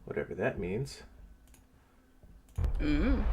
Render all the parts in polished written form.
whatever that means. Mm.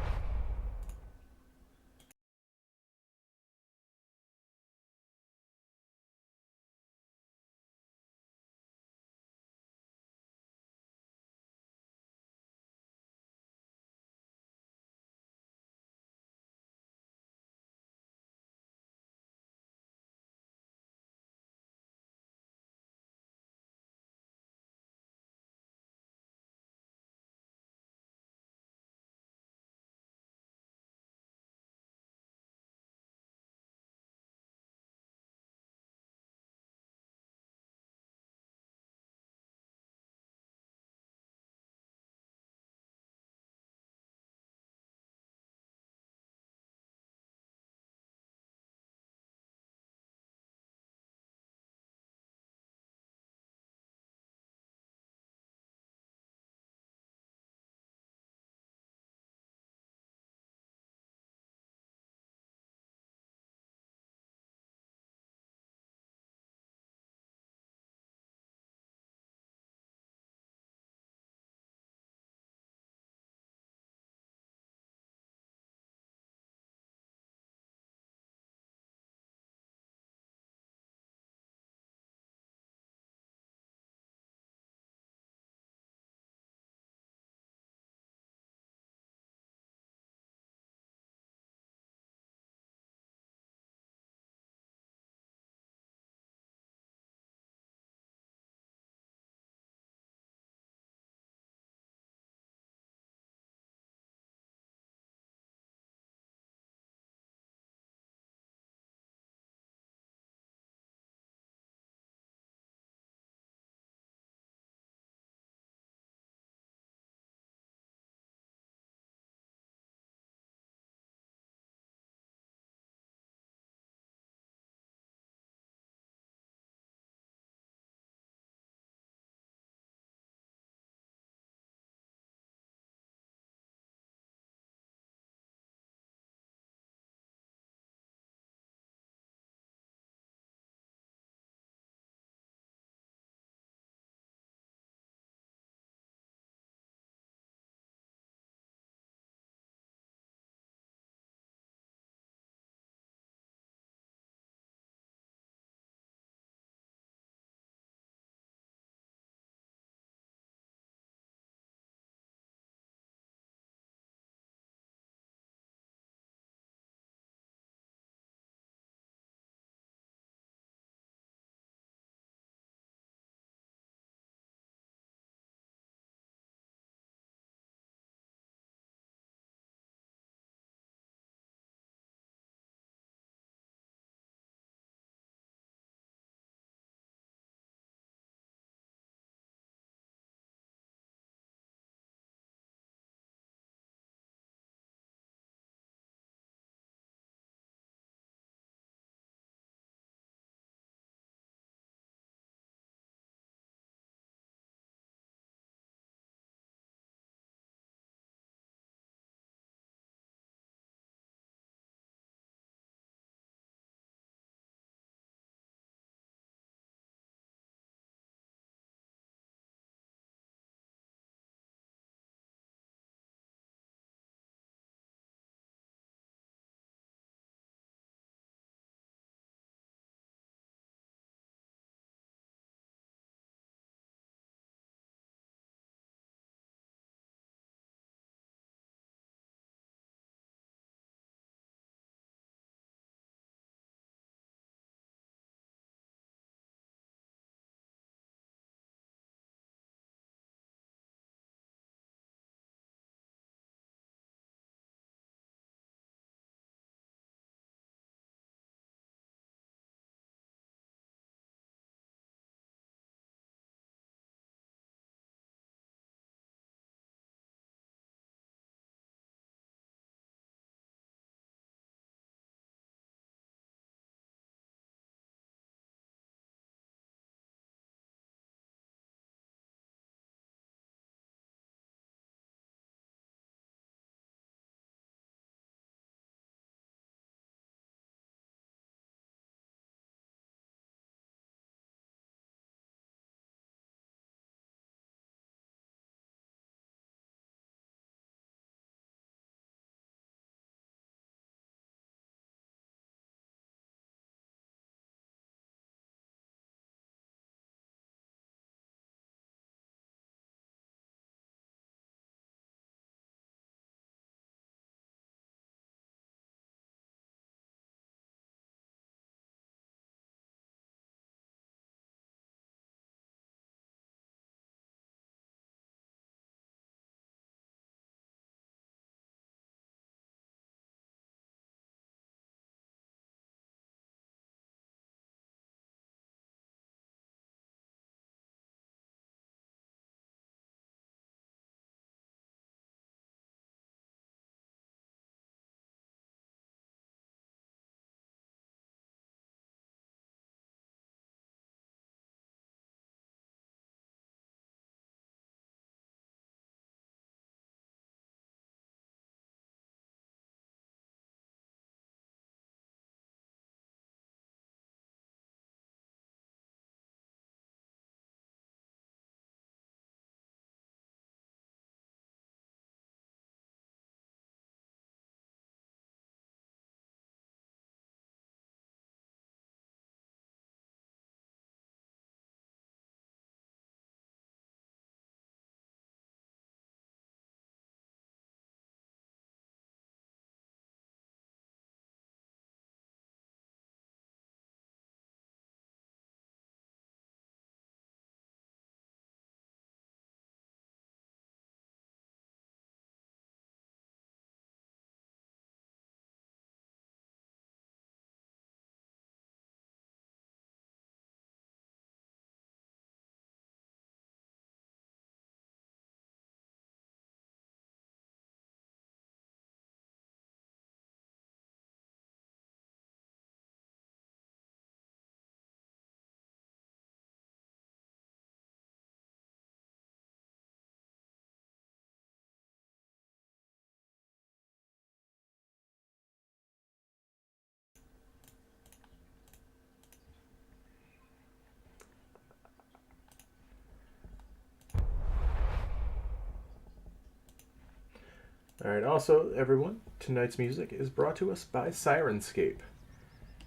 Alright, also, everyone, tonight's music is brought to us by Sirenscape.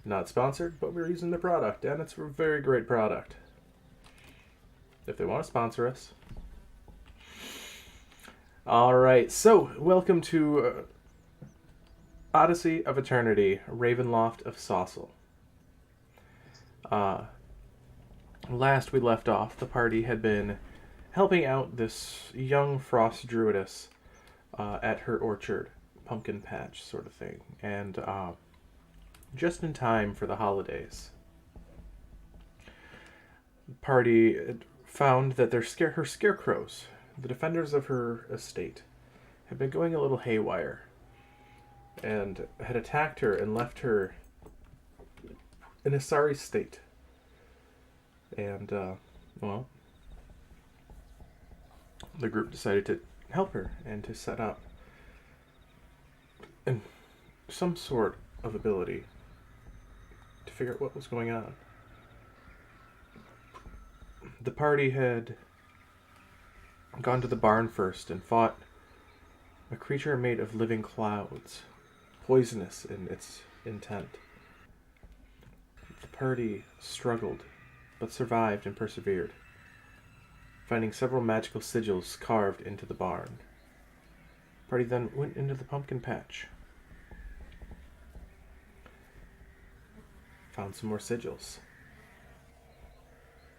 Not sponsored, but we're using the product, and it's a very great product. If they want to sponsor us. Alright, so, welcome to Odyssey of Eternity, Ravenloft of Sossal. Last we left off, the party had been helping out this young frost druidess at her orchard, pumpkin patch sort of thing, and just in time for the holidays. The party found that her scarecrows, the defenders of her estate, had been going a little haywire, and had attacked her and left her in a sorry state. And, well, the group decided to help her and to set up some sort of ability to figure out what was going on. The party had gone to the barn first and fought a creature made of living clouds, poisonous in its intent. The party struggled, but survived and persevered, finding several magical sigils carved into the barn. The party then went into the pumpkin patch, found some more sigils,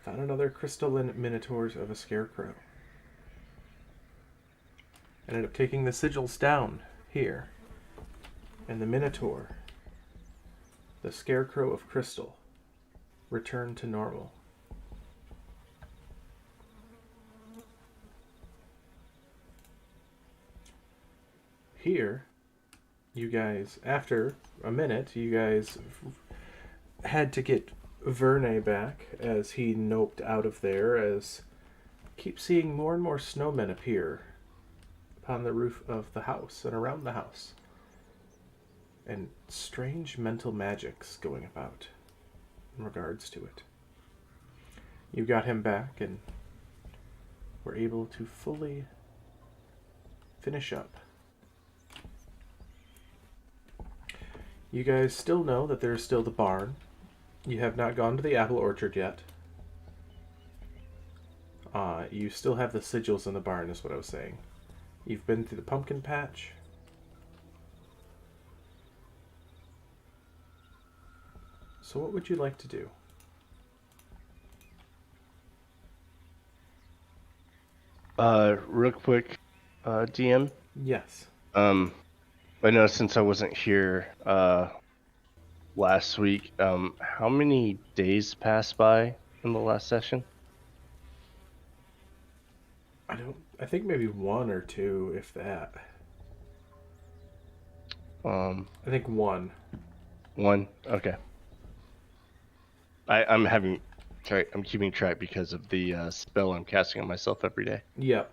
found another crystalline minotaurs of a scarecrow, ended up taking the sigils down here, and the minotaur, the scarecrow of crystal, returned to normal. Here, you guys, after a minute, you guys had to get Verne back as he noped out of there, as keep seeing more and more snowmen appear upon the roof of the house and around the house, and strange mental magics going about in regards to it. You got him back and were able to fully finish up. You guys still know that there's still the barn. You have not gone to the apple orchard yet. You still have the sigils in the barn, is what I was saying. You've been through the pumpkin patch. So what would you like to do? Real quick, DM. Yes. I know since I wasn't here last week, how many days passed by in the last session? I think maybe one or two, if that. I think one. One. Okay. I'm keeping track because of the spell I'm casting on myself every day. Yep.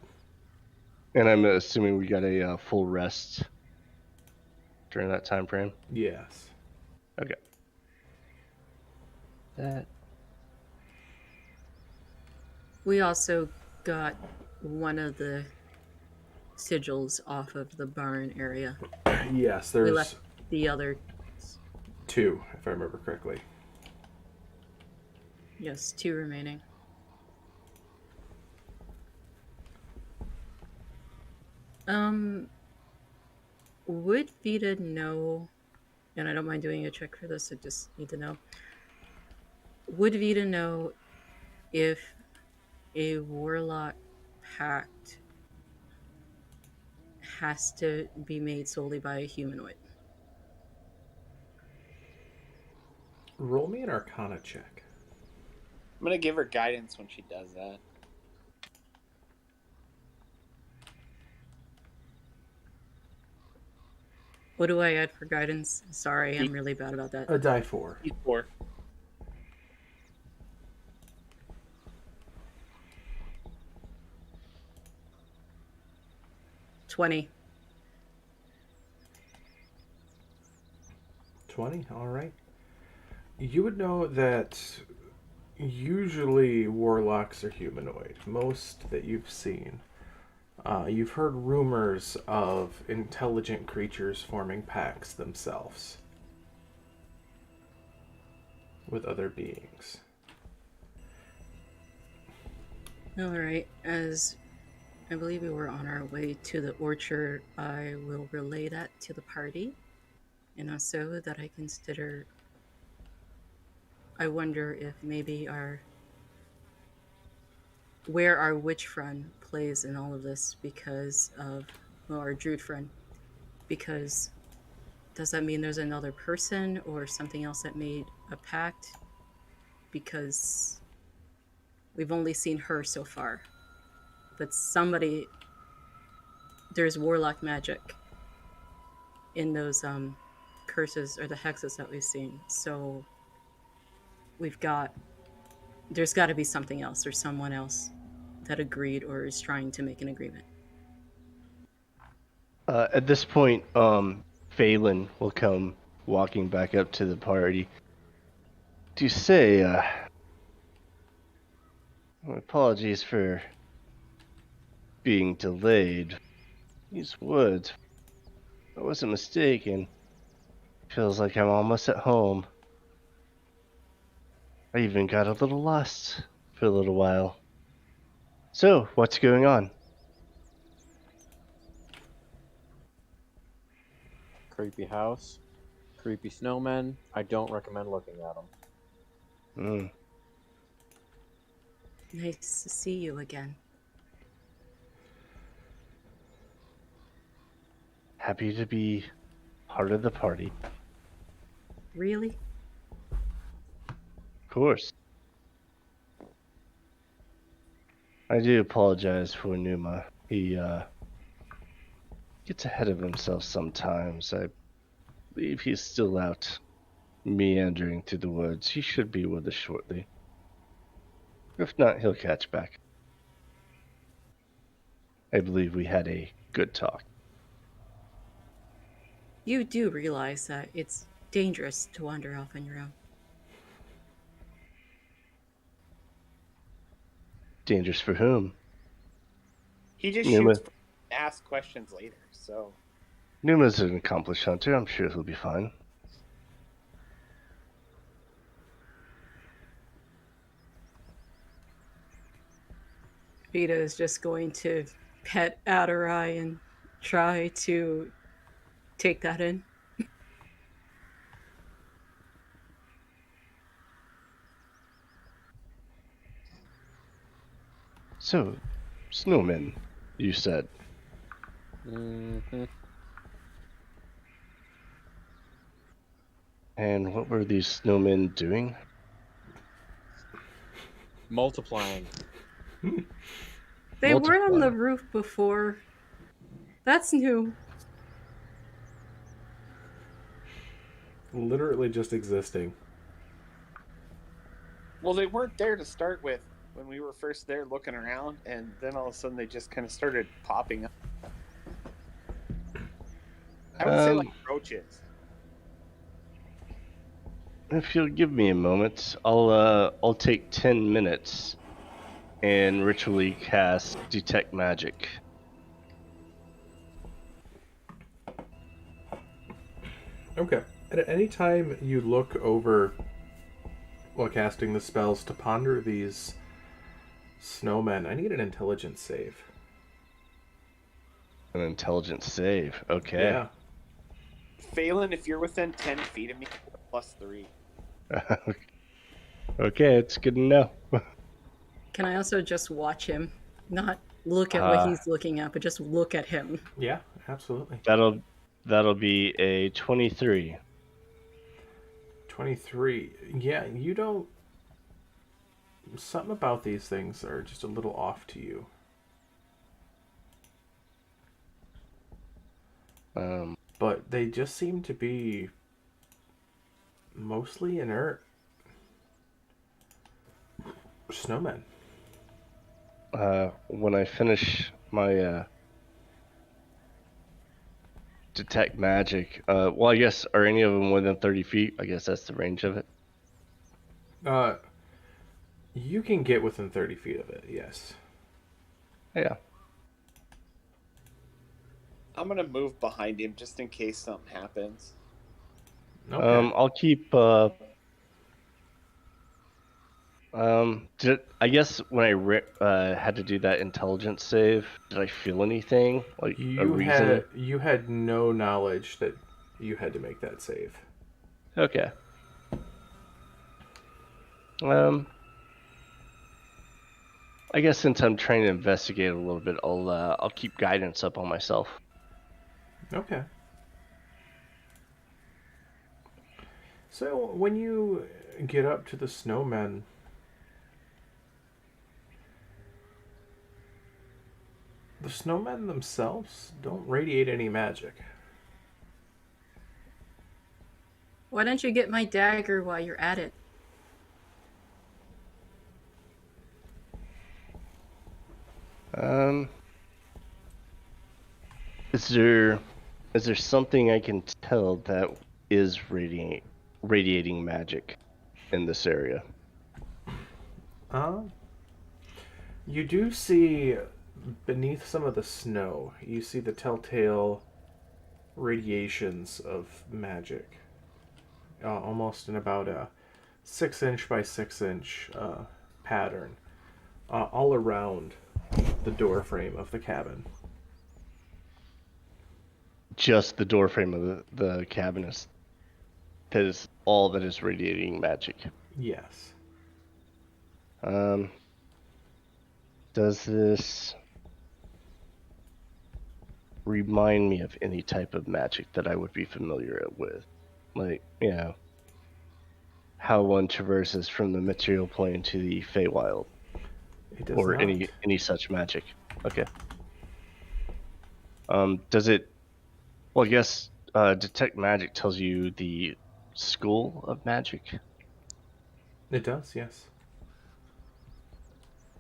And I'm assuming we got a full rest during that time frame. Yes. Okay. That. We also got one of the sigils off of the barn area. Yes, We there's left the other. two, if I remember correctly. Yes, two remaining. Would Vita know, and I don't mind doing a check for this, I just need to know. Would Vita know if a warlock pact has to be made solely by a humanoid? Roll me an Arcana check. I'm gonna give her guidance when she does that. What do I add for guidance? Sorry, I'm really bad about that. A die 4. E4. $20. 20, alright. You would know that usually warlocks are humanoid. Most that you've seen You've heard rumors of intelligent creatures forming pacts themselves with other beings. Alright, as I believe we were on our way to the orchard, I will relay that to the party. And also that I wonder if maybe where our witch friend plays in all of this because of, well, our druid friend, because does that mean there's another person or something else that made a pact? Because we've only seen her so far. But there's warlock magic in those curses or the hexes that we've seen. So there's got to be something else or someone else that agreed or is trying to make an agreement. At this point, Phelan will come walking back up to the party. To say, apologies for being delayed. These woods, if I wasn't mistaken, feels like I'm almost at home. I even got a little lost for a little while. So, what's going on? Creepy house, creepy snowmen. I don't recommend looking at them. Nice to see you again. Happy to be part of the party. Really? Of course. I do apologize for Numa. He gets ahead of himself sometimes. I believe he's still out meandering through the woods. He should be with us shortly. If not, he'll catch back. I believe we had a good talk. You do realize that it's dangerous to wander off on your own. Dangerous for whom? He just Numa. shoots ask questions later, so Numa's an accomplished hunter. I'm sure he'll be fine. Vita is just going to pet Adorai and try to take that in. So, snowmen, you said. Mm-hmm. And what were these snowmen doing? Multiplying. They were on the Multiplying. roof before. That's new. Literally just existing. well, they weren't there to start with when we were first there looking around, and then all of a sudden they just kind of started popping up. I would say like roaches. If you'll give me a moment, I'll take 10 minutes and ritually cast Detect Magic. Okay. At any time you look over while casting the spells to ponder these snowmen, I need an intelligence save. An intelligence save. Okay. Yeah. Phelan, if you're within 10 feet of me, +3. Okay, it's good to know. Can I also just watch him? Not look at what he's looking at, but just look at him. Yeah, absolutely. That'll be a 23. 23. Yeah, you don't... Something about these things are just a little off to you. But they just seem to be mostly inert snowmen. When I finish my Detect Magic, well, I guess, are any of them within 30 feet? I guess that's the range of it. You can get within 30 feet of it, yes. Yeah. I'm gonna move behind him just in case something happens. Okay. I'll keep. I guess when I had to do that intelligence save, did I feel anything like a reason? You had no knowledge that you had to make that save. Okay. Um, I guess since I'm trying to investigate a little bit, I'll keep guidance up on myself. Okay. So when you get up to the snowmen, the snowmen themselves don't radiate any magic. Why don't you get my dagger while you're at it? Um, is there something I can tell that is radiating magic in this area? Uh, you do see beneath some of the snow, you see the telltale radiations of magic. Almost in about a 6 inch by 6 inch pattern all around the door frame of the cabin. Just the doorframe of the cabin is all that is radiating magic. Yes. Does this remind me of any type of magic that I would be familiar with? Like, how one traverses from the material plane to the Feywild, It does or not. any such magic. Okay. Does it? Well, I guess detect magic tells you the school of magic. It does, yes.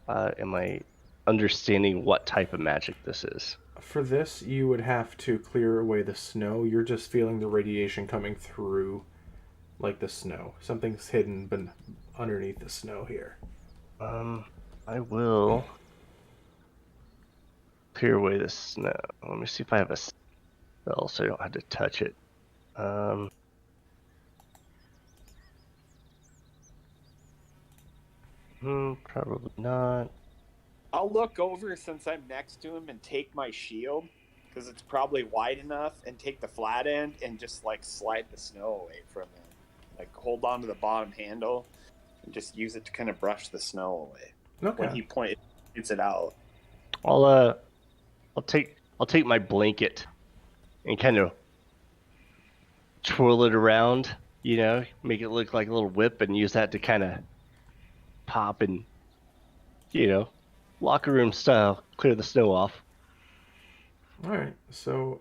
Am I understanding what type of magic this is? For this, you would have to clear away the snow. You're just feeling the radiation coming through like the snow. Something's hidden underneath the snow here. I will clear away the snow. Let me see if I have a spell so I don't have to touch it. Probably not. I'll look over since I'm next to him and take my shield because it's probably wide enough, and take the flat end and just like slide the snow away from him. Like hold on to the bottom handle and just use it to kind of brush the snow away. Okay. When he points it out. I'll take my blanket and kind of twirl it around, make it look like a little whip, and use that to kind of pop and, locker room style, clear the snow off. All right. So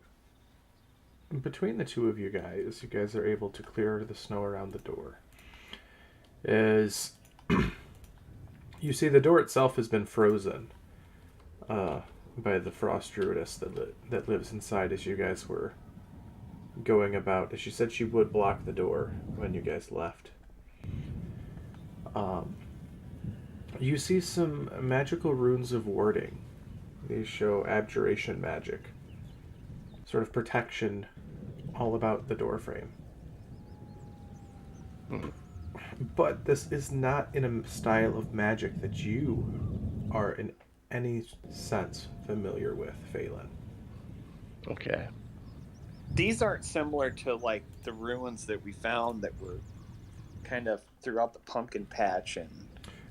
between the two of you guys are able to clear the snow around the door. As you see, the door itself has been frozen by the frost druidess that lives inside as you guys were going about. As she said she would block the door when you guys left. You see some magical runes of warding. These show abjuration magic. Sort of protection all about the doorframe. But this is not in a style of magic that you are in any sense familiar with, Phelan. Okay. These aren't similar to like the ruins that we found that were kind of throughout the pumpkin patch and.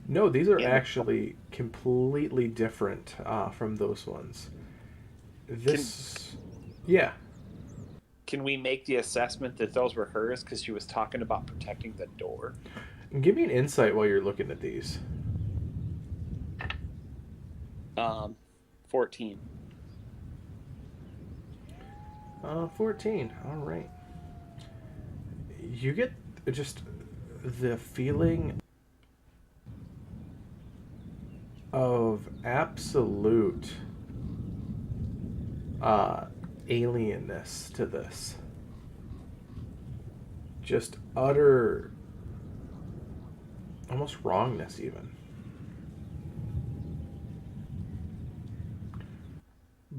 No, these are actually completely different from those ones. Yeah. Can we make the assessment that those were hers because she was talking about protecting the door? Give me an insight while you're looking at these. 14. 14. All right. You get just the feeling of absolute alienness to this. Just utter, almost wrongness, even.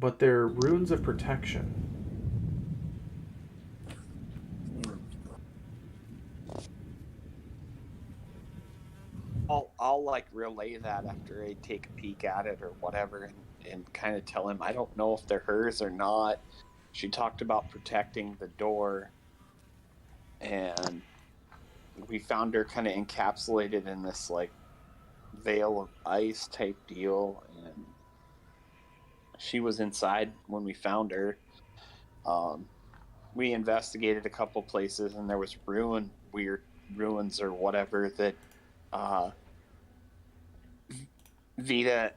but they're runes of protection. I'll like relay that after I take a peek at it or whatever, and kind of tell him I don't know if they're hers or not. She talked about protecting the door, and we found her kind of encapsulated in this like veil of ice type deal, and she was inside when we found her. We investigated a couple places, and there was weird ruins or whatever that Vita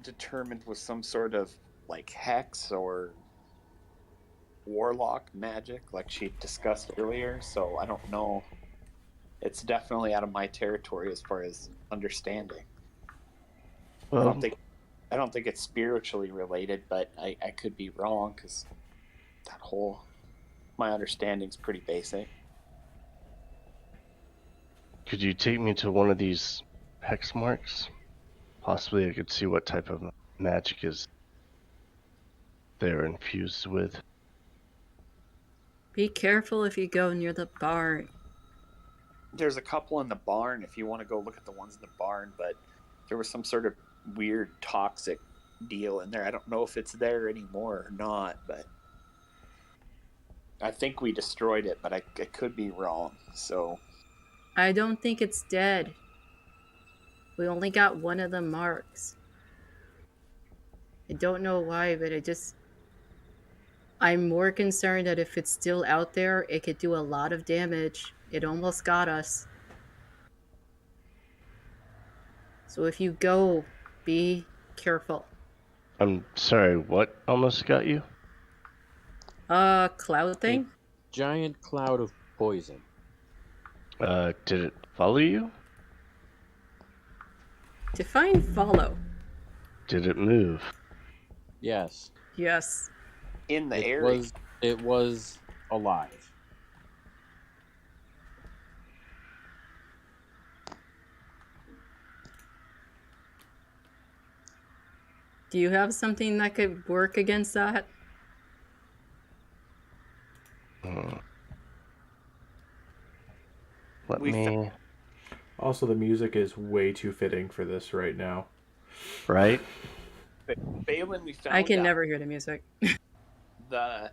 determined was some sort of like hex or warlock magic, like she discussed earlier. So I don't know. It's definitely out of my territory as far as understanding. Well, I don't think it's spiritually related, but I could be wrong because my understanding's pretty basic. could you take me to one of these hex marks? Possibly I could see what type of magic is they're infused with. Be careful if you go near the barn. There's a couple in the barn if you want to go look at the ones in the barn, but there was some sort of weird toxic deal in there. I don't know if it's there anymore or not, but I think we destroyed it, but I could be wrong. So I don't think it's dead. We only got one of the marks. I don't know why, but I'm more concerned that if it's still out there, it could do a lot of damage. It almost got us. So if you go, be careful. I'm sorry, what almost got you? Cloud thing? Giant cloud of poison. Did it follow you? Define follow. Did it move? Yes. Yes. in the area. It was alive. Do you have something that could work against that? Let me... Also, the music is way too fitting for this right now. Right? Balin, we found I can never hear the music. the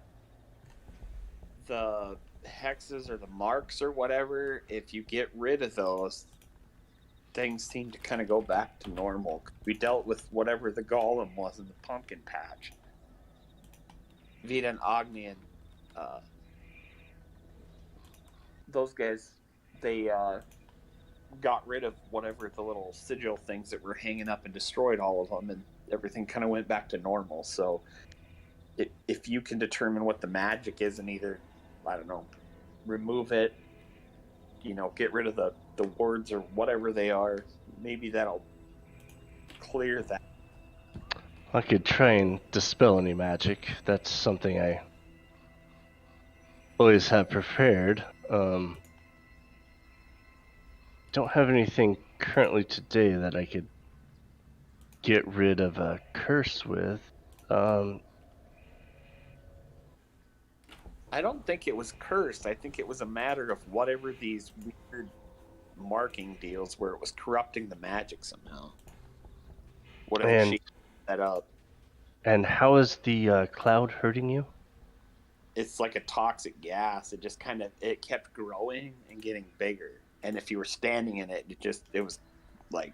hexes or the marks or whatever. If you get rid of those, things seem to kind of go back to normal. We dealt with whatever the golem was in the pumpkin patch. Vita and Agni and those guys, they got rid of whatever the little sigil things that were hanging up and destroyed all of them, and everything kind of went back to normal. So if you can determine what the magic is and either, I don't know, remove it, get rid of the words or whatever they are, maybe that'll clear that. I could try and dispel any magic. That's something I always have prepared. Don't have anything currently today that I could get rid of a curse with. I don't think it was cursed. I think it was a matter of whatever these weird marking deals where it was corrupting the magic somehow. Whatever she set up. And how is the cloud hurting you? It's like a toxic gas. It just it kept growing and getting bigger. And if you were standing in it, it was like...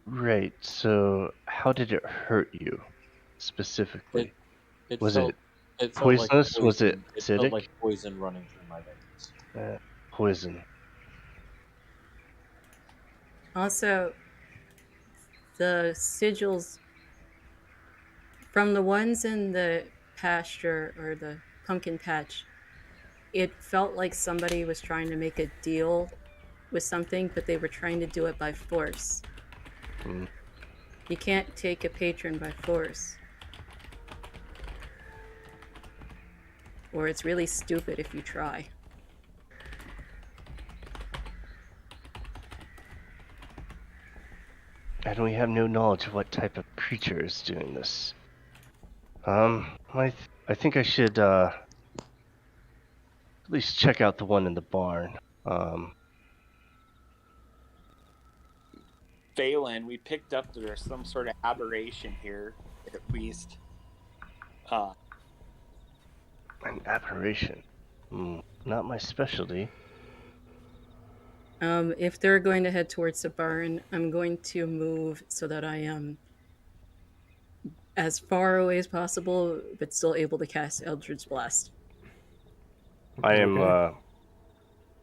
Right, so how did it hurt you specifically? It was felt poisonous? Like Was it acidic? It felt like poison running through my veins. Poison. Also, the sigils from the ones in the pasture or the pumpkin patch, it felt like somebody was trying to make a deal with something, but they were trying to do it by force. You can't take a patron by force. Or it's really stupid if you try. And we have no knowledge of what type of creature is doing this. I think I should at least check out the one in the barn. Phelan, we picked up that there's some sort of aberration here, at least. An aberration. Not my specialty. If they're going to head towards the barn, I'm going to move so that I am as far away as possible, but still able to cast Eldritch Blast. I am Okay.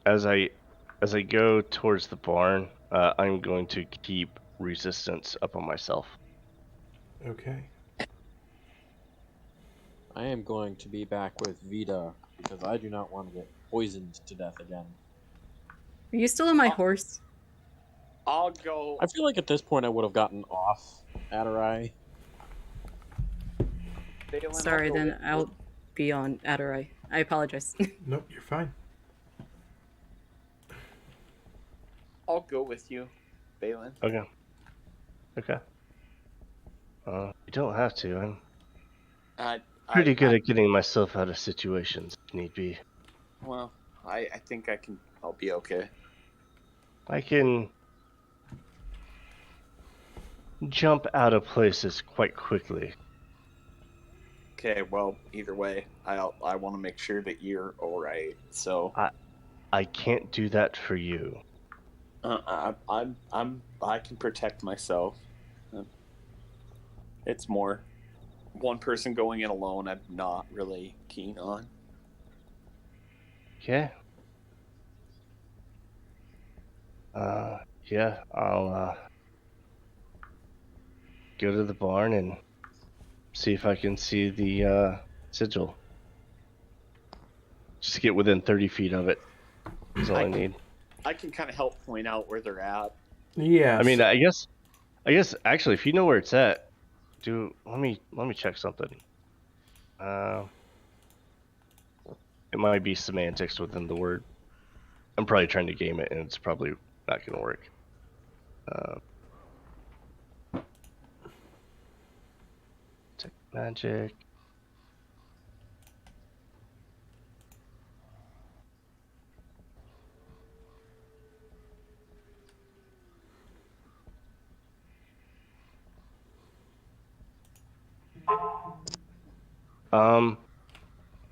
as I go towards the barn, I'm going to keep resistance up on myself. Okay. I am going to be back with Vita because I do not want to get poisoned to death again. Are you still on my horse? I'll go. I feel like at this point I would have gotten off Aderai. Phelan, Sorry, I'll go then with you. I'll be on Aderai. I apologize. Nope, you're fine. I'll go with you, Phelan. Okay. You don't have to. I'm pretty good at getting myself out of situations if need be. Well, I think I'll be okay. I can jump out of places quite quickly. Okay, well, either way, I want to make sure that you're all right. So I can't do that for you. I can protect myself. It's more one person going in alone. I'm not really keen on. Okay. Yeah, I'll go to the barn and see if I can see the sigil. Just get within 30 feet of it. That's all I need. I can kind of help point out where they're at. Yeah. I mean, I guess actually, if you know where it's at, let me check something. It might be semantics within the word. I'm probably trying to game it, and it's probably not going to work. Detect magic.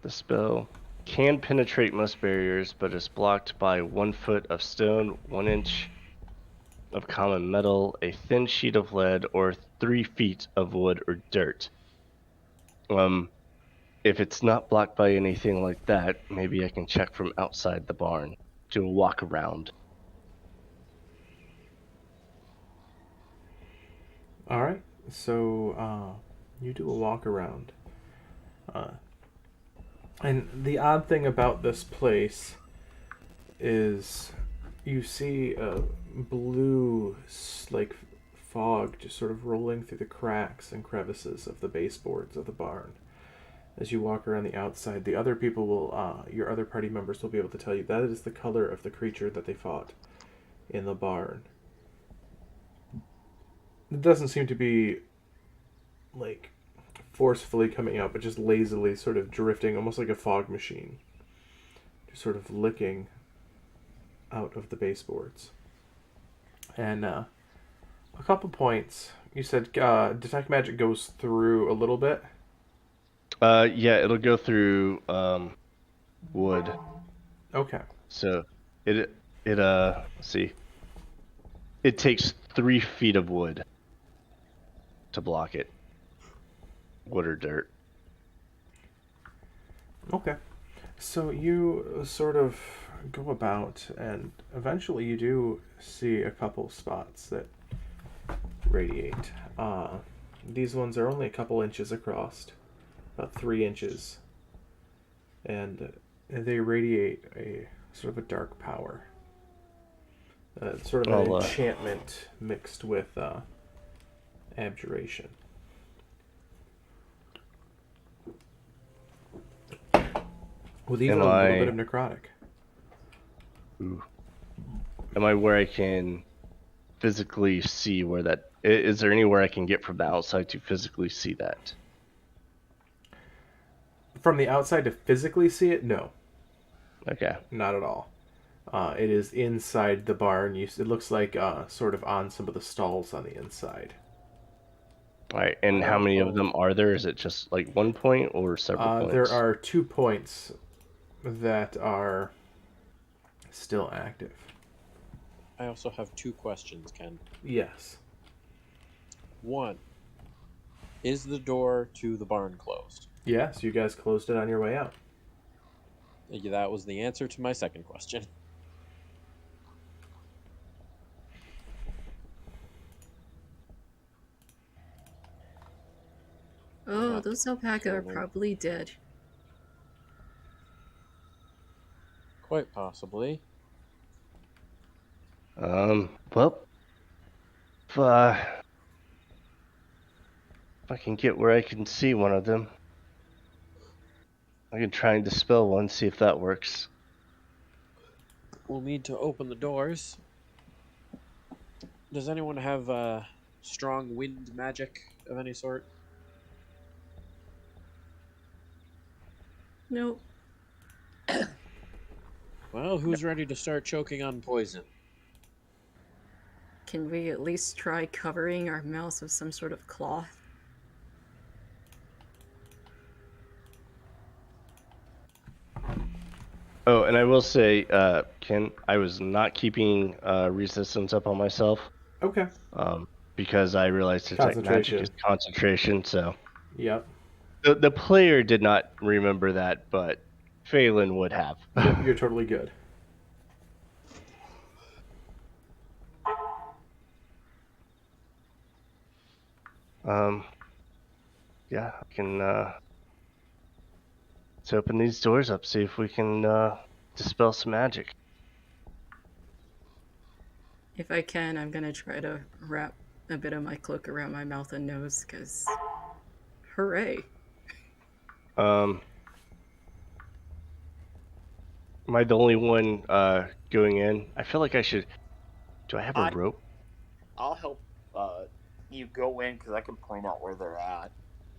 The spell can penetrate most barriers, but is blocked by 1 foot of stone, 1 inch of common metal, a thin sheet of lead, or 3 feet of wood or dirt. If it's not blocked by anything like that, maybe I can check from outside the barn. Do a walk around. All right. So you do a walk around. And the odd thing about this place is you see a blue, like, fog just sort of rolling through the cracks and crevices of the baseboards of the barn. As you walk around the outside, the other people will, your other party members will be able to tell you that is the color of the creature that they fought in the barn. It doesn't seem to be, like, forcefully coming out, but just lazily sort of drifting, almost like a fog machine. Just sort of licking out of the baseboards. And a couple points. You said detect magic goes through a little bit. Yeah, it'll go through wood. Okay. So let's see. It takes 3 feet of wood to block it. Wood or dirt. Okay. So you sort of go about, and eventually you do see a couple spots that radiate. These ones are only a couple inches across, about 3 inches, and they radiate a sort of a dark power. Sort of an enchantment mixed with abjuration. With even a little bit of necrotic. Ooh. Am I where I can physically see where that... Is there anywhere I can get from the outside to physically see that? From the outside to physically see it, no, Okay. not at all. It is inside the barn. It looks like sort of on some of the stalls on the inside. All right. And how many of Also- them are there? Is it just like 1 point or several points? There are 2 points that are still active. I also have 2 questions, Ken. Yes. 1. Is the door to the barn closed? Yes, you guys closed it on your way out. That was the answer to my second question. Oh, Not those alpaca are certain. probably dead. Quite possibly. Well, if I can get where I can see one of them, I can try and dispel one, see if that works. We'll need to open the doors. Does anyone have strong wind magic of any sort? Nope. Well, who's ready to start choking on poison? Can we at least try covering our mouths with some sort of cloth? Oh, and I will say, Ken, I was not keeping resistance up on myself, Okay. because I realized detect magic Concentration. is concentration. So Yep. the player did not remember that, but Phelan would have. You're totally good. Yeah, I can. Let's open these doors up, see if we can dispel some magic. If I can, I'm gonna try to wrap a bit of my cloak around my mouth and nose, because hooray. Am I the only one going in? I feel like I should. Do I have a rope? I'll help you go in because I can point out where they're at.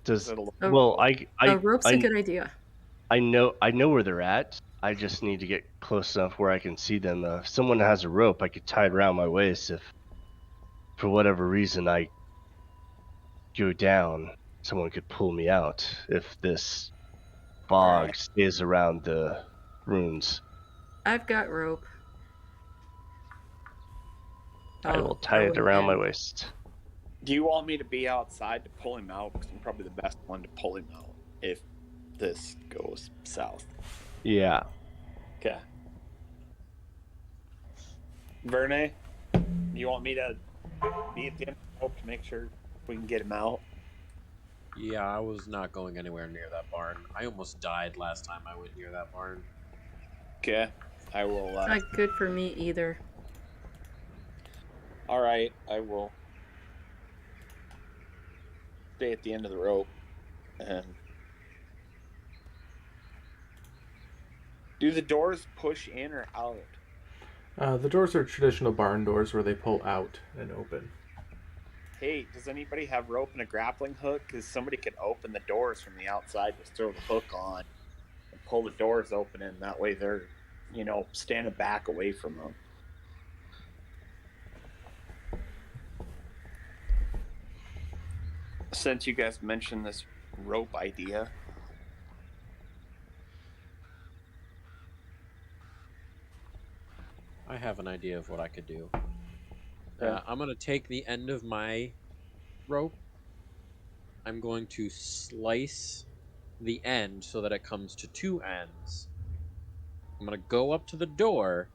Does Oh, well, a rope's a good idea. I know where they're at. I just need to get close enough where I can see them. If someone has a rope, I could tie it around my waist. If for whatever reason I go down, someone could pull me out. If this fog stays around the runes, I've got rope. I will tie throw it around my in. waist. Do you want me to be outside to pull him out? Because I'm probably the best one to pull him out if this goes south. Yeah. Okay. Verne, you want me to be at the end of the rope to make sure we can get him out? Yeah, I was not going anywhere near that barn. I almost died last time I went near that barn. Okay. I will. Not good for me either. All right. I will stay at the end of the rope and. Do the doors push in or out? The doors are traditional barn doors where they pull out and open. Hey, does anybody have rope and a grappling hook? Because somebody could open the doors from the outside, just throw the hook on and pull the doors open, and that way they're, standing back away from them. Since you guys mentioned this rope idea, I have an idea of what I could do. Yeah. I'm going to take the end of my rope. I'm going to slice the end so that it comes to 2 ends. I'm going to go up to the door,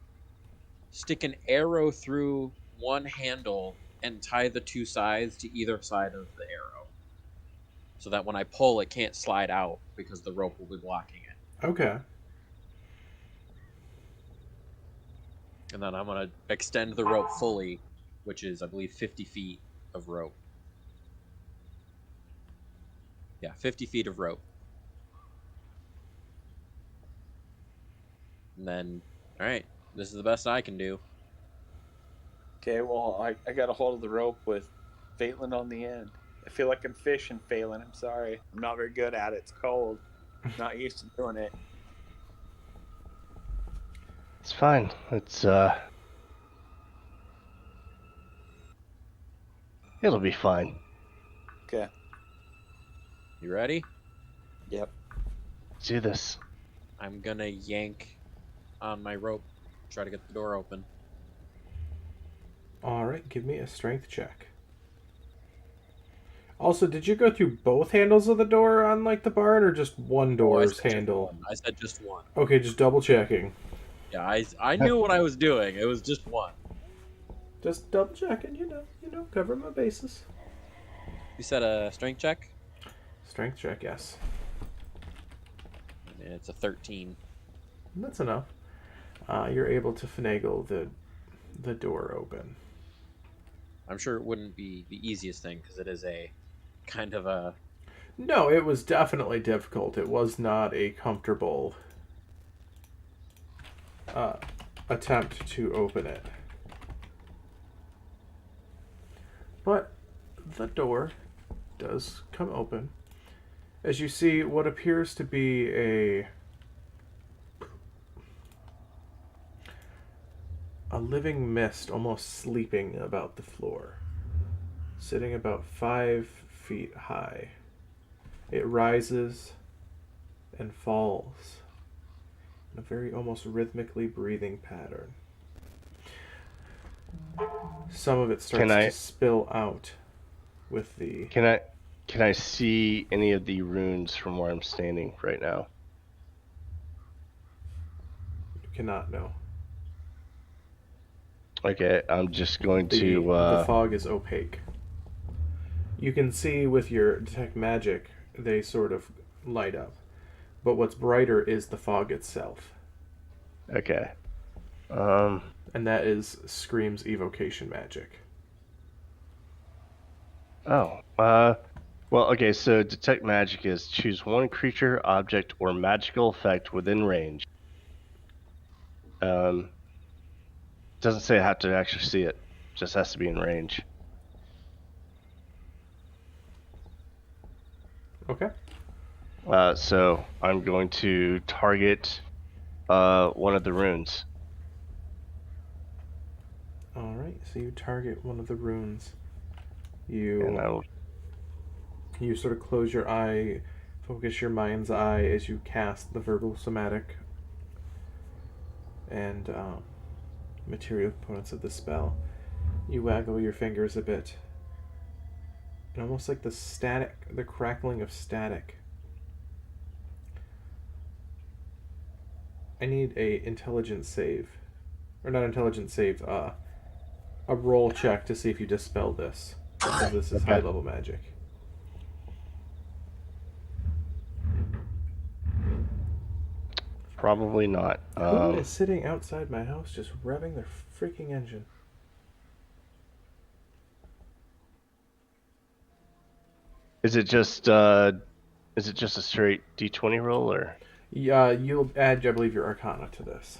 stick an arrow through one handle, and tie the 2 sides to either side of the arrow. So that when I pull, it can't slide out because the rope will be blocking it. Okay. And then I'm going to extend the rope fully, which is, I believe, 50 feet of rope. Yeah, 50 feet of rope. And then, all right, this is the best I can do. Okay, well, I got a hold of the rope with Phelan on the end. I feel like I'm fishing, Phelan. I'm sorry. I'm not very good at it. It's cold. Not used to doing it. It's fine. It'll be fine. Okay. You ready? Yep. Let's do this. I'm gonna yank on my rope, try to get the door open. All right, give me a strength check. Also, did you go through both handles of the door on like the barn, or just one door's handle? I said just one. Okay, just double checking. Yeah, I knew what I was doing. It was just one. Just double checking, cover my bases. You said a strength check? Strength check, yes. And it's a 13. That's enough. You're able to finagle the door open. I'm sure it wouldn't be the easiest thing because it is a kind of a... No, it was definitely difficult. It was not a comfortable attempt to open it. But the door does come open as you see what appears to be a living mist almost sleeping about the floor, sitting about 5 feet high. It rises and falls in a very almost rhythmically breathing pattern. Some of it starts to spill out with the... Can I see any of the runes from where I'm standing right now? You cannot know. Okay, I'm just going to... The fog is opaque. You can see with your detect magic, they sort of light up. But what's brighter is the fog itself. Okay. And that is Scream's evocation magic. Oh. Well, okay, so detect magic is choose one creature, object, or magical effect within range. Doesn't say I have to actually see it. Just has to be in range. Okay. So I'm going to target one of the runes. Alright, so you target one of the runes. And You sort of close your eye, focus your mind's eye as you cast the verbal somatic and material components of the spell. You waggle your fingers a bit, and almost like the crackling of static. I need a intelligence save, or not intelligence save, a roll check to see if you dispel this, because this is high level magic. Probably not. Who is sitting outside my house just revving their freaking engine? Is it just a straight D20 roll, or? Yeah, you'll add, I believe, your Arcana to this.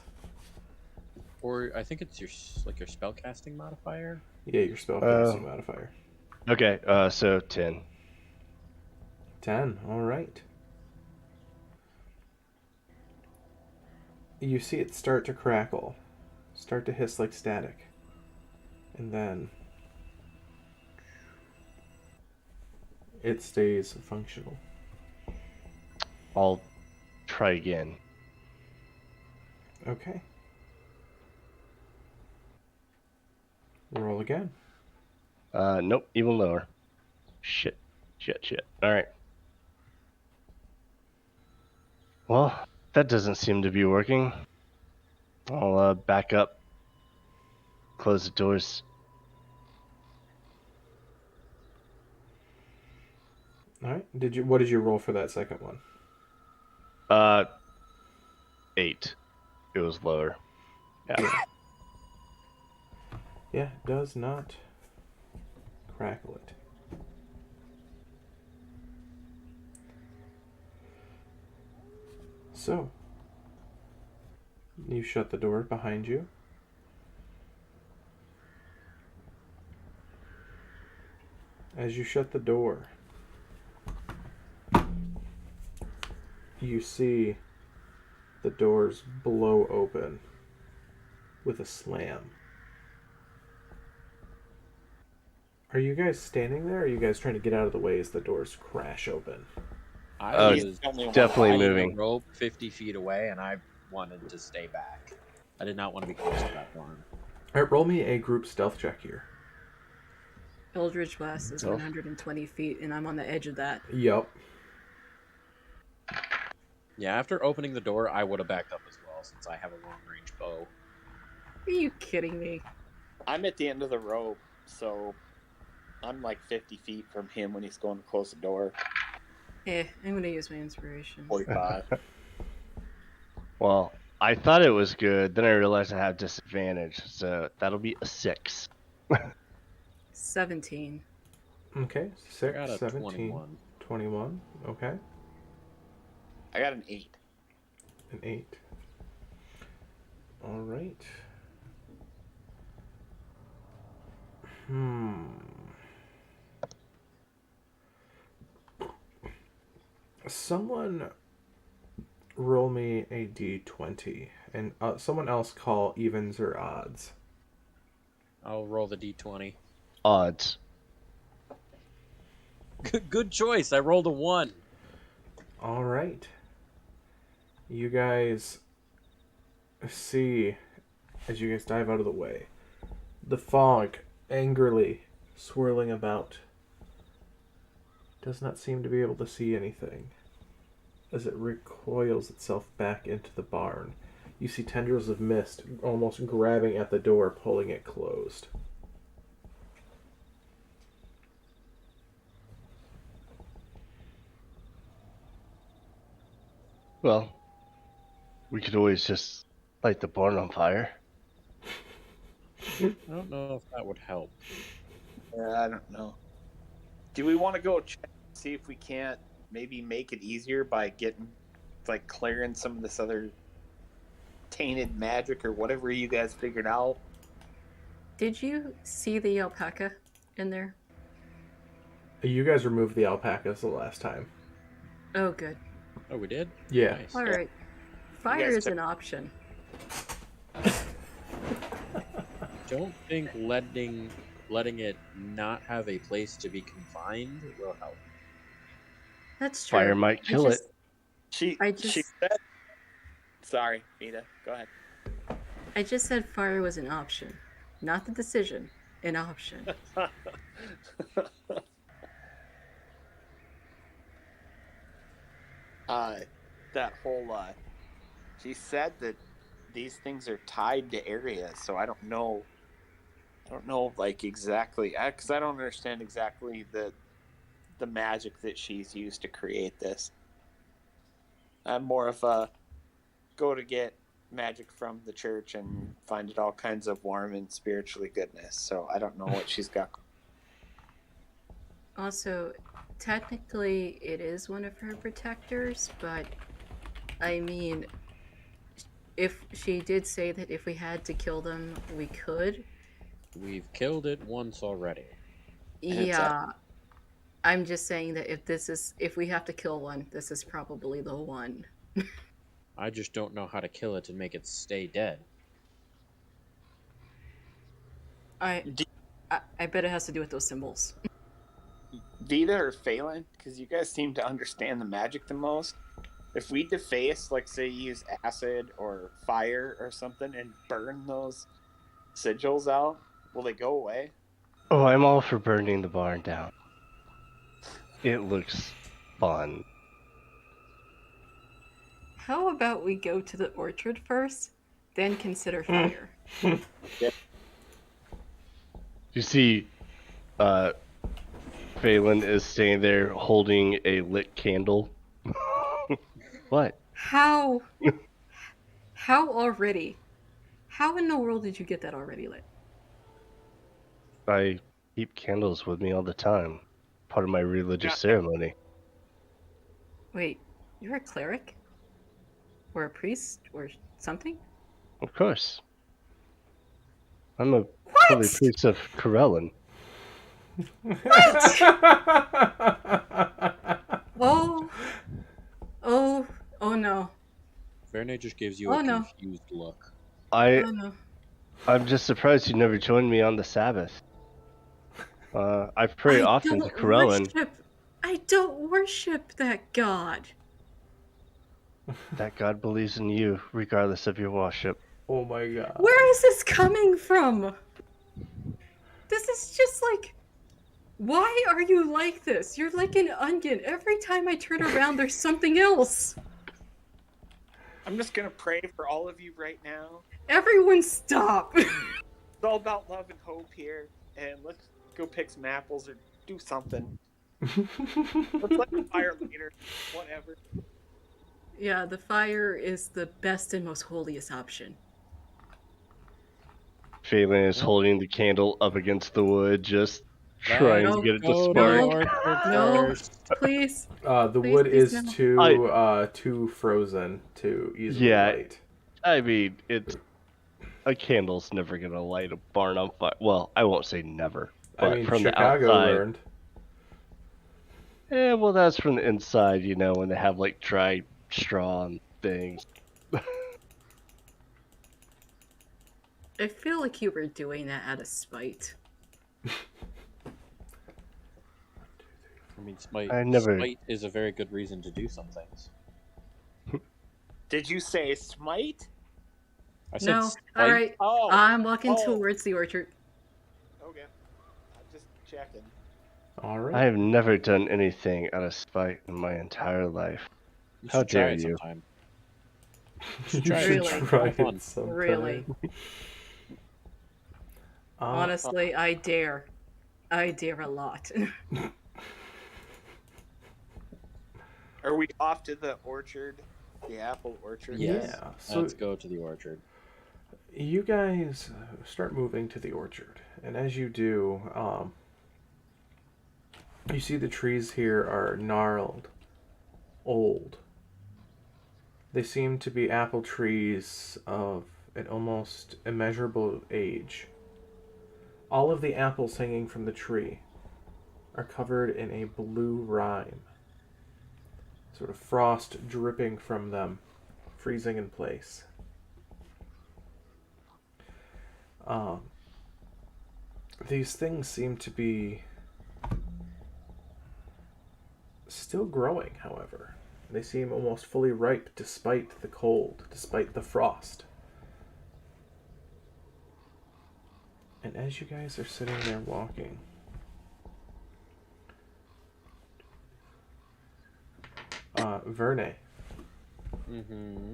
Or I think it's your spellcasting modifier. Yeah, your spellcasting modifier. Okay, so 10. 10, alright. You see it start to crackle, start to hiss like static, and then it stays functional. I'll try again. Okay. Roll again. Nope, even lower. Shit. Alright. Well, that doesn't seem to be working. I'll back up. Close the doors. Alright. What did you roll for that second one? 8. It was lower. Yeah. Yeah, does not crackle it. So, you shut the door behind you. As you shut the door, you see the doors blow open with a slam. Are you guys standing there, or are you guys trying to get out of the way as the doors crash open? I He's was the only one definitely riding moving. the rope 50 feet away, and I wanted to stay back. I did not want to be close to that barn. Alright, roll me a group stealth check here. Eldridge Blast is 120 feet, and I'm on the edge of that. Yup. Yeah, after opening the door, I would have backed up as well, since I have a long-range bow. Are you kidding me? I'm at the end of the rope, so I'm like 50 feet from him when he's going to close the door. I'm gonna use my inspiration. 45. Well, I thought it was good. Then I realized I have disadvantage, so that'll be a 6. 17. Okay, I 6, got a 17, 21. 21. Okay, I got an 8. an 8. Alright. Someone roll me a d20, and someone else call evens or odds. I'll roll the d20. Odds. Good choice. I rolled a 1. Alright. You guys see, as you guys dive out of the way, the fog angrily swirling about does not seem to be able to see anything. As it recoils itself back into the barn, you see tendrils of mist almost grabbing at the door, pulling it closed. Well, we could always just light the barn on fire. I don't know if that would help. I don't know. Do we want to go check, see if we can't maybe make it easier by getting, like, clearing some of this other tainted magic or whatever you guys figured out? Did you see the alpaca in there? You guys removed the alpacas the last time. Oh, good. Oh, we did? Yeah. Nice. All right. Fire guys is took- an option. Don't think letting it not have a place to be confined will help. That's true. Fire might kill it. She I just- said... Sorry, Vita. Go ahead. I just said fire was an option, not the decision. An option. That whole... she said that these things are tied to areas, so I don't know, like, exactly, because I don't understand exactly the magic that she's used to create this. I'm more of a go to get magic from the church and find it all kinds of warm and spiritually goodness, so I don't know what she's got. Also, technically, it is one of her protectors, but I mean, if she did say that if we had to kill them, we could. We've killed it once already. Yeah. I'm just saying that if we have to kill one, this is probably the one. I just don't know how to kill it and make it stay dead. I bet it has to do with those symbols. Vita or Phelan, because you guys seem to understand the magic the most. If we deface, like, say, use acid or fire or something and burn those sigils out, will they go away? Oh, I'm all for burning the barn down. It looks fun. How about we go to the orchard first, then consider fire? You see, Phelan is standing there holding a lit candle. What? How already? How in the world did you get that already lit? I keep candles with me all the time. Part of my religious ceremony. Wait, you're a cleric? Or a priest? Or something? Of course. I'm a holy priest of Corellin. Oh no. Verne just gives you Oh a no. confused look. I Oh no. I'm just surprised you never joined me on the Sabbath. I pray I often to don't Corellin. worship. I don't worship that god. That God believes in you, regardless of your worship. Oh my god. Where is this coming from? This is just like. Why are you like this? You're like an onion. Every time I turn around, there's something else. I'm just gonna pray for all of you right now. Everyone stop. It's all about love and hope here, and let's go pick some apples or do something. Let's light the fire later. Whatever. Yeah, the fire is the best and most holiest option. Phelan is Yep. holding the candle up against the wood, just trying Let's to No, get it to go to spark. the no, orchard no, first. please. The Please, wood please, is no. too frozen to easily Yeah. light. I mean, it's a candle's never gonna light a barn on fire. Well, I won't say never, I but mean, from the Chicago outside. learned. Well, that's from the inside, when they have like dry straw and things. I feel like you were doing that out of spite. I mean, spite is a very good reason to do some things. Did you say smite? I said No, spite. all right. Oh, I'm walking Oh. towards the orchard. okay. I'm just checking. All right. I have never done anything out of spite in my entire life. You How should try dare it you. sometime. You try should it. try Have fun. it sometime. Really. Honestly, I dare. I dare a lot. Are we off to the orchard? The apple orchard? Yes. Yeah. So Let's go to the orchard. you guys start moving to the orchard, and as you do, you see the trees here are gnarled, old. They seem to be apple trees of an almost immeasurable age. All of the apples hanging from the tree are covered in a blue rime, sort of frost dripping from them, freezing in place. These things seem to be still growing, however. They seem almost fully ripe despite the cold, despite the frost. And as you guys are sitting there walking, Verne, Mm-hmm.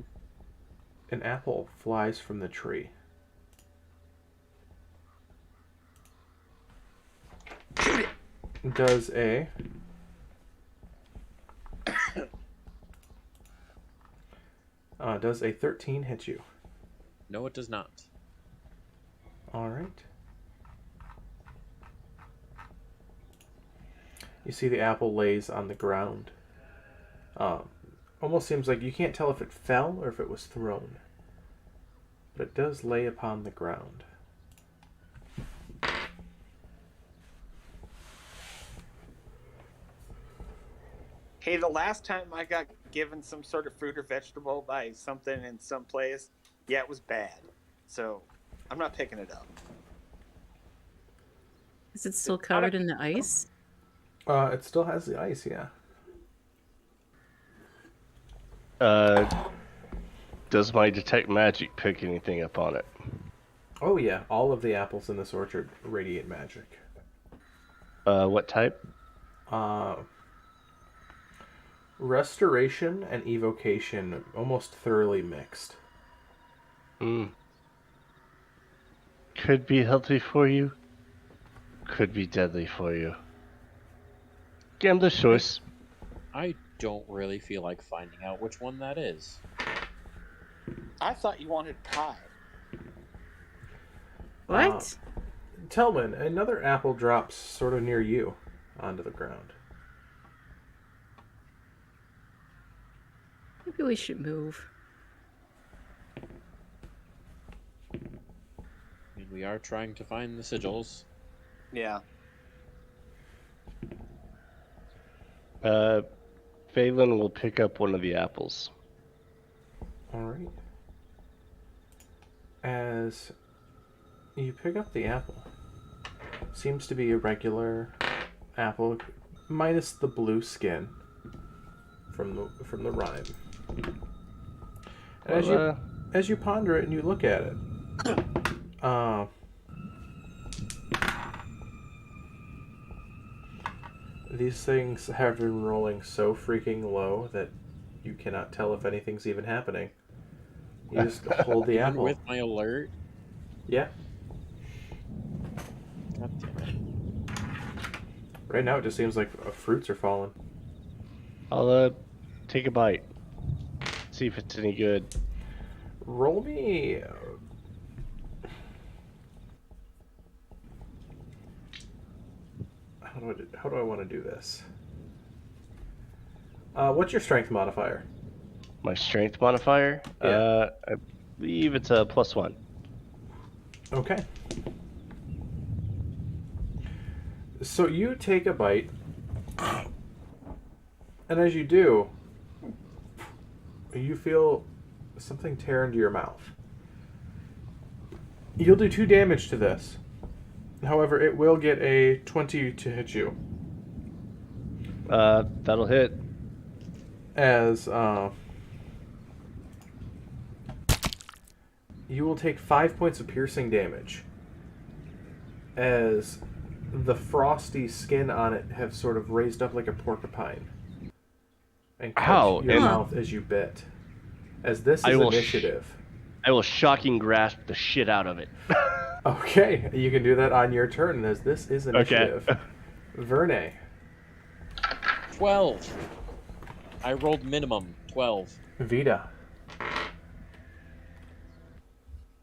an apple flies from the tree. Does a does a 13 hit you? No, it does not. All right. You see the apple lays on the ground. Almost seems like you can't tell if it fell or if it was thrown. But it does lay upon the ground. Hey, the last time I got given some sort of fruit or vegetable by something in some place, yeah, it was bad. So I'm not picking it up. Is it still covered in the ice? It still has the ice, yeah. Does my detect magic pick anything up on it? Oh yeah, all of the apples in this orchard radiate magic. What type? Restoration and evocation almost thoroughly mixed. Could be healthy for you. Could be deadly for you. Gambler's choice. I don't really feel like finding out which one that is. I thought you wanted pie. What? Tellman, another apple drops sort of near you onto the ground. Maybe we should move. I mean, we are trying to find the sigils. Yeah. Phelan will pick up one of the apples. All right. As you pick up the apple, seems to be a regular apple, minus the blue skin from the rind. And as you ponder it and you look at it, these things have been rolling so freaking low that you cannot tell if anything's even happening. You just hold the Even apple. with my alert. Yeah. God damn it. Right now it just seems like fruits are falling. I'll take a bite. See if it's any good. Roll me. How do I want to do this? What's your strength modifier? My strength modifier? Yeah. I believe it's a +1. Okay. So you take a bite, and as you do, you feel something tear into your mouth. You'll do 2 damage to this. However, it will get a 20 to hit you. That'll hit. As you will take 5 points of piercing damage. As the frosty skin on it have sort of raised up like a porcupine and cut your mouth as you bit. As this is initiative. I will shocking grasp the shit out of it. Okay, you can do that on your turn as this is initiative. Okay. Verne. 12. I rolled minimum 12. Vita.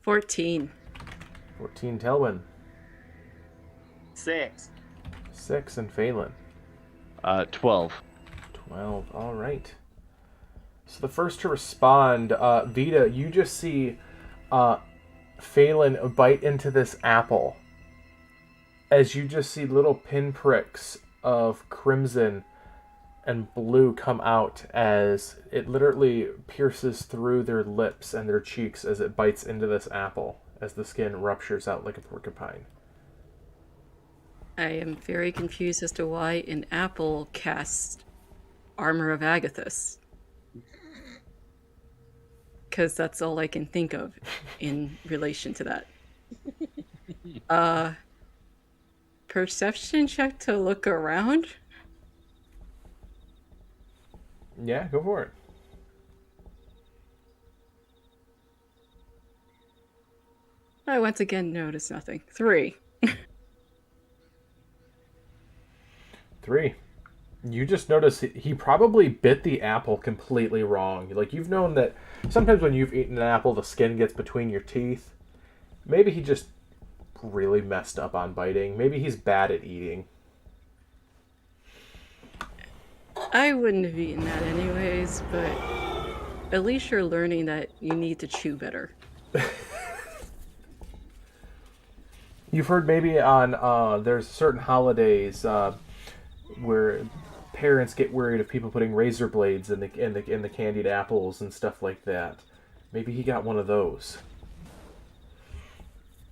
14. 14 Telwyn. 6. 6 and Phelan. 12. 12. All right. So the first to respond, Vita, you just see Phelan bite into this apple. As you just see little pinpricks of crimson and blue come out as it literally pierces through their lips and their cheeks as it bites into this apple, as the skin ruptures out like a porcupine. I am very confused as to why an apple casts Armor of Agathis. Because that's all I can think of in relation to that. Perception check to look around? Yeah, go for it. I once again notice nothing. 3. 3. You just notice he probably bit the apple completely wrong. Like, you've known that sometimes when you've eaten an apple, the skin gets between your teeth. Maybe he just really messed up on biting. Maybe he's bad at eating. I wouldn't have eaten that anyways, but at least you're learning that you need to chew better. You've heard maybe on there's certain holidays where parents get worried of people putting razor blades in the candied apples and stuff like that. Maybe he got one of those.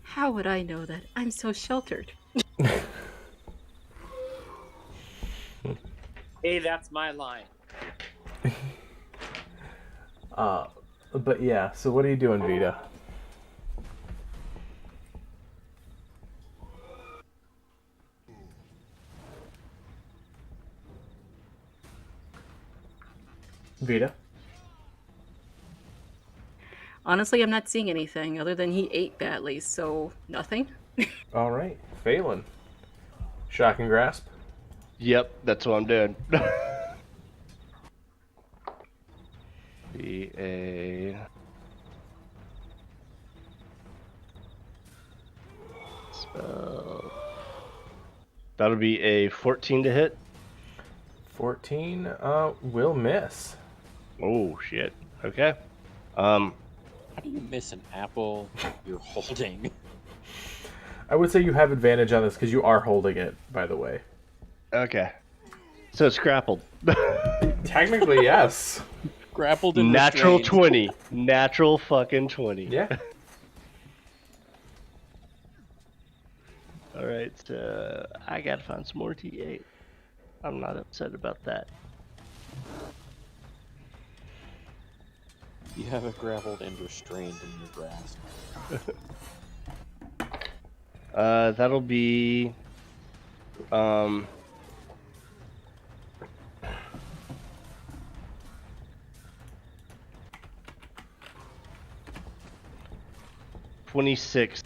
How would I know that? I'm so sheltered. Hey, that's my line. But yeah, so what are you doing, Vita? Vita? Honestly, I'm not seeing anything other than he ate badly, so nothing. All right, Phelan. Shock and grasp. Yep, that's what I'm doing. Be a spell. That'll be a 14 to hit. 14 will miss. Oh shit. Okay. How do you miss an apple you're holding? I would say you have advantage on this because you are holding it, by the way. Okay. So it's grappled. Technically, yes. Grappled and Natural restrained. 20. Natural fucking 20. Yeah. Alright, I gotta find some more T8. I'm not upset about that. You have it grappled and restrained in your grasp. That'll be... 26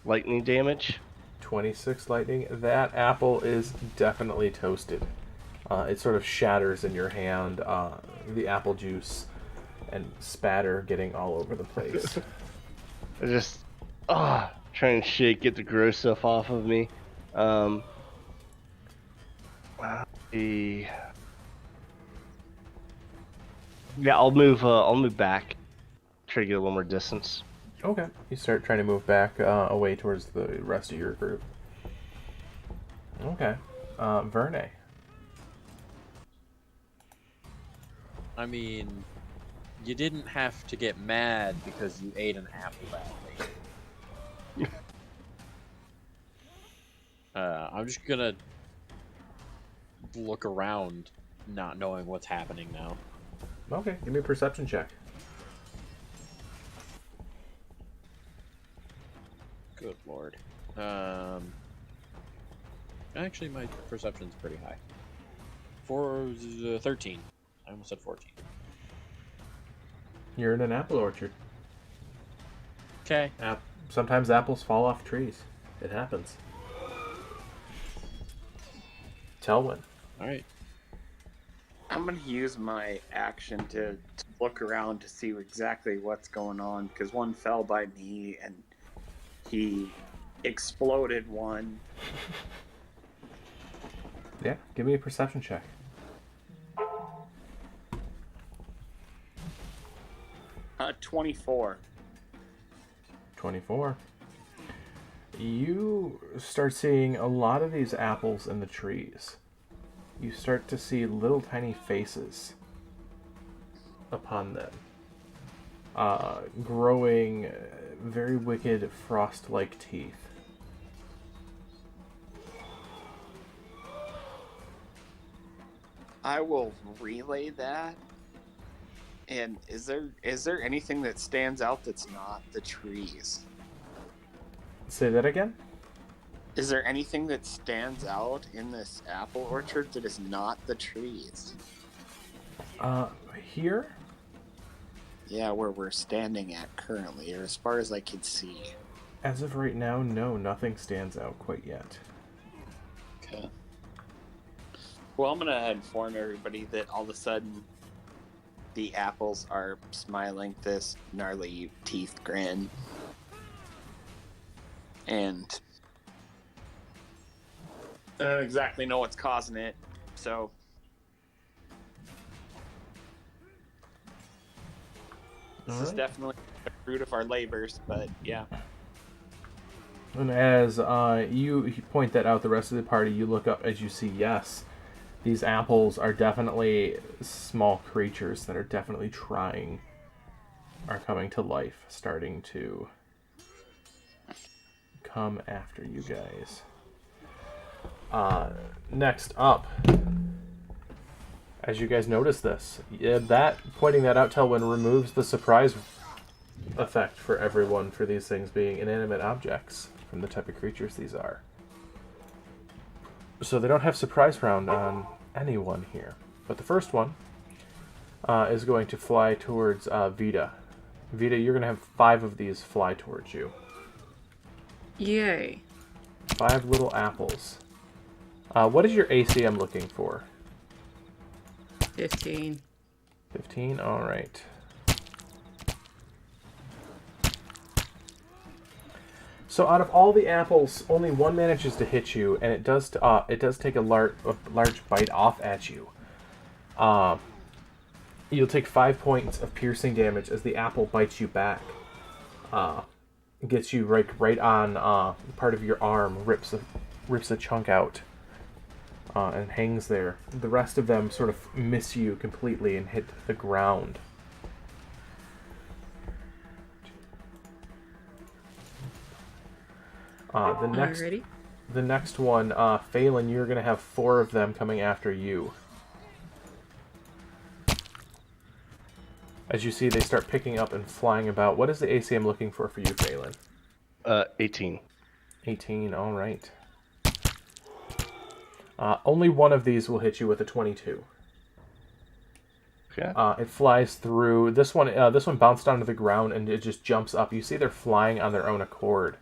lightning damage. 26 lightning. That apple is definitely toasted. It sort of shatters in your hand, the apple juice and spatter getting all over the place. I just try and shake, get the gross stuff off of me. Yeah, I'll move back. Try to get a little more distance. Okay. You start trying to move back away towards the rest of your group. Okay. Verne. I mean, you didn't have to get mad because you ate an apple that late. I'm just gonna look around, not knowing what's happening now. Okay, give me a perception check. Good lord. Actually, my perception's pretty high. 13. I almost said 14. You're in an apple orchard. Okay. Sometimes apples fall off trees. It happens. Telwyn. Alright. I'm going to use my action to look around to see exactly what's going on, because one fell by me and he exploded one. Yeah, give me a perception check. 24. 24. You start seeing a lot of these apples in the trees. You start to see little tiny faces upon them. Growing very wicked frost-like teeth. I will relay that. And is there anything that stands out that's not the trees? Say that again? Is there anything that stands out in this apple orchard that is not the trees? Here? Yeah, where we're standing at currently, or as far as I can see. As of right now, no, nothing stands out quite yet. Okay. Well, I'm gonna inform everybody that all of a sudden the apples are smiling this gnarly teeth grin. And I don't exactly know what's causing it, so this is definitely the fruit of our labors, but yeah. And as you point that out, the rest of the party, you look up as you see, yes, these apples are definitely small creatures that are definitely are coming to life, starting to come after you guys. Next up, as you guys notice this, pointing that out, Telwyn, removes the surprise effect for everyone for these things being inanimate objects from the type of creatures these are. So they don't have surprise round on anyone here. But the first one is going to fly towards Vita. Vita, you're going to have 5 of these fly towards you. Yay. 5 little apples. What is your AC I'm looking for? 15. 15? Alright. So out of all the apples, only one manages to hit you, and it does take a large bite off at you. You'll take 5 points of piercing damage as the apple bites you back. Gets you right on part of your arm, rips a chunk out. and hangs there. The rest of them sort of miss you completely and hit the ground. Alrighty. The next one, Phelan, you're going to have 4 of them coming after you. As you see, they start picking up and flying about. What is the AC I'm looking for you, Phelan? 18. 18, all right. Only one of these will hit you with a 22. Okay. It flies through. This one bounced onto the ground and it just jumps up. You see they're flying on their own accord.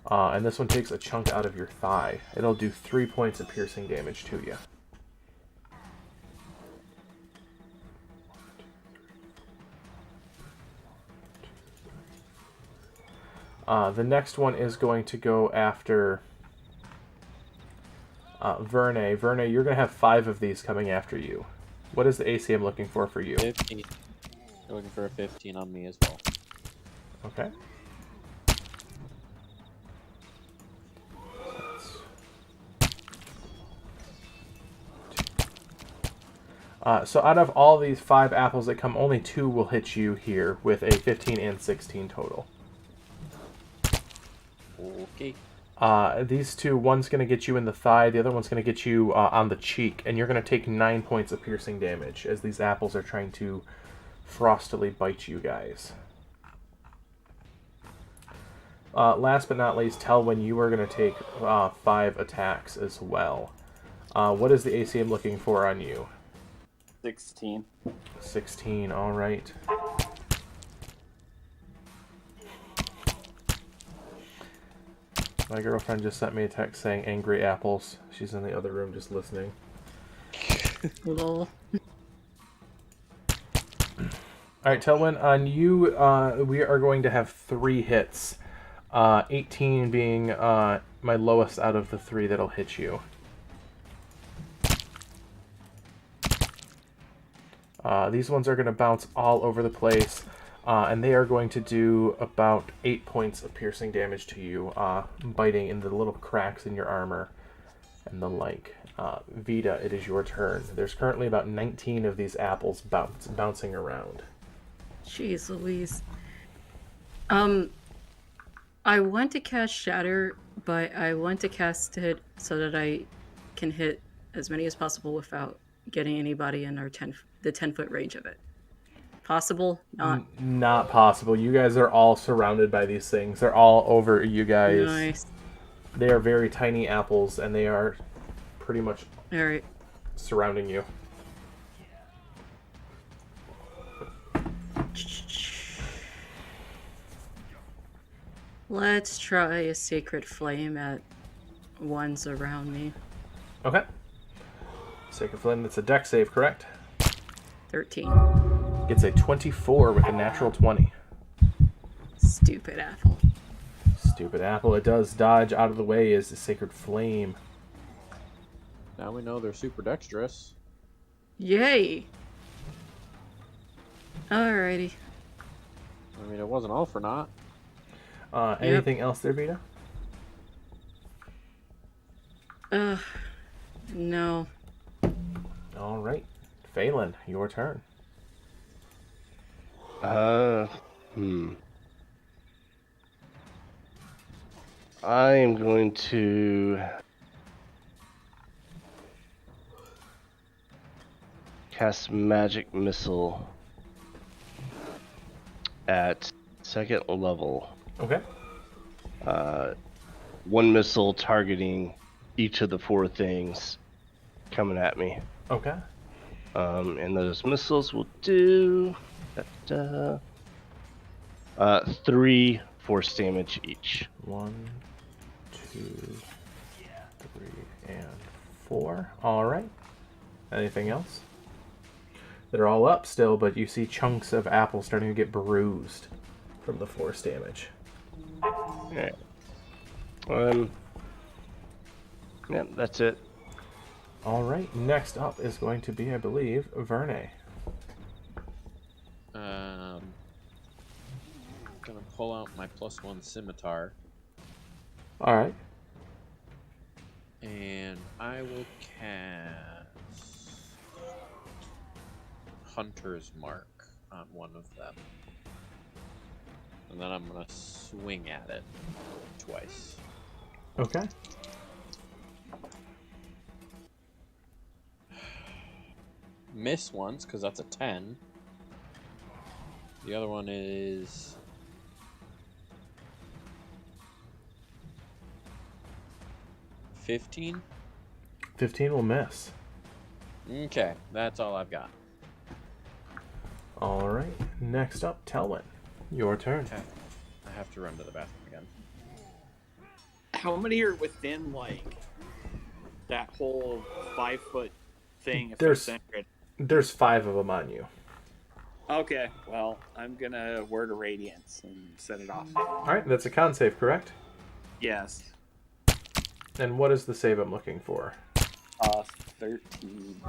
And this one takes a chunk out of your thigh. It'll do 3 points of piercing damage to you. The next one is going to go after Verne. Verne, you're going to have 5 of these coming after you. What is the AC I'm looking for you? 15. You're looking for a 15 on me as well. Okay. So out of all these 5 apples that come, only 2 will hit you here with a 15 and 16 total. Okay. These 2, one's going to get you in the thigh, the other one's going to get you on the cheek, and you're going to take 9 points of piercing damage as these apples are trying to frostily bite you guys. Last but not least, Telwyn, you are going to take 5 attacks as well. What is the AC I'm looking for on you? 16. 16, alright. My girlfriend just sent me a text saying angry apples. She's in the other room just listening. Lol. Alright, Telwyn, on you, we are going to have 3 hits. 18 being my lowest out of the 3 that'll hit you. These ones are going to bounce all over the place, and they are going to do about 8 points of piercing damage to you, biting in the little cracks in your armor and the like. Vita, it is your turn. There's currently about 19 of these apples bouncing around. Jeez Louise. I want to cast Shatter, but I want to cast it so that I can hit as many as possible without getting anybody in our 10-foot range of it. Possible? Not. Not possible. You guys are all surrounded by these things. They're all over you guys. Nice. They are very tiny apples, and they are pretty much Alright. surrounding you. Let's try a Sacred Flame at ones around me. Okay. Sacred Flame, that's a dex save, correct? 13. Gets a 24 with a natural 20. Stupid apple. Stupid apple. It does dodge out of the way as the Sacred Flame. Now we know they're super dexterous. Yay! Alrighty. I mean, it wasn't all for naught. Anything else there, Vita? No. All right. Phelan, your turn. I am going to cast Magic Missile at 2nd level. Okay. 1 missile targeting each of the 4 things coming at me. Okay. And those missiles will do 3 force damage each. 1, 2, 3, and 4. All right. Anything else? They're all up still, but you see chunks of apple starting to get bruised from the force damage. Okay. Yeah, that's it. All right. Next up is going to be, I believe, Verne. Gonna pull out my +1 scimitar, All right. and I I will cast Hunter's Mark on one of them. And then I'm going to swing at it twice. Okay. Miss once, because that's a 10. The other one is 15. 15 will miss. Okay, that's all I've got. All right. Next up, Telwyn. Your turn. Okay. I have to run to the bathroom again. How many are within, like, that whole 5-foot thing? If There's- I'm saying it? There's 5 of them on you. Okay, well, I'm gonna word of radiance and set it off. All right. That's a con save, correct? Yes. And what is the save I'm looking for? 13.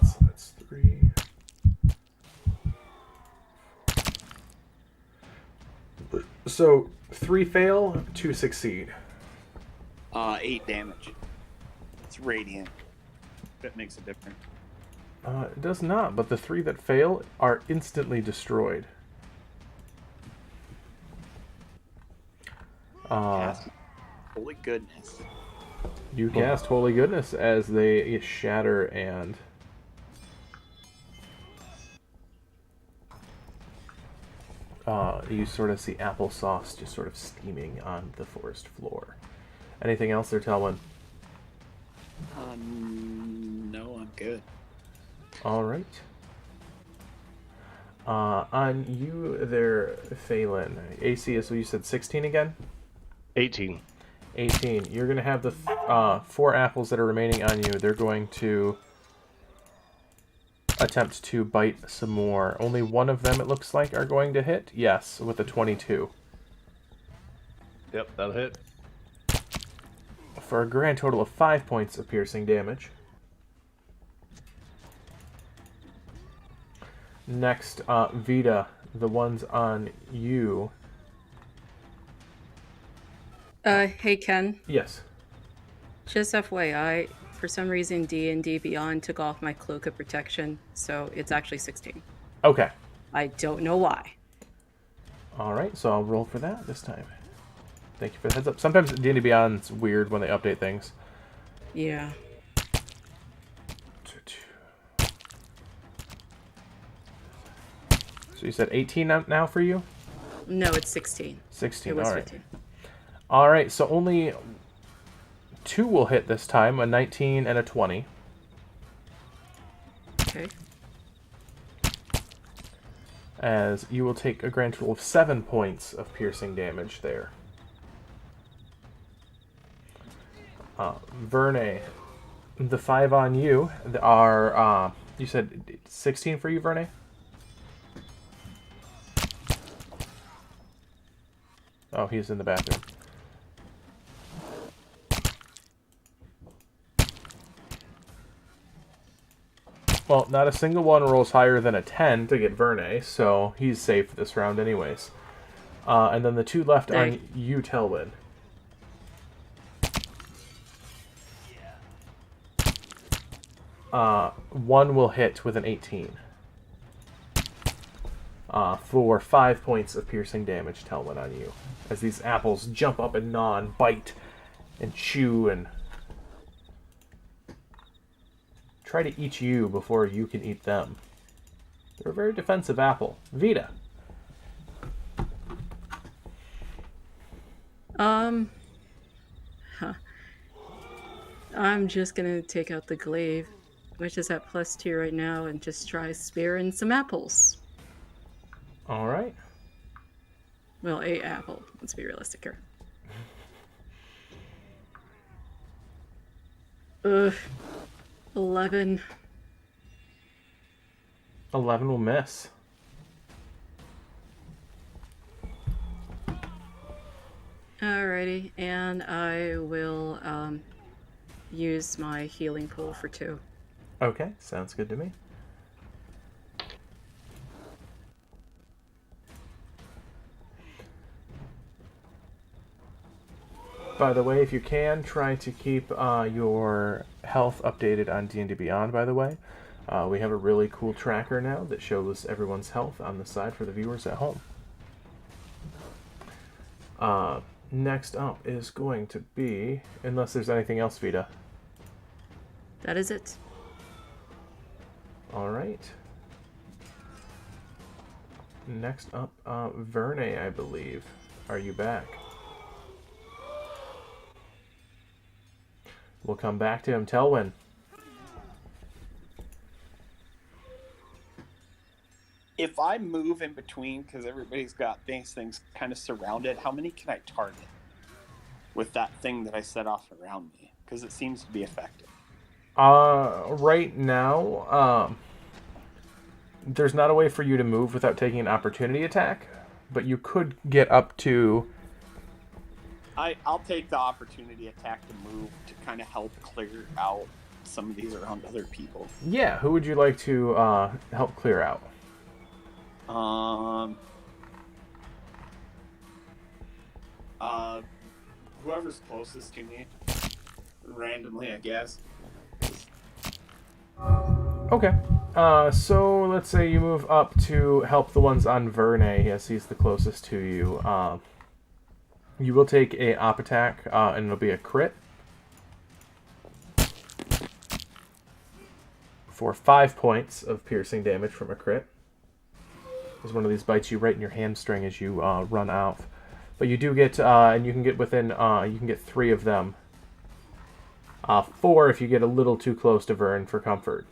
So that's 3. So 3 fail, 2 succeed. 8 damage. It's radiant. That makes a difference. It does not, but the 3 that fail are instantly destroyed. Holy goodness. You cast Holy Goodness as they shatter and... you sort of see applesauce just sort of steaming on the forest floor. Anything else there, Telwyn? No, I'm good. All right. On you there, Phelan. AC is, so you said 16 again? 18. 18. You're going to have the 4 apples that are remaining on you. They're going to attempt to bite some more. Only one of them, it looks like, are going to hit. Yes, with a 22. Yep, that'll hit. For a grand total of 5 points of piercing damage. Next, Vita, the ones on you. Hey Ken, Yes. just FYI, for some reason D&D Beyond took off my cloak of protection, so it's actually 16. Okay. I don't know why. All right, so I'll roll for that this time. Thank you for the heads up. Sometimes D&D Beyond's weird when they update things. Yeah. So you said 18 now for you? No, it's 16. 16, It was all right. 15. All right, so only 2 will hit this time, a 19 and a 20. Okay. As you will take a grand total of 7 points of piercing damage there. Verne, the 5 on you are, you said 16 for you, Verne? Oh, he's in the bathroom. Well, not a single one rolls higher than a 10 to get Verne, so he's safe this round anyways. And then the 2 left on you, Telwyn. One will hit with an 18. For 5 points of piercing damage, Telwyn, on you. As these apples jump up and gnaw and bite and chew and try to eat you before you can eat them. They're a very defensive apple. Vita. I'm just gonna take out the glaive, which is at +2 right now, and just try spearing some apples. All right. Well, a apple. Let's be realistic here. Ugh. 11. 11 will miss. Alrighty, and I will use my healing pool for 2. Okay, sounds good to me. By the way, if you can, try to keep your health updated on D&D Beyond, by the way. We have a really cool tracker now that shows everyone's health on the side for the viewers at home. Next up is going to be, unless there's anything else, Vita. That is it. All right. Next up, Verne, I believe. Are you back? We'll come back to him. Telwyn. If I move in between, because everybody's got these things kind of surrounded, how many can I target with that thing that I set off around me? Because it seems to be effective. Right now, there's not a way for you to move without taking an opportunity attack, but you could get up to... I'll take the opportunity attack to move to kind of help clear out some of these around other people. Yeah, who would you like to help clear out? Whoever's closest to me, randomly, I guess. Okay. So let's say you move up to help the ones on Verne, as he's the closest to you. You will take a op attack, and it'll be a crit. For 5 points of piercing damage from a crit. As one of these bites you right in your hamstring as you run out. But you do get, and you can get within, you can get 3 of them. 4 if you get a little too close to Verne for comfort.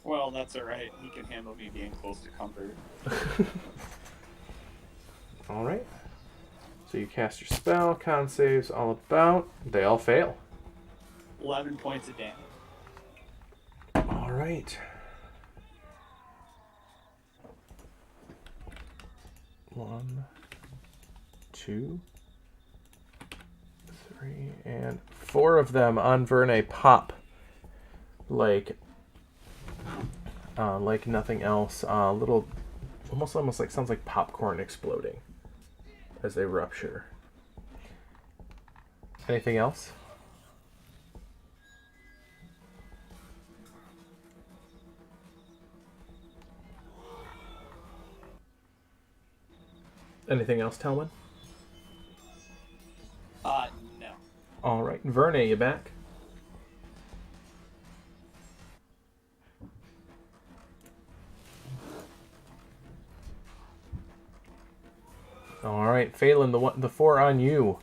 Well, that's alright. He can handle me being close to comfort. Alright. So you cast your spell, con saves, all about. They all fail. 11 points of damage. Alright. 1, 2, 3, and 4 of them on Verne pop like nothing else. Little, almost like sounds like popcorn exploding as they rupture. Anything else? Anything else, Telman? No. All right, Verne, you back? All right, Phelan, the 4 on you.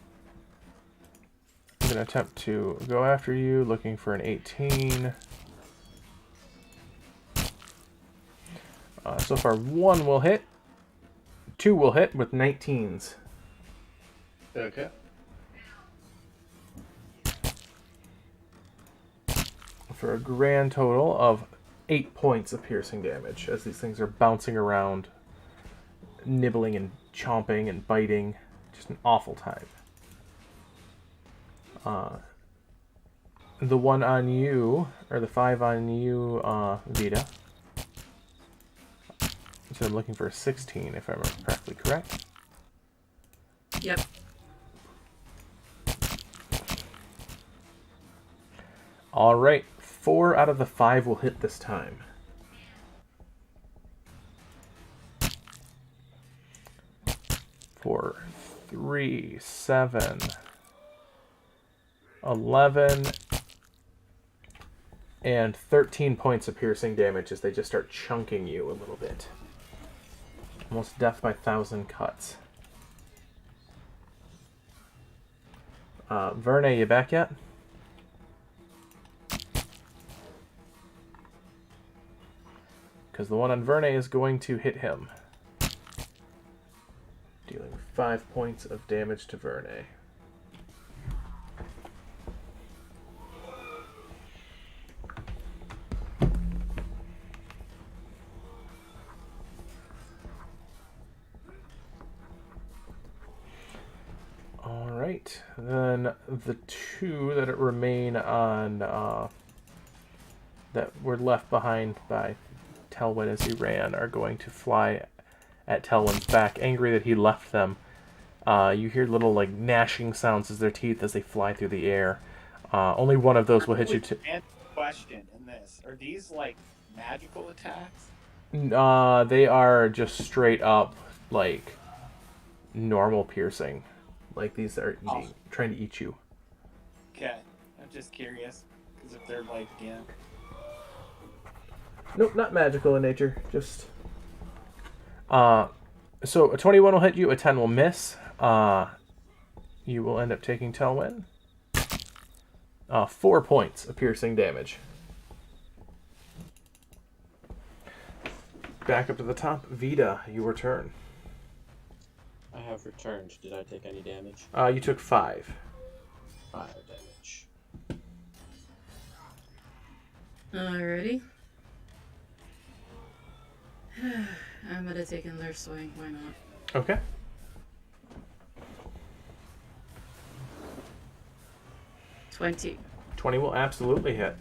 I'm gonna attempt to go after you, looking for an 18. So far, 1 will hit. 2 will hit with 19s. Okay. For a grand total of 8 points of piercing damage as these things are bouncing around, nibbling and chomping and biting. Just an awful time. The 1 on you, or the 5 on you, Vita. So I'm looking for a 16, if I remember correctly, correct? Yep. All right, 4 out of the 5 will hit this time. For 3, 7, 11, and 13 points of piercing damage as they just start chunking you a little bit. Almost death by 1,000 cuts. Verne, you back yet? Because the one on Verne is going to hit him. Dealing 5 points of damage to Verne. Alright, then the 2 that remain on, that were left behind by Telwyn as he ran are going to fly at Telwyn's back, angry that he left them You hear little like gnashing sounds as their teeth as they fly through the air. Only one of those will hit you. And question in this: are these like magical attacks? They are just straight up like normal piercing. Like these are eating, trying to eat you. Okay, I'm just curious because if they're like, yeah, Nope, not magical in nature. Just so a 21 will hit you, a 10 will miss. You will end up taking Telwyn. 4 points of piercing damage. Back up to the top. Vita, your turn. I have returned. Did I take any damage? You took 5. 5 damage. Alrighty. I'm gonna take another swing. Why not? Okay. $20. 20 will absolutely hit.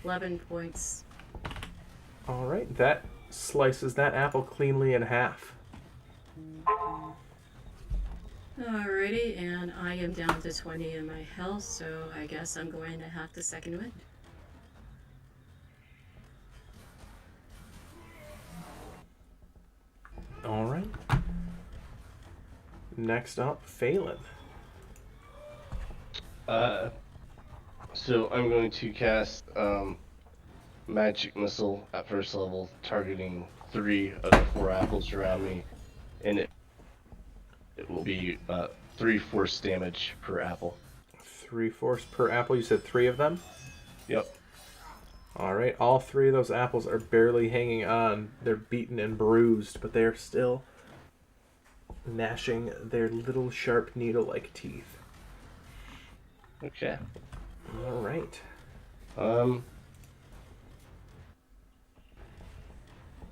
$11 points. All right, that slices that apple cleanly in half. Alrighty, and I am down to 20 in my health, so I guess I'm going to have to second wind. All right. Next up, Phelan. So I'm going to cast Magic Missile at first level, targeting 3 of the 4 apples around me, and it will be 3 force damage per apple. 3 force per apple. You said 3 of them? Yep. All right, all 3 of those apples are barely hanging on. They're beaten and bruised, but they are still gnashing their little sharp needle-like teeth. Okay. All right.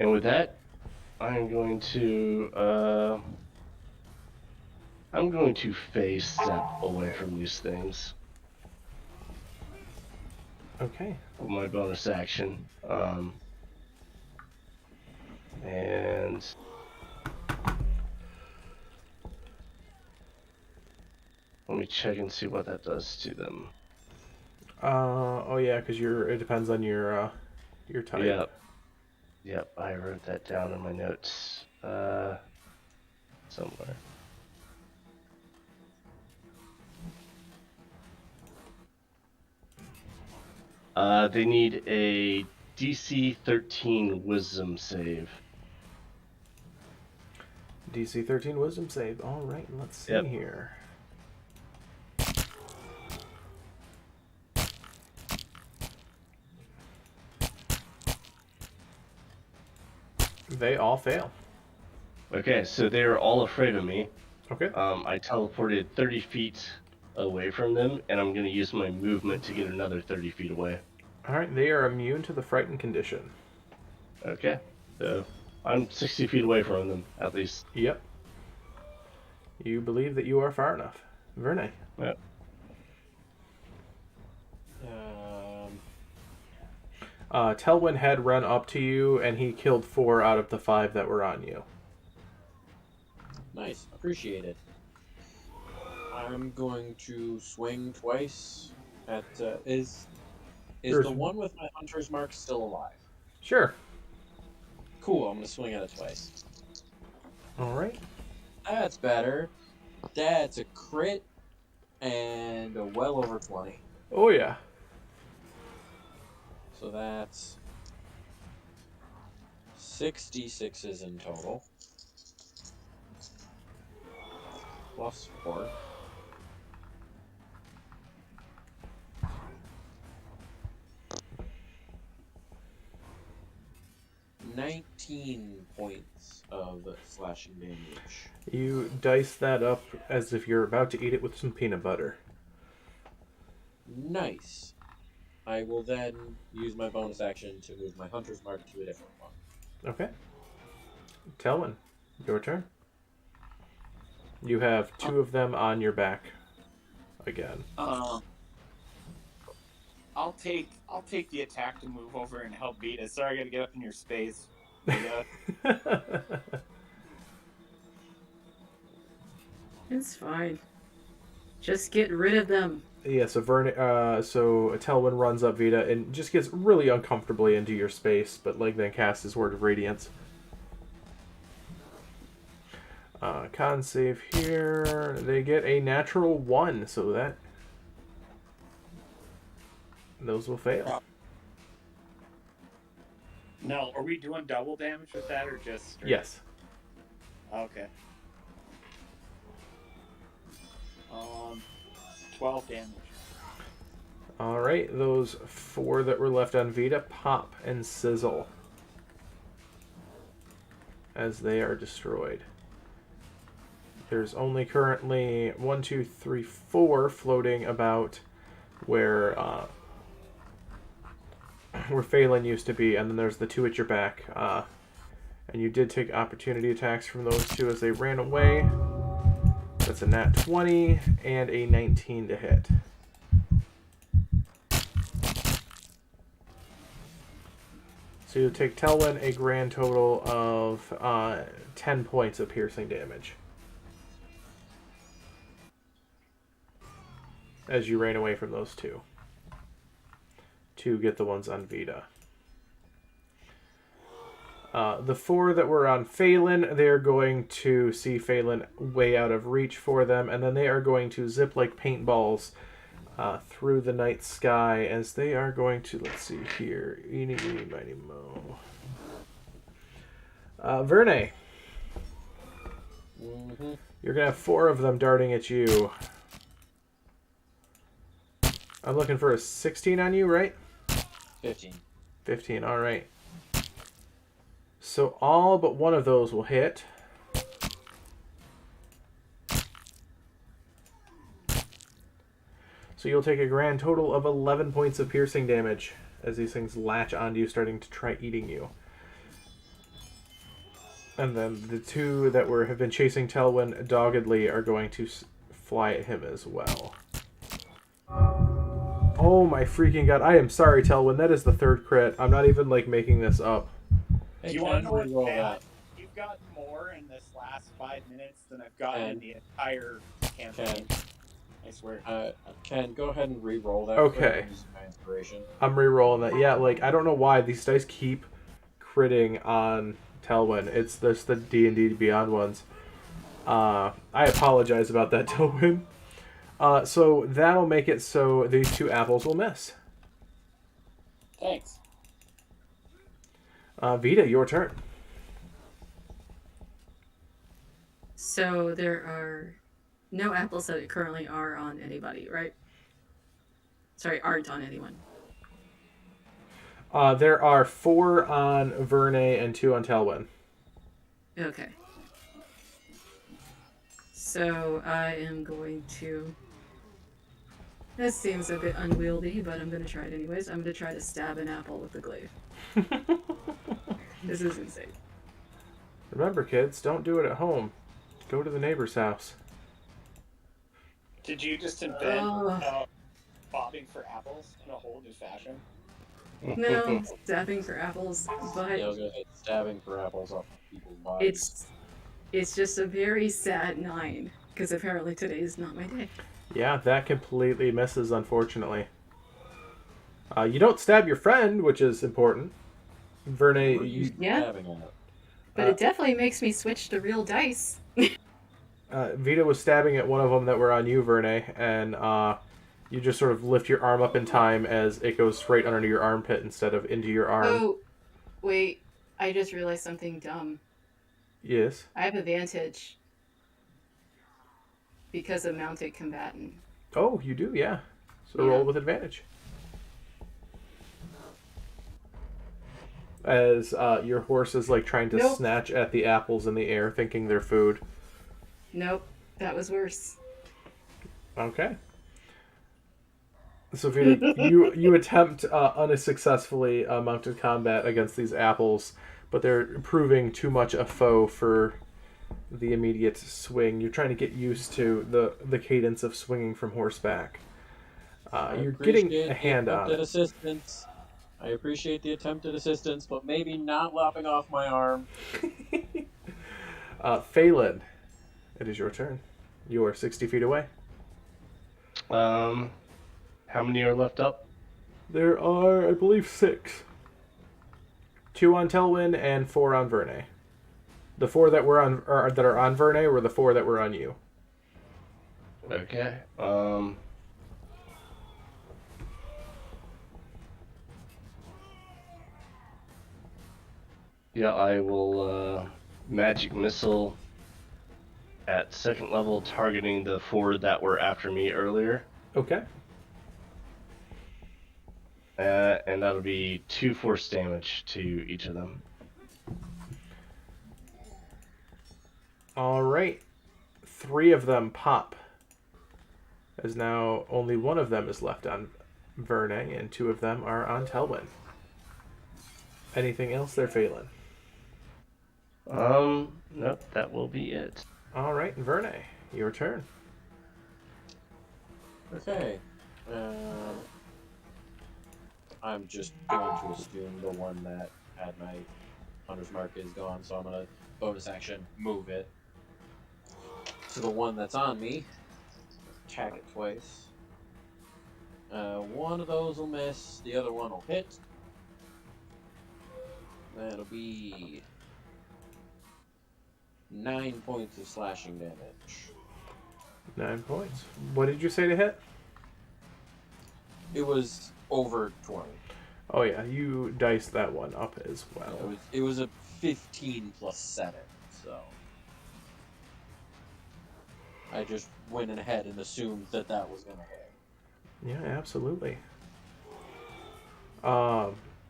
And with that, I'm going to phase step away from these things Okay. with my bonus action. And let me check and see what that does to them. Oh yeah, because it depends on your type. Yep, I wrote that down in my notes somewhere. They need a DC 13 Wisdom save. DC 13 Wisdom save. All right, let's see here. They all fail. Okay, so they are all afraid of me. Okay. I teleported 30 feet away from them, and I'm going to use my movement to get another 30 feet away. All right, they are immune to the frightened condition. Okay, so I'm 60 feet away from them, at least. Yep. You believe that you are far enough. Verne. Yep. Telwyn had run up to you, and he killed 4 out of the 5 that were on you. Nice. Appreciate it. I'm going to swing twice at... Is the one with my hunter's mark still alive? Sure. Cool, I'm going to swing at it twice. All right. That's better. That's a crit and a well over 20. Oh, yeah. So that's 66s in total. Plus 4. $19 points of slashing damage. You dice that up as if you're about to eat it with some peanut butter. Nice. I will then use my bonus action to move my hunter's mark to a different one. Okay. Telwyn, your turn. You have 2 of them on your back again. I'll take the attack to move over and help Vita. Sorry, I gotta get up in your space. It's fine. Just get rid of them. Yeah, so Telwyn runs up Vita and just gets really uncomfortably into your space, but then casts his Word of Radiance. Con save here. They get a natural 1, so those will fail. Now, are we doing double damage with that or just straight? Yes. Okay. 12 damage. Alright, those 4 that were left on Vita pop and sizzle as they are destroyed. There's only currently 1, 2, 3, 4 floating about where Phelan used to be, and then there's the 2 at your back. And you did take opportunity attacks from those 2 as they ran away. That's a nat 20 and a 19 to hit. So you'll take Telwyn a grand total of 10 points of piercing damage as you ran away from those 2 to get the ones on Vita. The 4 that were on Phelan, they're going to see Phelan way out of reach for them, and then they are going to zip like paintballs through the night sky as they are going to, let's see here, eeny, meeny, miny, mo. Verne. Mm-hmm. You're going to have 4 of them darting at you. I'm looking for a 16 on you, right? 15. 15, alright. So all but one of those will hit. So you'll take a grand total of 11 points of piercing damage as these things latch onto you, starting to try eating you. And then the 2 that have been chasing Telwyn doggedly are going to fly at him as well. Oh my freaking god. I am sorry, Telwyn. That is the 3rd crit. I'm not even making this up. Do you want to know what's bad? You've gotten more in this last 5 minutes than I've gotten in the entire campaign. I swear. Ken, go ahead and re-roll that. Okay. My inspiration. I'm re-rolling that. Yeah, I don't know why these dice keep critting on Telwyn. It's just the D&D Beyond ones. I apologize about that, Telwyn. So that'll make it so these 2 apples will miss. Thanks. Vita, your turn. So there are no apples that currently are on anybody, right? Sorry, aren't on anyone. There are 4 on Verne and 2 on Telwyn. Okay. So I am going to... This seems a bit unwieldy, but I'm going to try it anyways. I'm going to try to stab an apple with the glaive. This is insane. Remember, kids, don't do it at home. Go to the neighbor's house. Did you just invent bobbing for apples in a whole new fashion? No, stabbing for apples, but Yeah, I was gonna say stabbing for apples off people's bodies. it's just a very sad 9, because apparently today is not my day. Yeah, that completely misses, unfortunately. You don't stab your friend, which is important. Verne, Yeah, but it definitely makes me switch to real dice. Vita was stabbing at one of them that were on you, Verne, and you just sort of lift your arm up in time as it goes right under your armpit instead of into your arm. Oh, wait, I just realized something dumb. Yes. I have advantage because of mounted combatant. Oh, you do, yeah. So roll with advantage. As your horse is trying to snatch at the apples in the air, thinking they're food. Nope, that was worse. Okay. So Vita, you attempt unsuccessfully mounted combat against these apples, but they're proving too much a foe for the immediate swing. You're trying to get used to the cadence of swinging from horseback. You're getting a hand on it. Assistance. I appreciate the attempted assistance, but maybe not lopping off my arm. Phelan, it is your turn. You are 60 feet away. How many are left up? There are, I believe, 6. 2 on Telwyn and 4 on Vernay. The 4 that were on that are on Vernay were the 4 that were on you. Okay. Yeah, I will magic missile at 2nd level, targeting the 4 that were after me earlier. Okay. And that'll be 2 force damage to each of them. All right. 3 of them pop. As now only 1 of them is left on Vernay, and 2 of them are on Telwyn. Anything else there, Phelan? Nope, that will be it. All right, Vernay, your turn. Okay. I'm just going to assume the one that had my hunter's mark is gone, so I'm gonna bonus action move it to the one that's on me. Attack it twice. One of those will miss, the other one will hit. That'll be 9 points of slashing damage. 9 points. What did you say to hit? It was over 20. Oh yeah, you diced that one up as well. It was a 15 plus 7, so I just went ahead and assumed that that was gonna hit. Yeah, absolutely.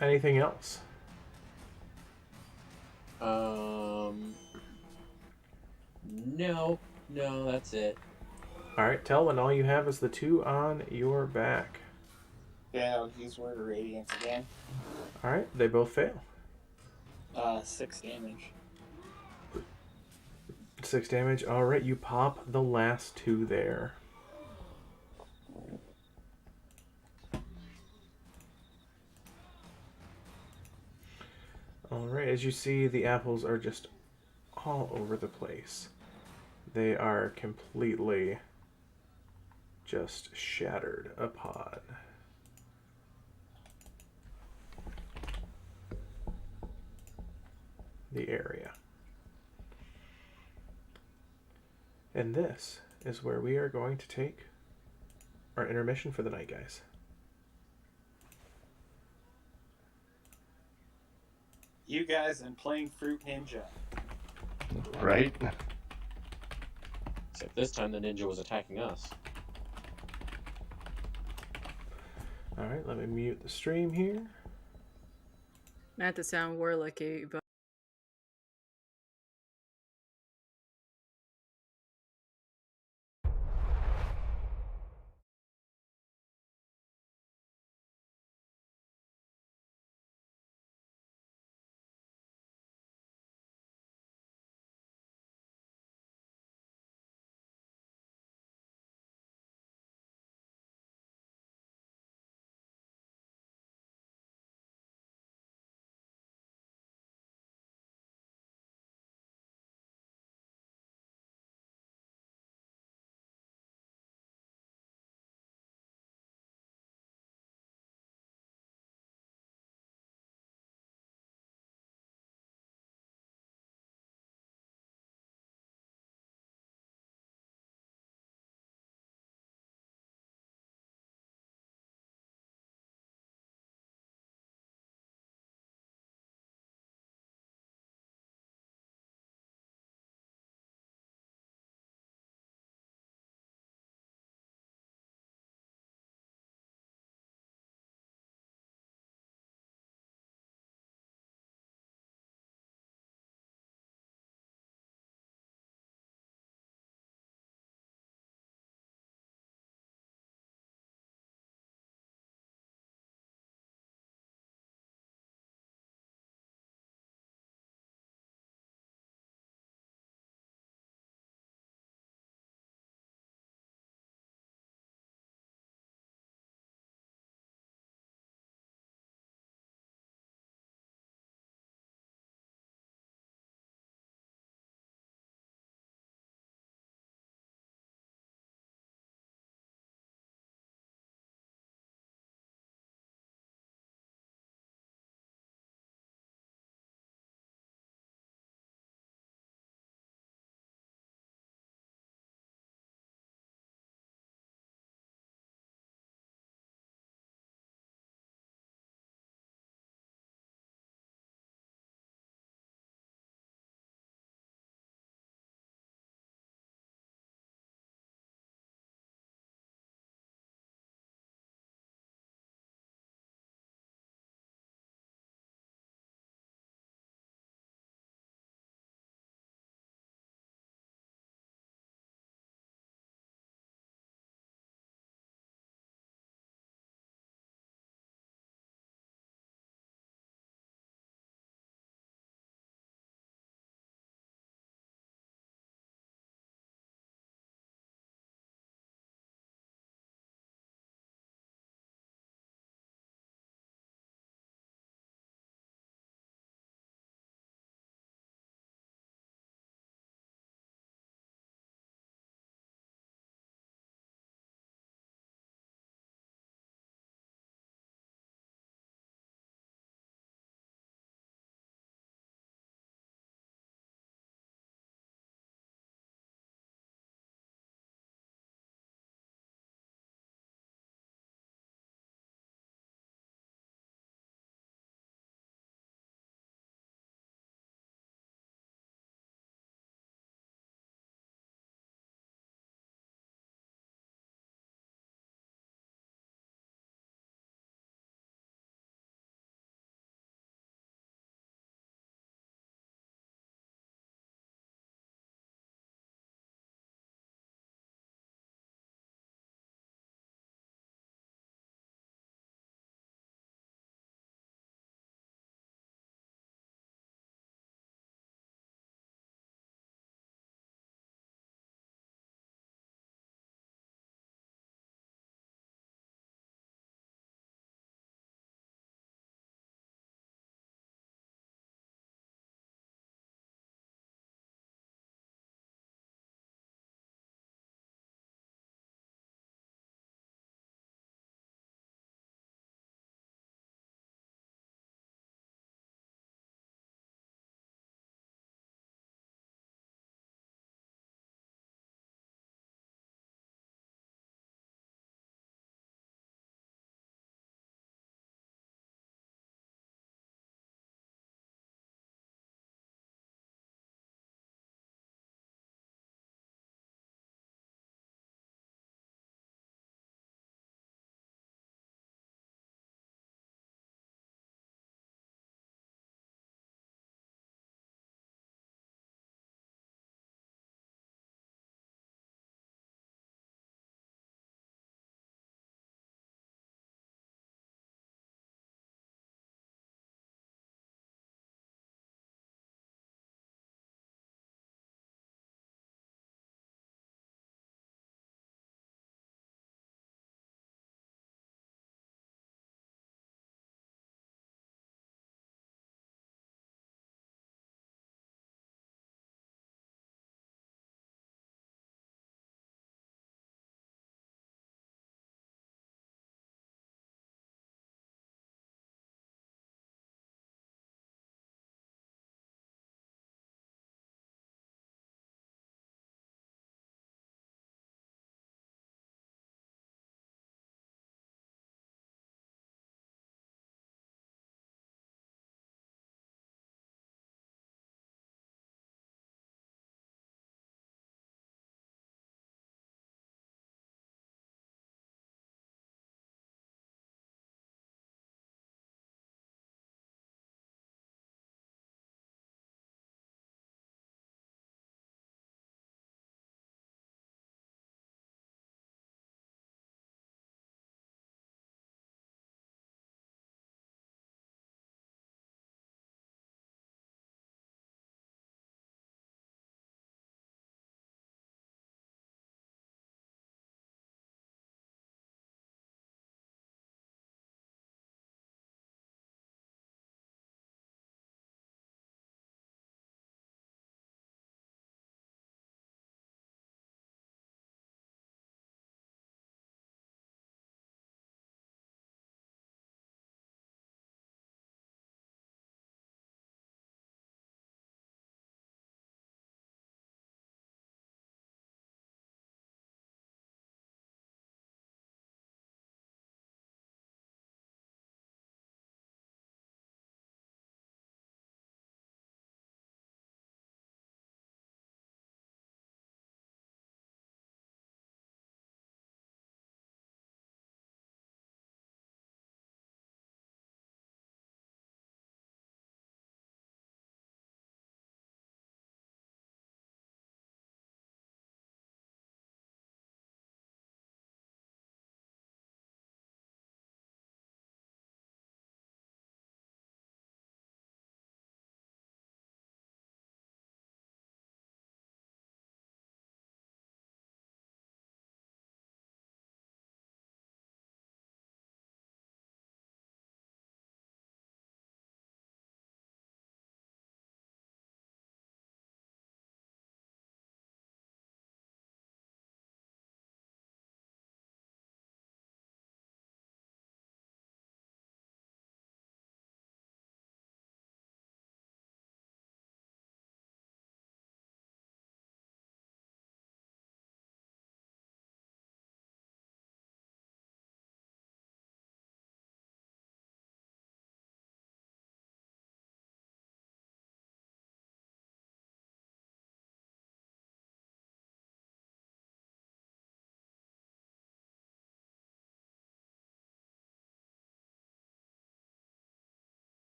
Anything else? No, that's it. All right, Telwyn, all you have is the 2 on your back. Yeah, I'll use Word of Radiance again. All right, they both fail. 6 damage. 6 damage. All right, you pop the last 2 there. All right, as you see, the apples are just all over the place. They are completely just shattered upon. The area. And this is where we are going to take our intermission for the night, guys. You guys and playing Fruit Ninja. Right? Except this time the ninja was attacking us. All right, let me mute the stream here. Not to sound warlicky, but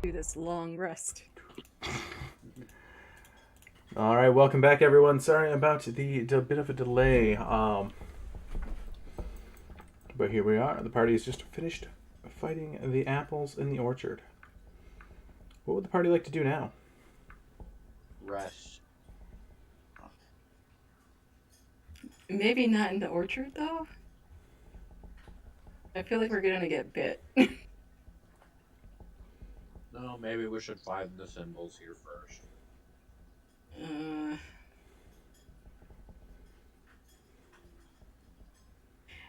Do this long rest. All right, welcome back, everyone. Sorry about the bit of a delay. But here we are. The party has just finished fighting the apples in the orchard. What would the party like to do now? Rest. Maybe not in the orchard, though. I feel like we're gonna get bit. No, maybe we should find the symbols here first.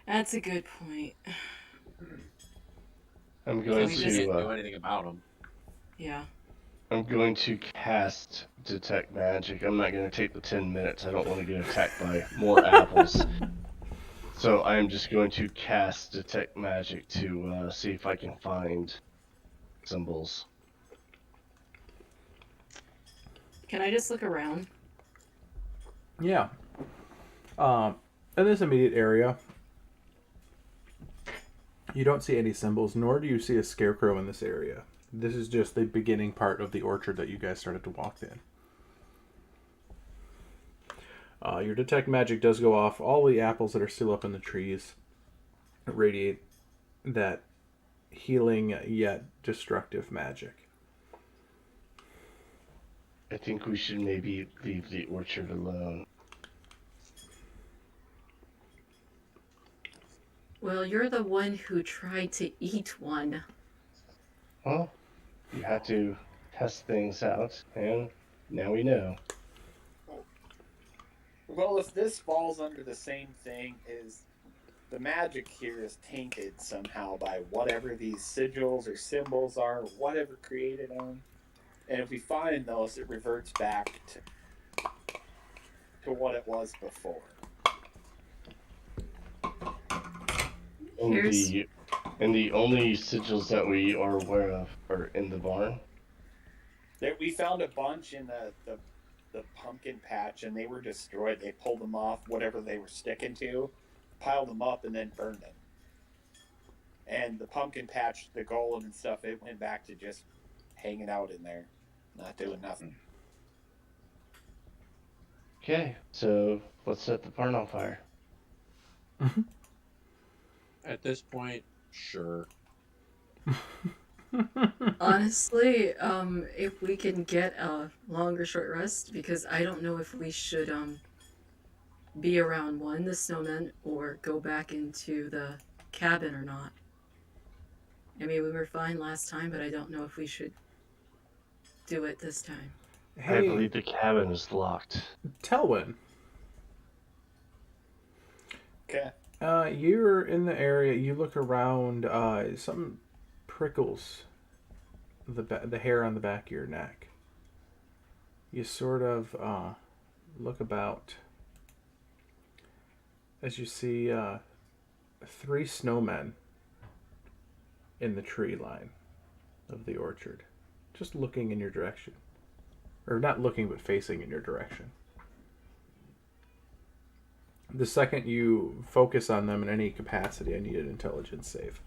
That's a good point. I'm going Since we can't do to anything about them. Yeah. I'm going to cast Detect Magic. I'm not going to take the 10 minutes. I don't want to get attacked by more apples. So I'm just going to cast Detect Magic to see if I can find symbols. Can I just look around? Yeah. In this immediate area, you don't see any symbols, nor do you see a scarecrow in this area. This is just the beginning part of the orchard that you guys started to walk in. Your detect magic does go off. All the apples that are still up in the trees radiate that healing yet destructive magic. I think we should maybe leave the orchard alone. Well, you're the one who tried to eat one. Well, you have to test things out, and now we know. Well, if this falls under the same thing as the magic here is tainted somehow by whatever these sigils or symbols are, whatever created them. And if we find those, it reverts back to what it was before. And the only sigils that we are aware of are in the barn. We found a bunch in the pumpkin patch, and they were destroyed. They pulled them off, whatever they were sticking to, piled them up, and then burned them. And the pumpkin patch, the golem and stuff, it went back to just hanging out in there, not doing nothing. Okay, so let's set the barn on fire. At this point, sure. Honestly, if we can get a longer short rest, because I don't know if we should be around the snowman, or go back into the cabin or not. I mean, we were fine last time, but I don't know if we should do it this time. Hey, I believe the cabin is locked. Telwyn. Okay. You're in the area. You look around. Something prickles the hair on the back of your neck. You sort of look about as you see 3 snowmen in the tree line of the orchard, just looking in your direction. Or not looking, but facing in your direction. The second you focus on them in any capacity, I need an intelligence save.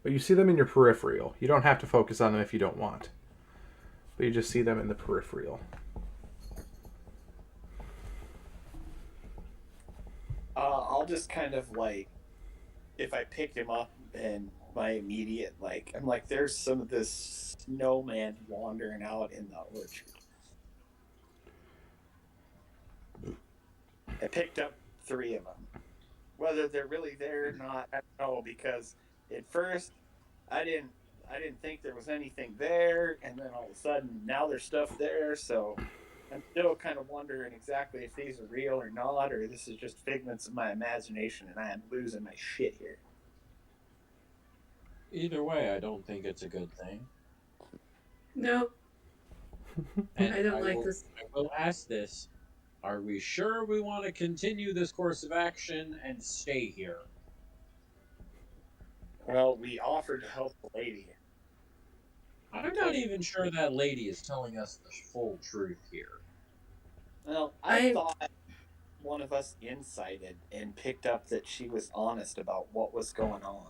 But you see them in your peripheral. You don't have to focus on them if you don't want. But you just see them in the peripheral. I'll just kind of like, if I pick him up and my immediate, like, I'm like, there's some of this snowman wandering out in the orchard. I picked up 3 of them. Whether they're really there or not, I don't know, because at first I didn't think there was anything there, and then all of a sudden now there's stuff there, so I'm still kind of wondering exactly if these are real or not, or this is just figments of my imagination and I am losing my shit here. Either way, I don't think it's a good thing. No. And I don't like this. I will ask this. Are we sure we want to continue this course of action and stay here? Well, we offered to help the lady. I'm not even sure that lady is telling us the full truth here. Well, I thought one of us incited and picked up that she was honest about what was going on.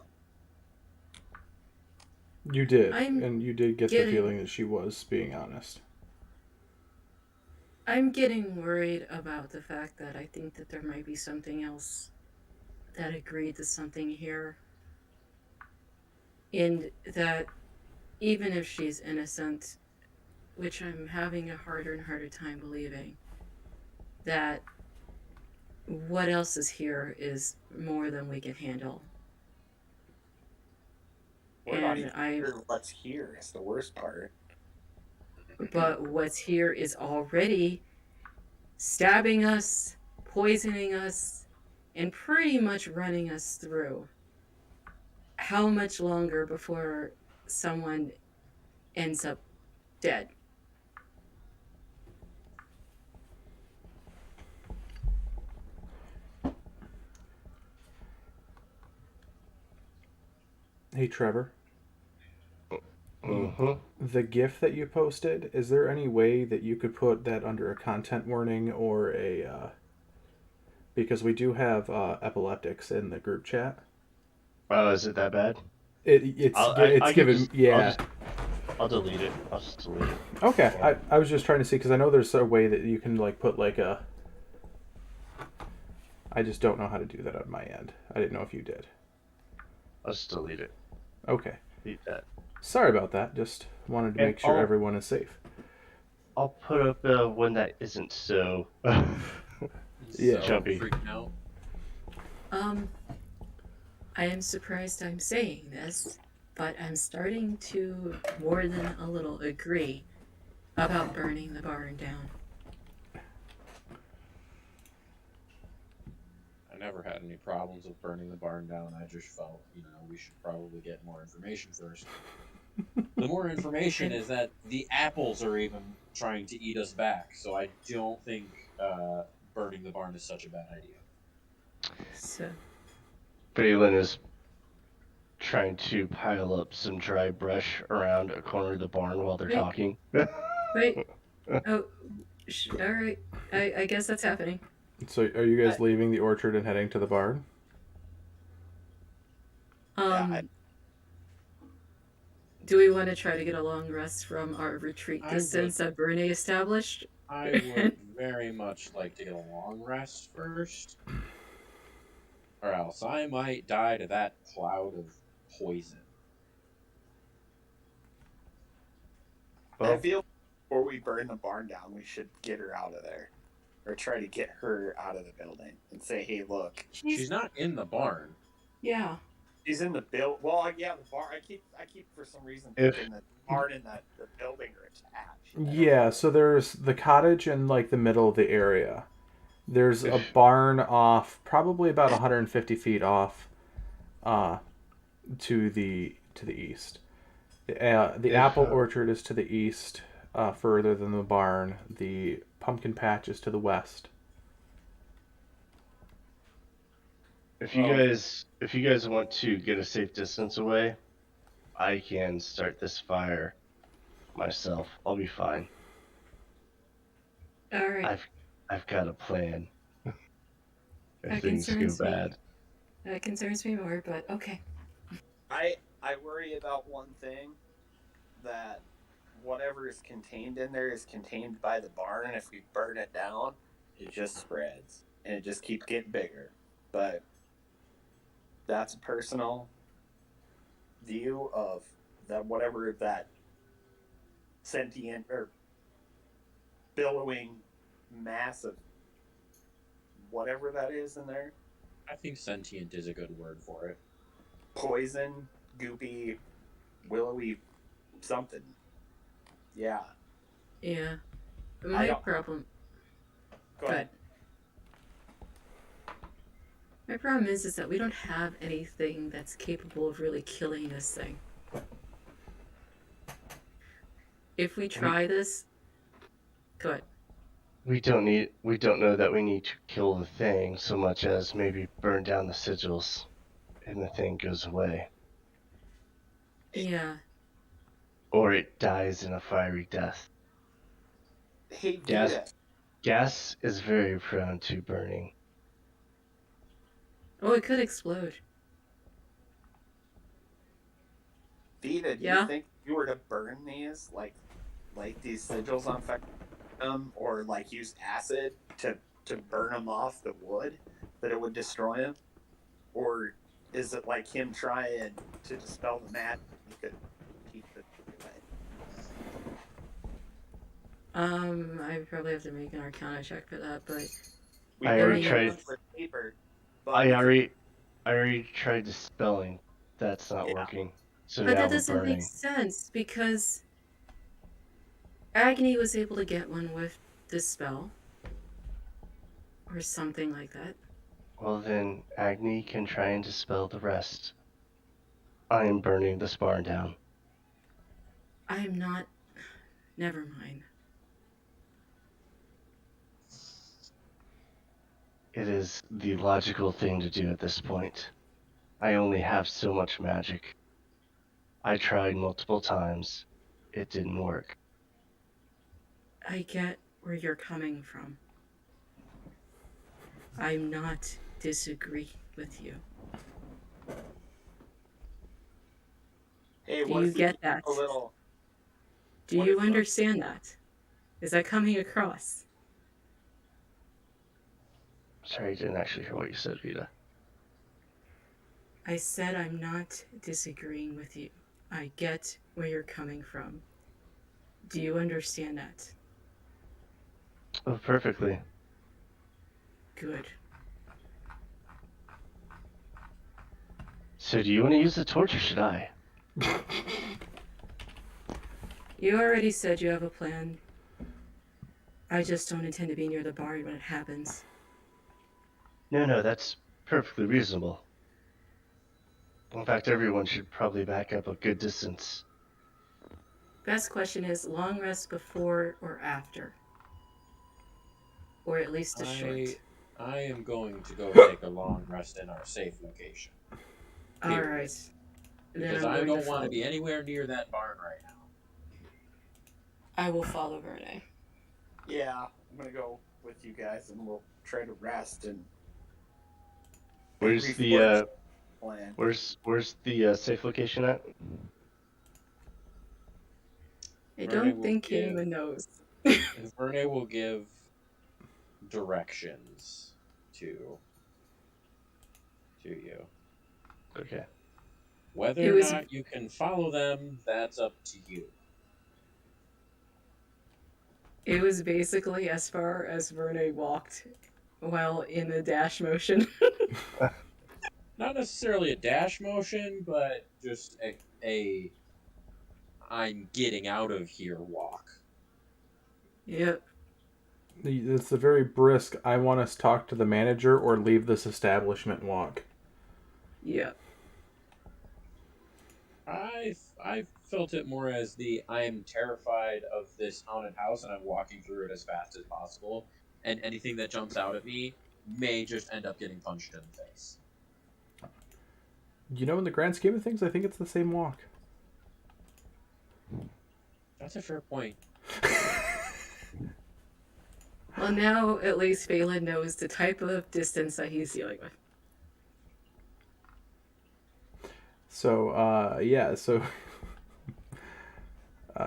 You did, I'm and you did get the getting feeling that she was being honest. I'm getting worried about the fact that I think that there might be something else that agreed to something here, and that even if she's innocent, which I'm having a harder and harder time believing, that what else is here is more than we can handle. We're not And even I sure what's here. Is the worst part. But what's here is already stabbing us, poisoning us, and pretty much running us through. How much longer before someone ends up dead? Hey, Trevor. Mm-hmm. The GIF that you posted, is there any way that you could put that under a content warning or a. Because we do have epileptics in the group chat. Oh, is it that bad? It's I could given. just. Yeah. I'll delete it. I'll just delete it. Okay. Yeah. I was just trying to see because I know there's a way that you can like put like a. I just don't know how to do that on my end. I didn't know if you did. I'll just delete it. Okay. Delete that. Sorry about that. Just wanted to And make sure everyone is safe. I'll put up one that isn't so. Yeah. Jumpy. Freaking out. I am surprised I'm saying this, but I'm starting to more than a little agree about burning the barn down. I never had any problems with burning the barn down. I just felt, we should probably get more information first. The more information is that the apples are even trying to eat us back, so I don't think burning the barn is such a bad idea. So, Balin is trying to pile up some dry brush around a corner of the barn while they're Wait. talking. wait. Oh, all right. I guess that's happening. So, are you guys leaving the orchard and heading to the barn? Do we want to try to get a long rest from our retreat I distance that Bernie established? I would very much like to get a long rest first, or else I might die to that cloud of poison. I feel before we burn the barn down, we should get her out of there, or try to get her out of the building and say, "Hey, look, She's not in the barn. Yeah. she's in the build." Well, yeah, the barn. I keep for some reason thinking that the barn and the building are attached. Yeah. So there's the cottage in like the middle of the area. There's a barn off, probably about 150 feet off, to the east. The apple orchard is to the east, further than the barn. The pumpkin patch is to the west. If you guys want to get a safe distance away, I can start this fire myself. I'll be fine. All right. I've got a plan. If That things go concerns me. bad. That concerns me more, but okay. I worry about one thing, that whatever is contained in there is contained by the barn. If we burn it down, it just spreads and it just keeps getting bigger. But that's a personal view of that, whatever that sentient or billowing mass of whatever that is in there. I think sentient is a good word for it. Poison, goopy, willowy something. Yeah. Yeah. My problem. Go ahead. My problem is that we don't have anything that's capable of really killing this thing. If we try this, go ahead. We don't know that we need to kill the thing so much as maybe burn down the sigils and the thing goes away. Yeah. Or it dies in a fiery death. Hey, Gas is very prone to burning. Oh, it could explode. Vita, do you Yeah. think if you were to burn these, like these sigils on fire, or like use acid to burn them off the wood, that it would destroy them? Or is it like him trying to dispel the magic? He could keep it away. I probably have to make an Arcana check for that, but We I I already burned mean, them tried. with paper, but I if you already, I already tried dispelling. That's not yeah, working. So but now that we're doesn't make burning. sense because Agony was able to get one with the spell or something like that. Well then, Agni can try and dispel the rest. I am burning this barn down. I am not. Never mind. It is the logical thing to do at this point. I only have so much magic. I tried multiple times. It didn't work. I get where you're coming from. I'm not disagree with you. hey, Do what you if we get do that? a little? Do What you if understand that? Is that coming across? Sorry, I didn't actually hear what you said, Vita. I said I'm not disagreeing with you. I get where you're coming from. Do you understand that? Oh, perfectly. Good. So do you want to use the torch or should I? You already said you have a plan. I just don't intend to be near the barn when it happens. No, that's perfectly reasonable. In fact, everyone should probably back up a good distance. Best question is long rest before or after? Or at least a short. I am going to go take a long rest in our safe location. Period. Alright. Then Because I'm I going to don't want follow. to be anywhere near that barn right now. I will follow Verne. Yeah, I'm gonna go with you guys, and we'll try to rest and Where's reforge the the plan. where's the safe location at? I Verne don't will think give anyone knows. Verne will give directions to you. Okay. Whether It or was not you can follow them, that's up to you. it was basically as far as Verne walked while in a dash motion. Not necessarily a dash motion, but just a I'm getting out of here walk. Yep. It's a very brisk, I want us to talk to the manager or leave this establishment walk. Yep. I felt it more as the I am terrified of this haunted house and I'm walking through it as fast as possible, and anything that jumps out at me may just end up getting punched in the face. You know, in the grand scheme of things, I think it's the same walk. That's a fair point. Well, now at least Phelan knows the type of distance that he's dealing with. So, yeah, so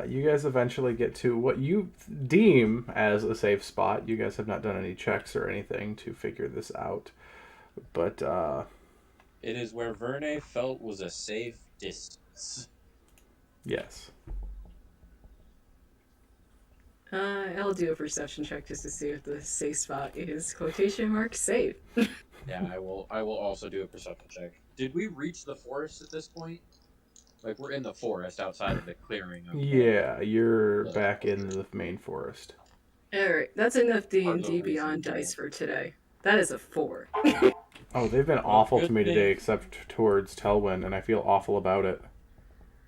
you guys eventually get to what you deem as a safe spot. You guys have not done any checks or anything to figure this out. But, It is where Verne felt was a safe distance. yes. I'll do a perception check just to see if the safe spot is quotation mark safe. Yeah, I will also do a perception check. Did we reach the forest at this point? Like, we're in the forest outside of the clearing of Yeah, you're the back in the main forest. Alright, that's enough Our D&D little Beyond reason dice for today. That is a 4. Oh, they've been Well, awful good to me thing- today, except towards Telwyn, and I feel awful about it.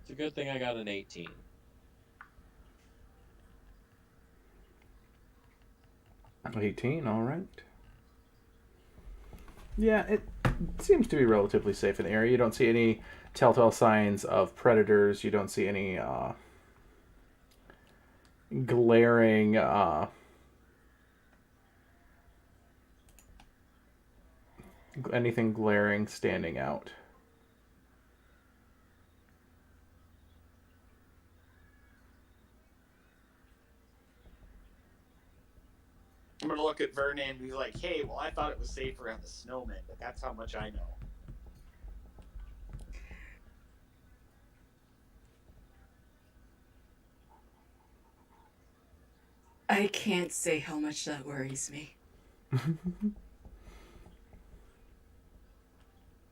It's a good thing I got an 18. 18, alright. Yeah, it seems to be relatively safe in the area. You don't see any telltale signs of predators. You don't see any glaring anything glaring standing out. look at Verne and be like, hey, well, I thought it was safer on the snowman, but that's how much I know. I can't say how much that worries me. I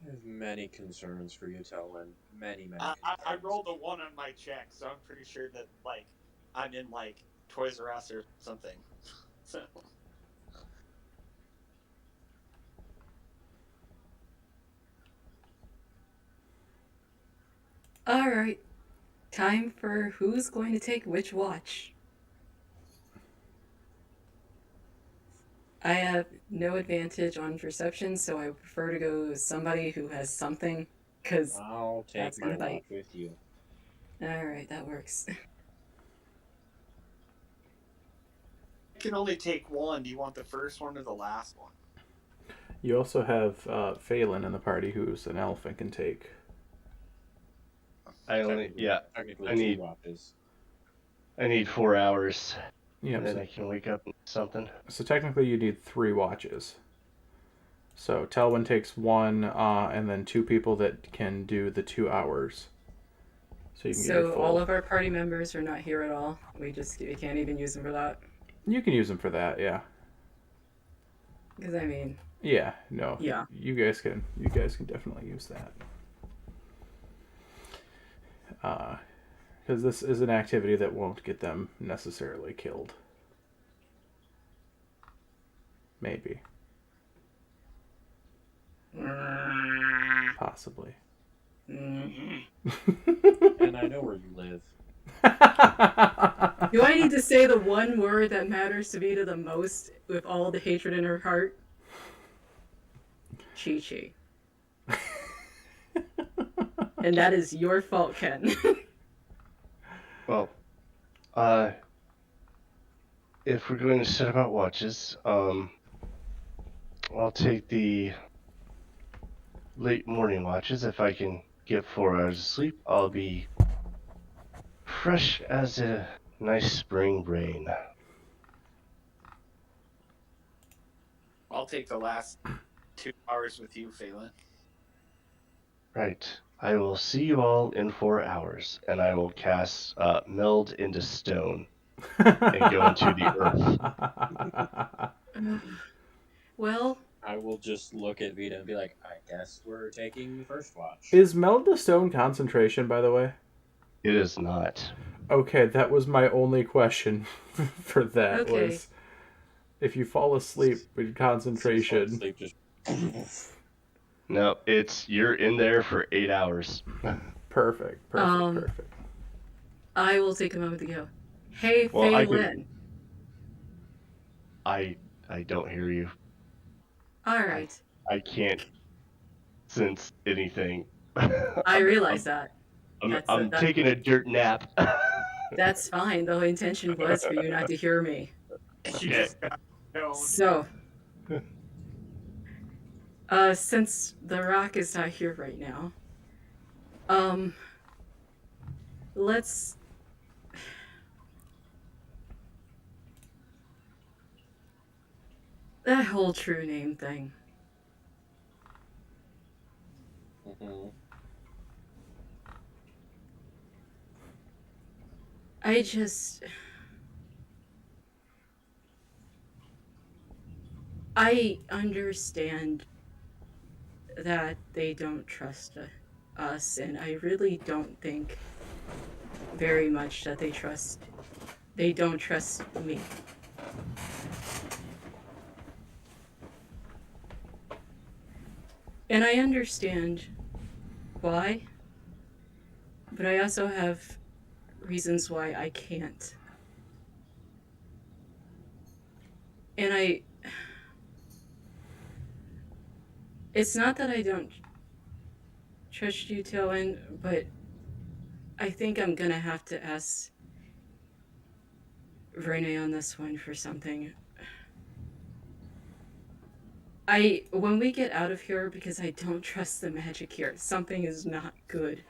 have many concerns for you, Telwyn. Many I concerns. rolled a 1 on my check, so I'm pretty sure that, like, I'm in, like, Toys R Us or something. So. Alright. Time for who's going to take which watch. I have no advantage on perception, so I prefer to go with somebody who has something, because I'll take that's my gonna bite. watch with you. Alright, that works. I can only take 1. Do you want the first one or the last one? You also have Phelan in the party, who's an elf and can take. Technically I 2 need watches. 4 hours, Yeah, and then I can wake up and do something. so technically you need 3 watches. So Telwyn takes 1, and then 2 people that can do the 2 hours. So you can get your So full. all of our party members are not here at all. We can't even use them for that. You can use them for that, yeah. Because I mean, Yeah, no. Yeah. You guys can definitely use that. Because this is an activity that won't get them necessarily killed. Maybe. Possibly. mm-hmm. And I know where you live. Do I need to say the one word that matters to Vita the most with all the hatred in her heart? Chi-Chi. And that is your fault, Ken. Well, if we're going to set about watches, I'll take the late morning watches. If I can get 4 hours of sleep, I'll be fresh as a nice spring rain. I'll take the last 2 hours with you, Phelan. Right. I will see you all in 4 hours, and I will cast Meld into Stone and go into the earth. Well, I will just look at Vita and be like, I guess we're taking the first watch. Is Meld to Stone concentration, by the way? It is not. Okay, that was my only question for that. Okay. Was if you fall asleep with concentration. Sleep just... No, you're in there for 8 hours. Perfect. I will take a moment to go. Hey, Well, Phelan. I don't hear you. Alright. I can't sense anything. I realize that. I'm taking a dirt nap. That's fine. The intention was for you not to hear me. You just got stoned. So, since The Rock is not here right now, let's... That whole true name thing. Mm-hmm. I understand that they don't trust us, and I really don't think very much that they don't trust me. And I understand why, but I also have reasons why I can't. And it's not that I don't trust you, Towen, but I think I'm gonna have to ask Rene on this one for something. When we get out of here, because I don't trust the magic here, something is not good.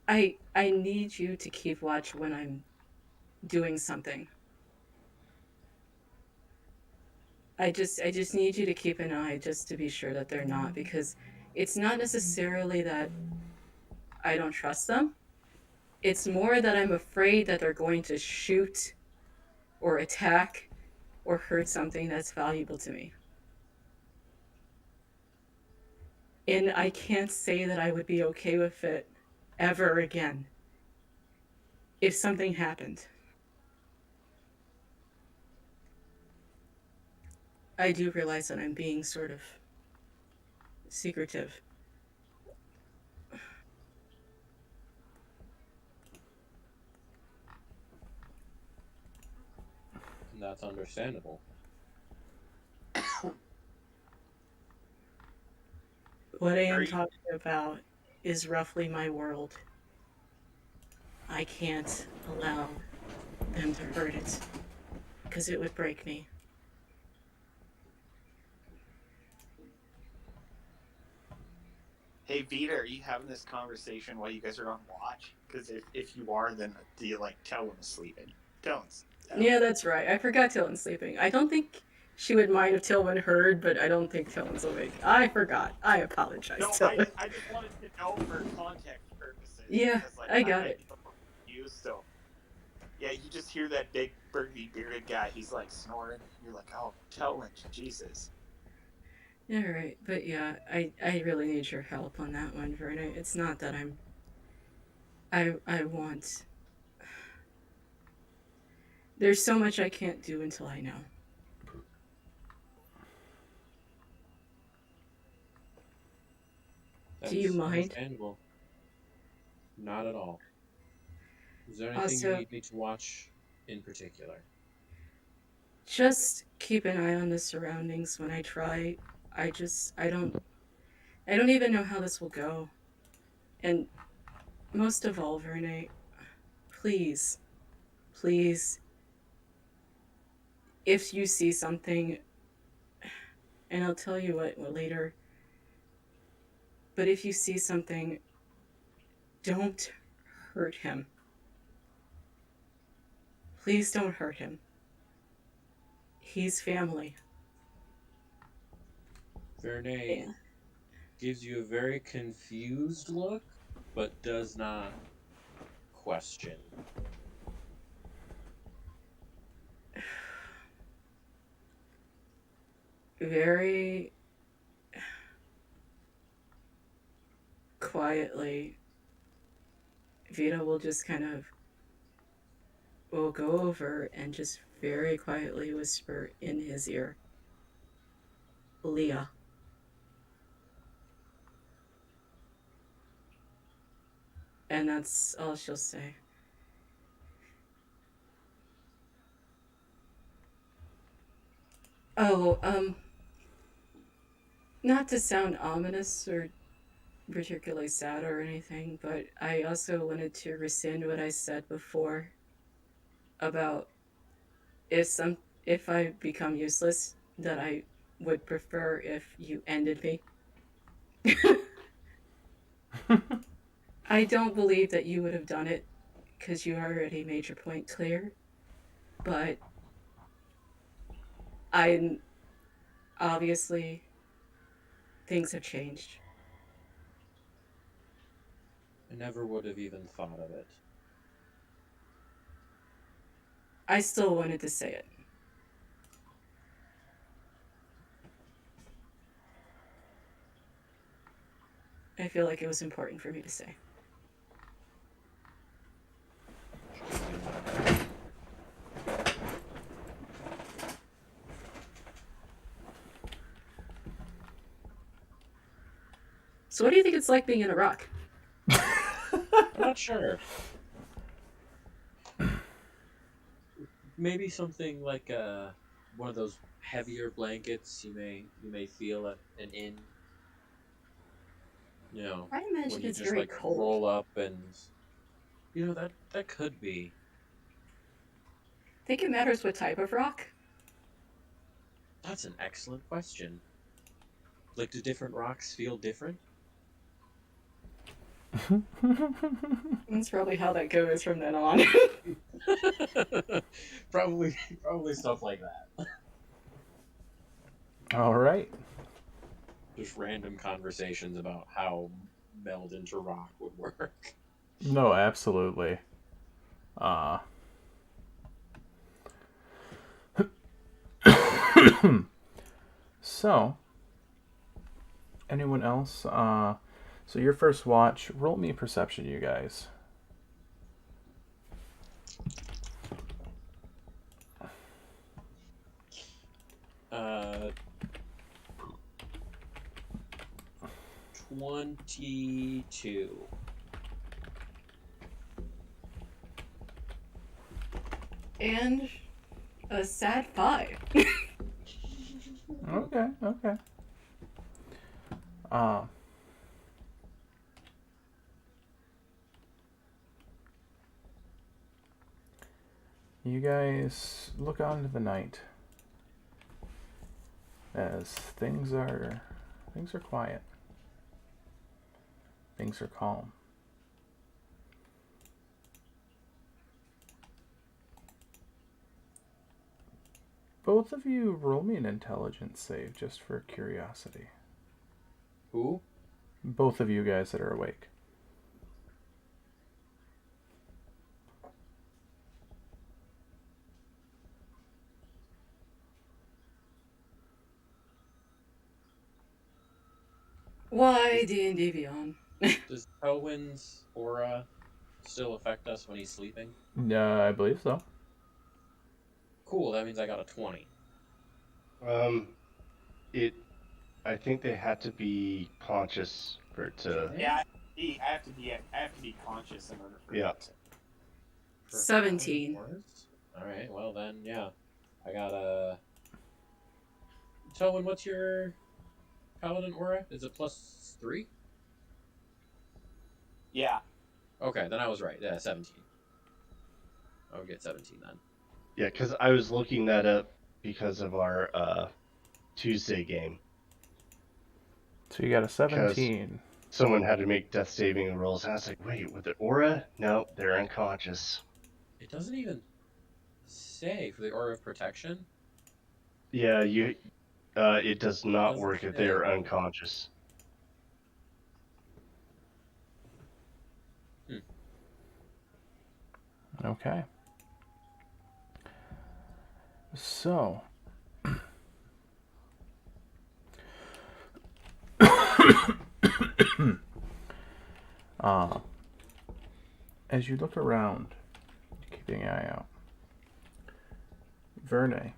I need you to keep watch when I'm doing something. I just need you to keep an eye just to be sure that they're not, because it's not necessarily that I don't trust them. It's more that I'm afraid that they're going to shoot or attack or hurt something that's valuable to me. And I can't say that I would be okay with it ever again if something happened. I do realize that I'm being sort of secretive. And that's understandable. What I am talking about is roughly my world. I can't allow them to hurt it, because it would break me. Hey Vita, are you having this conversation while you guys are on watch? Because if you are, then do you like tell him sleeping? Tell him. Yeah, that's right. I forgot Tillen's sleeping. I don't think she would mind if Tillman heard, but I don't think Tillen's awake. I forgot. I apologize, No, Tillman. I just wanted to know for context purposes. Yeah, Because, like, I got it. You so yeah, you just hear that big burgundy bearded guy. He's like snoring. You're like, oh, tell him, Jesus. All right, but yeah, I really need your help on that one, Verna. It's not that I want. There's so much I can't do until I know. That's Do you mind? understandable. Not at all. Is there anything you Also, need me to watch in particular? just keep an eye on the surroundings when I try. I don't even know how this will go. And most of all, Verne, please, please, if you see something, and I'll tell you what later, but if you see something, don't hurt him. Please don't hurt him. He's family. Verne Yeah. gives you a very confused look, but does not question. Very quietly, Vita will just kind of will go over and just very quietly whisper in his ear, Leah. And that's all she'll say. Oh, not to sound ominous or particularly sad or anything, but I also wanted to rescind what I said before about if some if I become useless, that I would prefer if you ended me. I don't believe that you would have done it because you already made your point clear, but I obviously things have changed. I never would have even thought of it. I still wanted to say it. I feel like it was important for me to say. So, what do you think it's like being in a rock? I'm not sure. Maybe something like one of those heavier blankets you may feel at an inn. You know, I imagine when you it's just very like cold. roll up and that could be. Think it matters what type of rock? That's an excellent question. Like, do different rocks feel different? That's probably how that goes from then on. probably stuff like that. All right. Just random conversations about how meld into rock would work. No, absolutely. Uh, so, anyone else? So your first watch. Roll me perception, you guys. Uh, 22. And a sad 5. Okay. Okay. Uh, you guys look on to the night as things are quiet. Things are calm. Both of you roll me an intelligence save just for curiosity. Who? Both of you guys that are awake. Why D&D Beyond? Does Elwyn's aura still affect us when he's sleeping? I believe so. Cool, that means I got a 20. It. I think they had to be conscious for it to. Yeah, I have to be conscious in order for Yeah. it. For 17. Alright, well then, yeah. I got a... Telwyn, what's your paladin aura? Is it +3? Yeah. Okay, then I was right. Yeah, 17. I would get 17 then. Yeah, because I was looking that up because of our Tuesday game. So you got a 17. Someone had to make death saving rolls, and I was like, wait, with the aura? No, they're unconscious. It doesn't even say for the aura of protection. Yeah, it does not Doesn't work if say. they are unconscious. Okay. So, as you look around, keeping an eye out, Verne,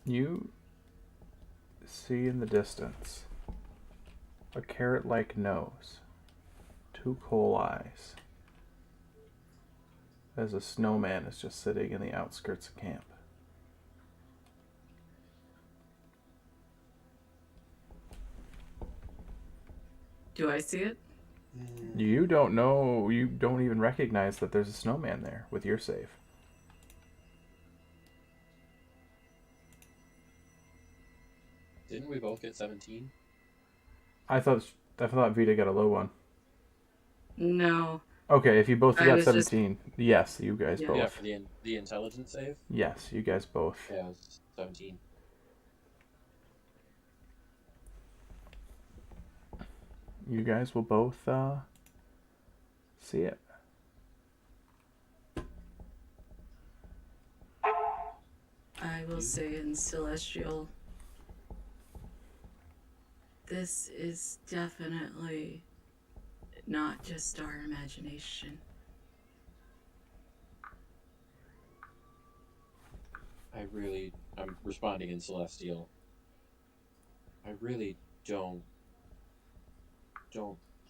you see in the distance a carrot-like nose, two coal eyes, as a snowman is just sitting in the outskirts of camp. Do I see it? You don't know, you don't even recognize that there's a snowman there with your save. Didn't we both get 17? I thought Vita got a low one. No. Okay, if you both I got was just- 17, yes, you guys Yeah. both. Yeah, for the intelligence save? Yes, you guys both. Yeah, it was 17. You guys will both see it. I will say in Celestial, this is definitely not just our imagination. I'm responding in Celestial. I really don't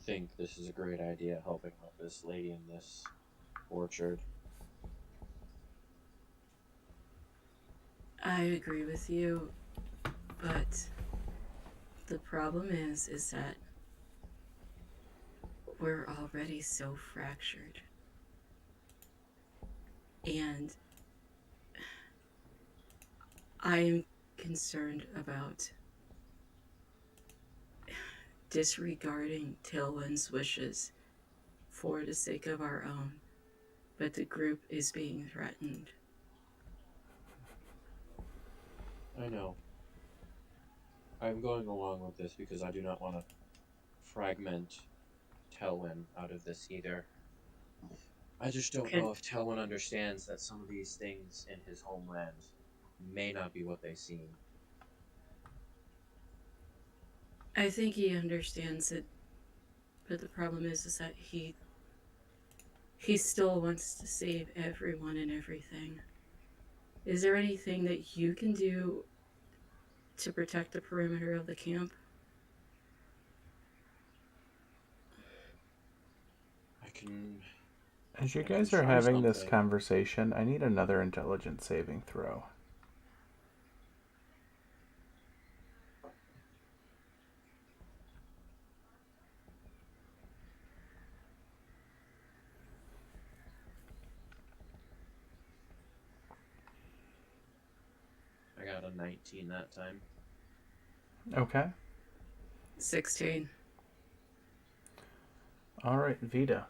think this is a great idea, helping out this lady in this orchard. I agree with you, but the problem is that we're already so fractured. And I am concerned about disregarding Tailwind's wishes for the sake of our own, but the group is being threatened. I know. I'm going along with this because I do not want to fragment Telwyn out of this either. I just don't Can know if Telwyn understands that some of these things in his homeland may not be what they seem. I think he understands it, but the problem is that he still wants to save everyone and everything. Is there anything that you can do to protect the perimeter of the camp? I can As you I can guys are try having this something. conversation, I need another intelligence saving throw. I got a 19 that time. Okay. 16. All right, Vita.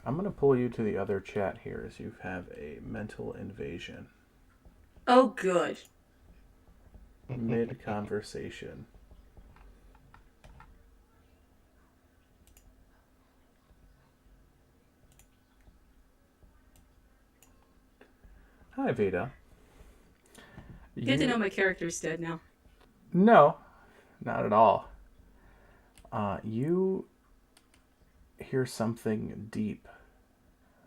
I'm going to pull you to the other chat here as you have a mental invasion Oh, good. mid-conversation. Hi, Vita. Good to know my character's dead now. No, not at all. You hear something deep,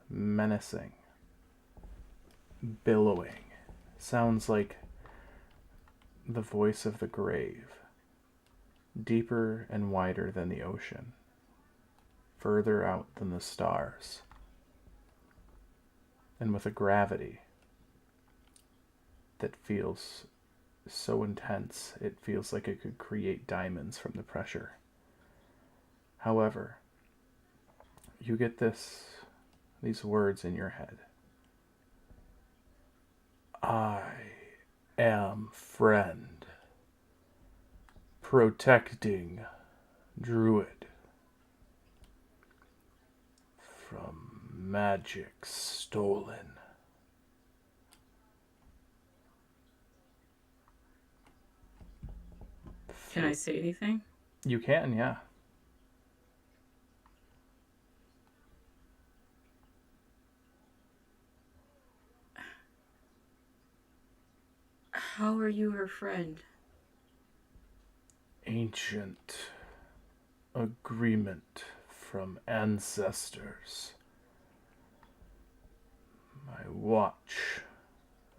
menacing, billowing. Sounds like the voice of the grave. Deeper and wider than the ocean. Further out than the stars. And with a gravity that feels so intense, it feels like it could create diamonds from the pressure. However, you get these words in your head. I am friend. Protecting druid. From magic stolen. Can I say anything? You can, yeah. How are you her friend? Ancient agreement from ancestors. I watch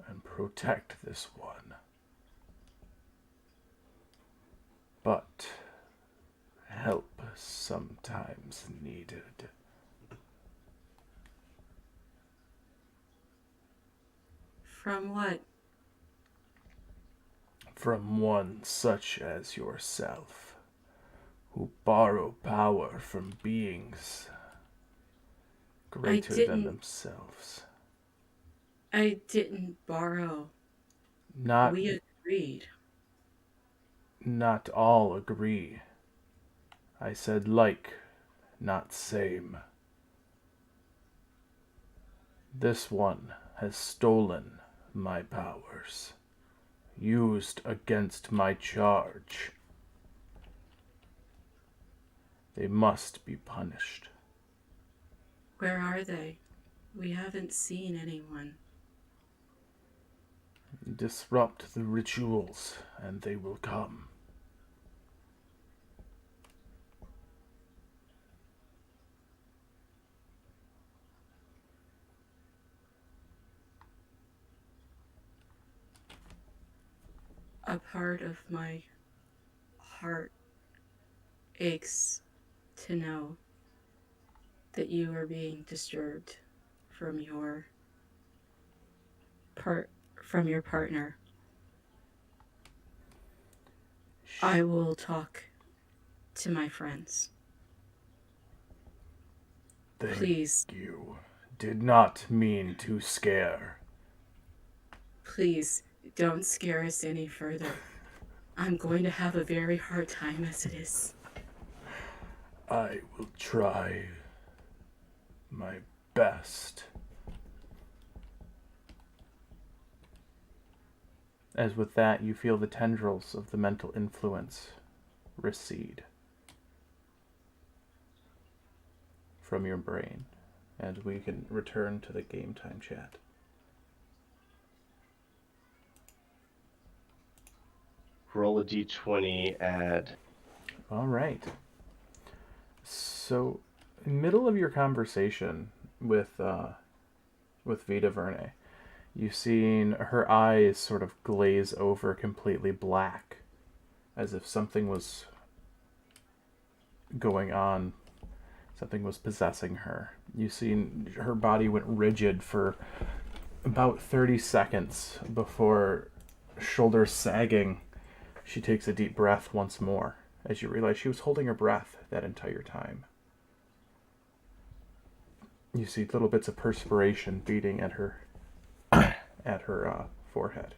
and protect this one. But help sometimes needed. From what? From one such as yourself, who borrow power from beings greater than themselves. I didn't borrow. Not We agreed. not all agree. I said like, not same. This one has stolen my powers, used against my charge. They must be punished. Where are they? We haven't seen anyone. Disrupt the rituals, and they will come. A part of my heart aches to know that you are being disturbed from your partner. I will talk to my friends. Please. Thank you. Did not mean to scare. Please don't scare us any further. I'm going to have a very hard time as it is. I will try my best. As with that, you feel the tendrils of the mental influence recede from your brain, and we can return to the game time chat. Roll a d20, add. All right. So, in the middle of your conversation with Vita Verne, you've seen her eyes sort of glaze over completely black, as if something was going on, something was possessing her. You've seen her body went rigid for about 30 seconds before, shoulders sagging, she takes a deep breath once more as you realize she was holding her breath that entire time. You see little bits of perspiration beading at her forehead.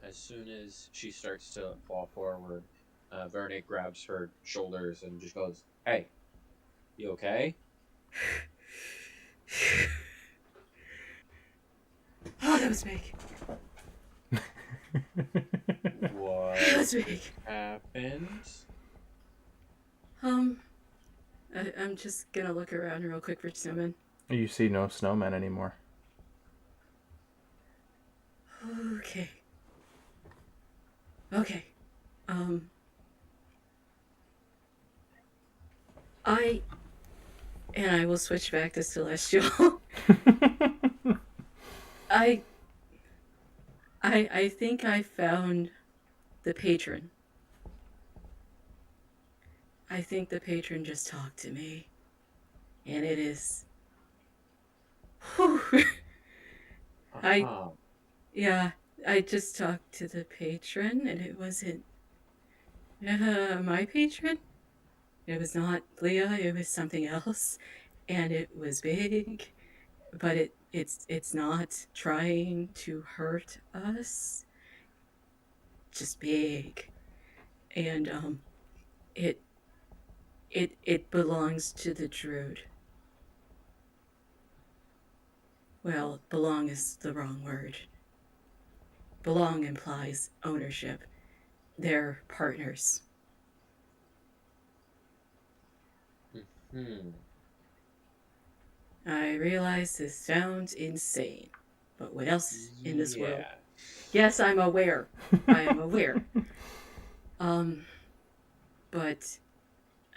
As soon as she starts to fall forward, Verne grabs her shoulders and just goes, "Hey, you okay?" Oh, that was big. What That was big. happened? I'm just gonna look around real quick for snowmen. You see no snowmen anymore. Okay. Okay. I will switch back to Celestial. I think I found the patron. I think the patron just talked to me. And it is... Yeah, I just talked to the patron, and it wasn't my patron. It was not Leah, it was something else. And it was big, but it's not trying to hurt us. Just big. And it belongs to the Druid. Well, belong is the wrong word. Belong implies ownership. They're partners. I realize this sounds insane, but what else in this world? Yes, I'm aware. I am aware. But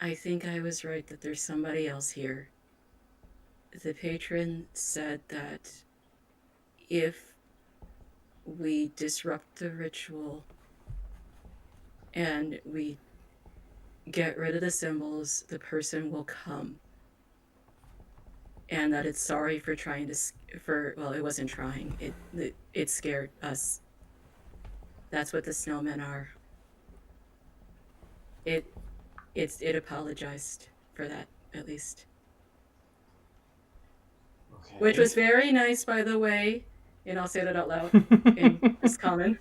I think I was right that there's somebody else here. The patron said that if we disrupt the ritual and we get rid of the symbols, the person will come. And that it's sorry for trying to, well, it wasn't trying. It scared us. That's what the snowmen are. It apologized for that, at least. Okay. Which was very nice, by the way. And I'll say that out loud in this common.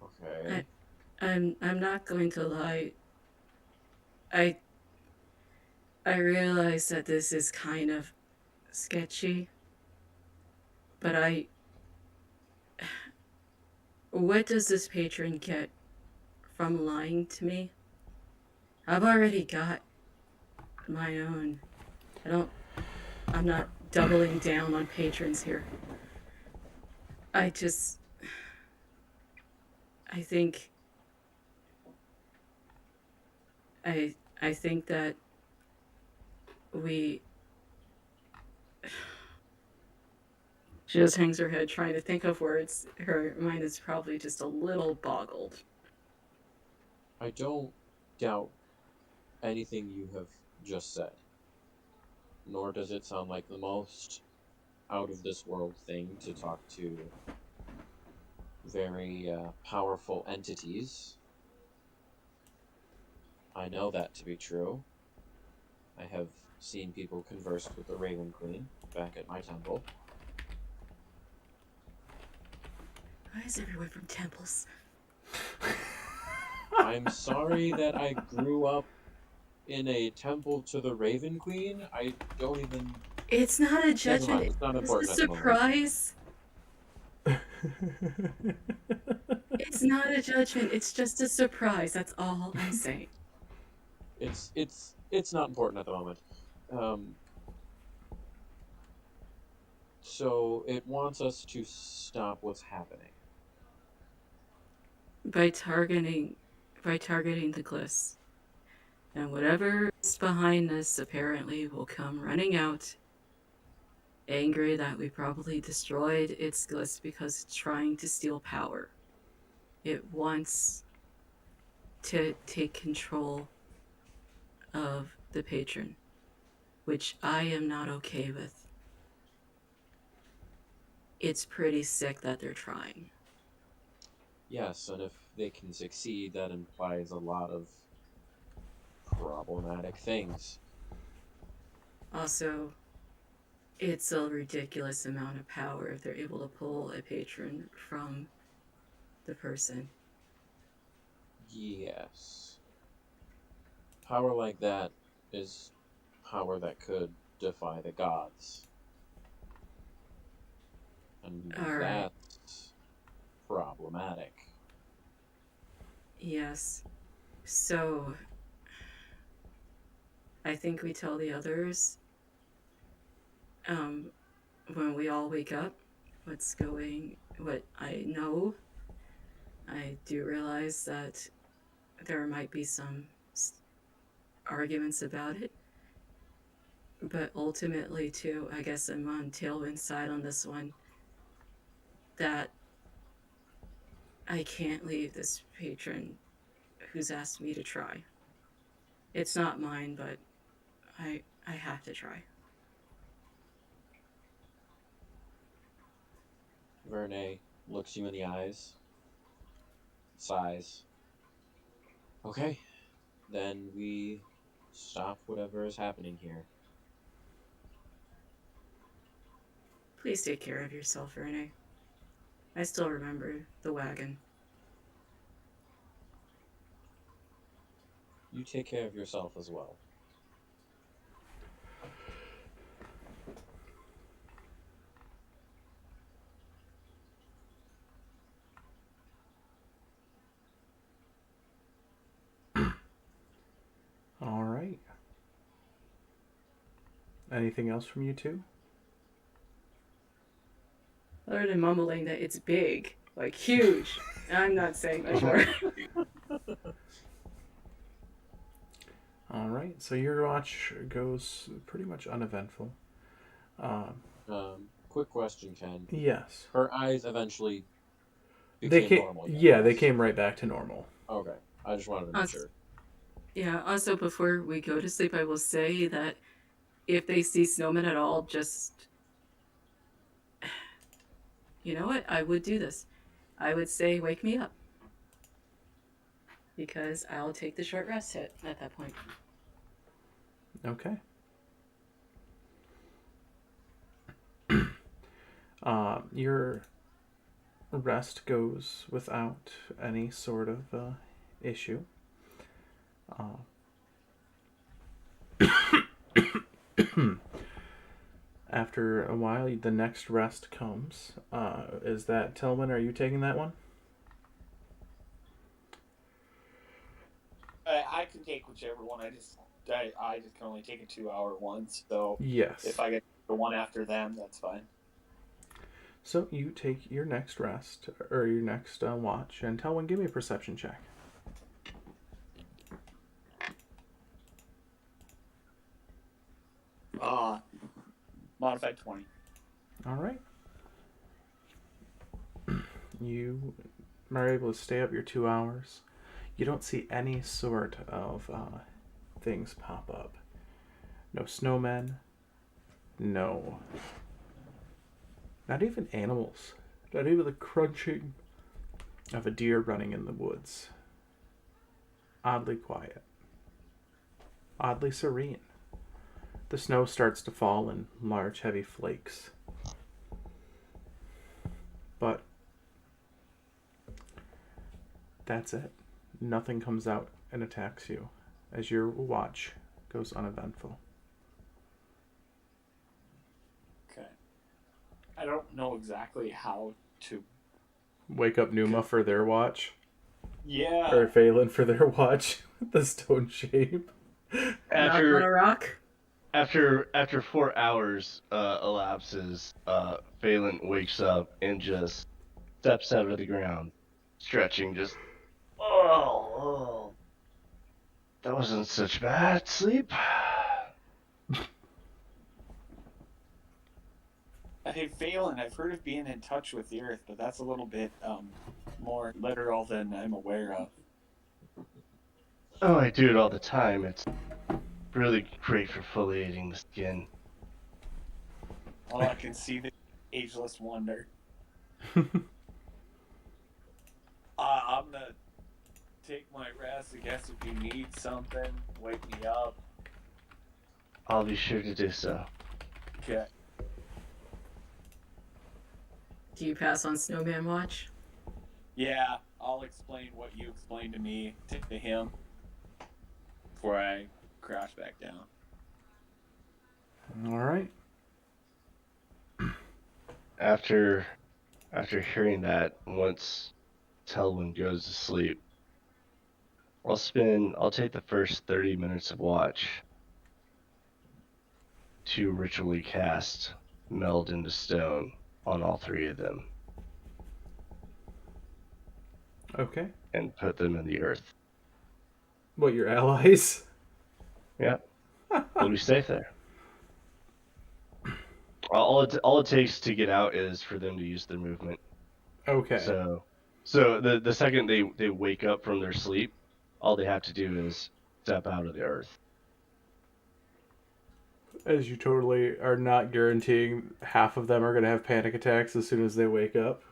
Okay. I'm not going to lie. I realize that this is kind of sketchy, but what does this patron get from lying to me? I've already got my own. I'm not doubling down on patrons here. I think that she just hangs her head trying to think of words. Her mind is probably just a little boggled. I don't doubt anything you have just said, nor does it sound like the most out of this world thing to talk to very powerful entities. I know that to be true. I have seen people converse with the Raven Queen back at my temple. Why is everyone from temples? I'm sorry that I grew up in a temple to the Raven Queen. I don't even It's not a Never judgment. mind, it's not It's a important at the moment. surprise. It's not a judgment. It's just a surprise. That's all I'm saying. It's not important at the moment. So it wants us to stop what's happening. By targeting the glyphs. And whatever is behind us apparently will come running out, angry that we probably destroyed its glyphs because it's trying to steal power. It wants to take control of the patron, which I am not okay with. It's pretty sick that they're trying. Yes, and if they can succeed, that implies a lot of problematic things. Also, it's a ridiculous amount of power if they're able to pull a patron from the person. Yes. Power like that is power that could defy the gods. And All right. that's problematic. Yes. So, I think we tell the others when we all wake up what I know. I do realize that there might be some arguments about it, but ultimately, too, I guess I'm on Tailwind's side on this one, that I can't leave this patron who's asked me to try. It's not mine, but I have to try. Verne looks you in the eyes, sighs. Okay, then we stop whatever is happening here. Please take care of yourself, Renee. I still remember the wagon. You take care of yourself as well. All right. Anything else from you two? Other than mumbling that it's big, like huge. I'm not saying much more. All right. So your watch goes pretty much uneventful. Quick question, Ken. Yes. Her eyes eventually They became came. normal again. Yeah, they came right back to normal. Okay, I just wanted to make sure. Yeah, also before we go to sleep, I will say that if they see snowmen at all, just... You know what? I would do this. I would say, wake me up. Because I'll take the short rest hit at that point. Okay. Your rest goes without any sort of issue. After a while, the next rest comes. Is that Tillman? Are you taking that one? I can take whichever one. I just can only take a 2-hour one. So Yes. if I get the one after them, that's fine. So you take your next rest, or your next watch, and Telwyn, give me a perception check. Modified 20. All right. You are able to stay up your 2 hours. You don't see any sort of things pop up. No snowmen. No. Not even animals. Not even the crunching of a deer running in the woods. Oddly quiet. Oddly serene. The snow starts to fall in large, heavy flakes. But that's it. Nothing comes out and attacks you as your watch goes uneventful. don't know exactly how to. Wake up Numa for their watch. Yeah. Or Phelan for their watch. The stone shape. Knock on a rock. After 4 hours elapses, Phelan wakes up and just steps out of the ground, stretching, just oh, that wasn't such bad sleep. Hey, Phelan, I've heard of being in touch with the Earth, but that's a little bit more literal than I'm aware of. Oh, I do it all the time. It's really great for foliating the skin. Oh, I can see the ageless wonder. I'm gonna take my rest. I guess if you need something, wake me up. I'll be sure to do so. Okay. Do you pass on Snowman Watch? Yeah, I'll explain what you explained to me to him before I crash back down. All right. After hearing that, once Telwyn goes to sleep, I'll take the first 30 minutes of watch to ritually cast Meld into Stone on all three of them Okay. and put them in the earth. What, your allies? Yeah, they'll be safe there. All it takes to get out is for them to use their movement. Okay. So the second they wake up from their sleep, all they have to do is step out of the earth. As you totally are not guaranteeing half of them are going to have panic attacks as soon as they wake up.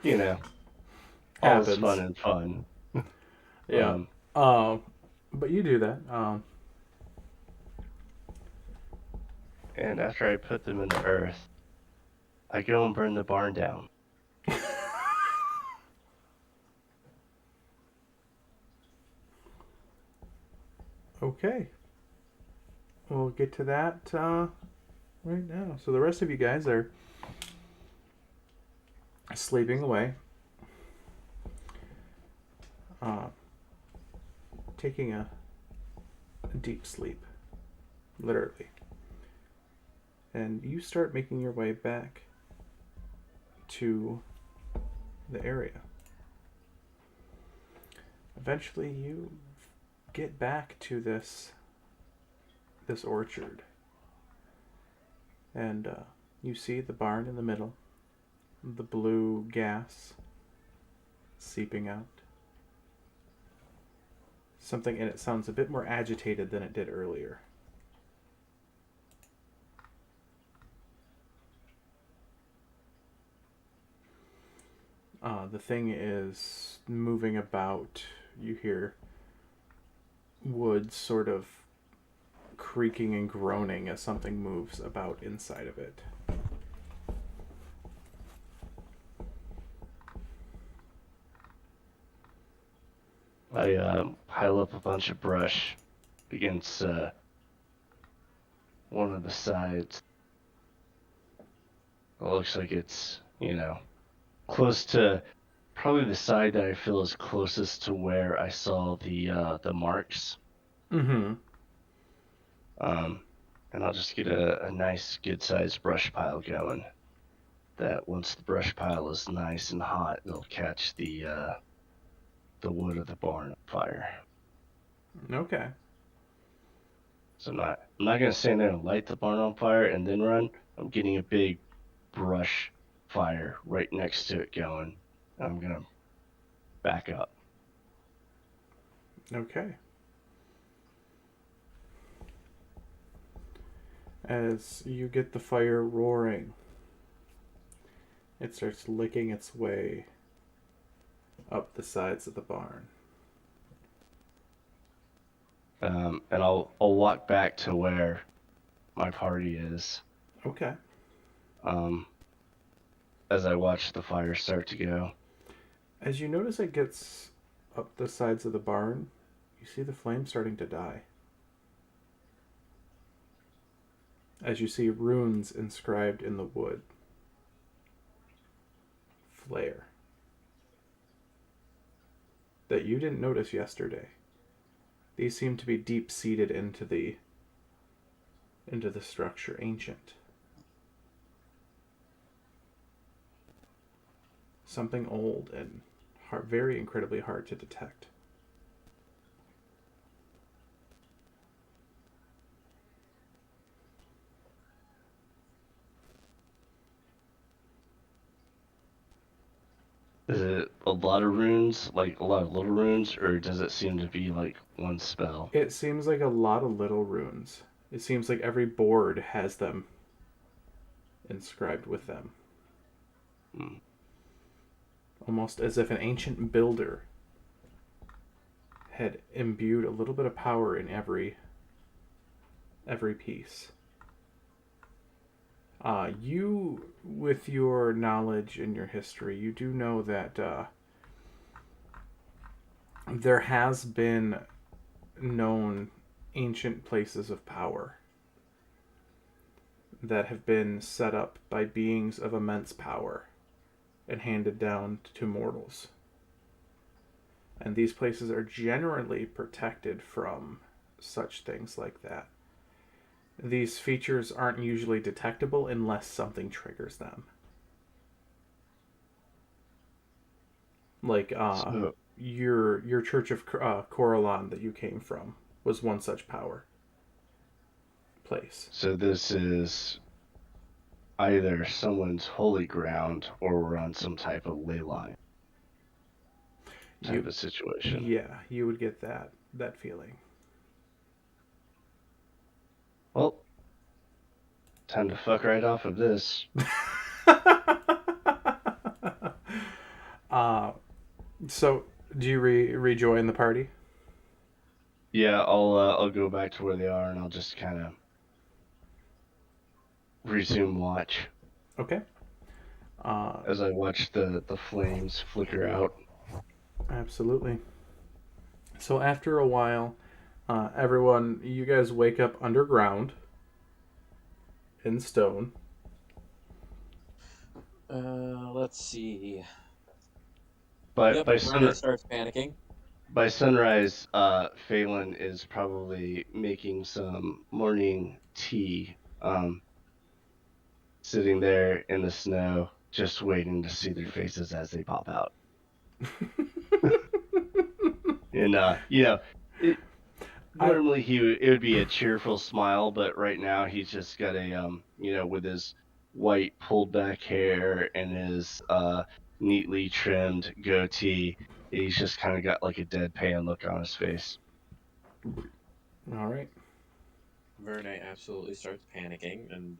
You know, all is Happens. fun and fun. Yeah. But you do that. And after I put them in the earth, I go and burn the barn down. Okay. We'll get to that right now. So the rest of you guys are sleeping away. Taking a deep sleep. Literally. And you start making your way back to the area. Eventually you get back to this orchard. And you see the barn in the middle. The blue gas seeping out. Something in it sounds a bit more agitated than it did earlier. The thing is moving about. You hear wood sort of creaking and groaning as something moves about inside of it. I pile up a bunch of brush against one of the sides. It looks like it's, close to probably the side that I feel is closest to where I saw the marks. Mm-hmm. And I'll just get a nice good sized brush pile going. That once the brush pile is nice and hot, it'll catch the wood of the barn on fire. Okay. So I'm not gonna stand there and light the barn on fire and then run. I'm getting a big brush fire right next to it going. I'm gonna back up. Okay. As you get the fire roaring, it starts licking its way up the sides of the barn. And I'll walk back to where my party is. Okay. As I watch the fire start to go. As you notice it gets up the sides of the barn, you see the flame starting to die. as you see runes inscribed in the wood flare that you didn't notice yesterday. These seem to be deep seated into the structure, ancient. Something old and very incredibly hard to detect. Is it a lot of runes, like a lot of little runes, or does it seem to be like one spell? It seems like a lot of little runes. It seems like every board has them inscribed with them. Hmm. Almost as if an ancient builder had imbued a little bit of power in every piece. You, with your knowledge and your history, you do know that there has been known ancient places of power that have been set up by beings of immense power and handed down to mortals. And these places are generally protected from such things like that. These features aren't usually detectable unless something triggers them. Like So, your Church of Coralon that you came from was one such power place. so this is either someone's holy ground or we're on some type of ley line type You, of situation. yeah, you would get that feeling. Well, time to fuck right off of this. So do you rejoin the party? Yeah, I'll go back to where they are and I'll just kind of resume watch Okay. as I watch the flames flicker out. Absolutely. So after a while, everyone, you guys wake up underground in stone. Let's see. But Yep, Verne starts panicking. by sunrise, Phelan is probably making some morning tea, sitting there in the snow, just waiting to see their faces as they pop out. And it, I normally it would be a cheerful smile, but right now he's just got a with his white pulled back hair and his neatly trimmed goatee, he's just kind of got like a deadpan look on his face. all right. Verne absolutely starts panicking and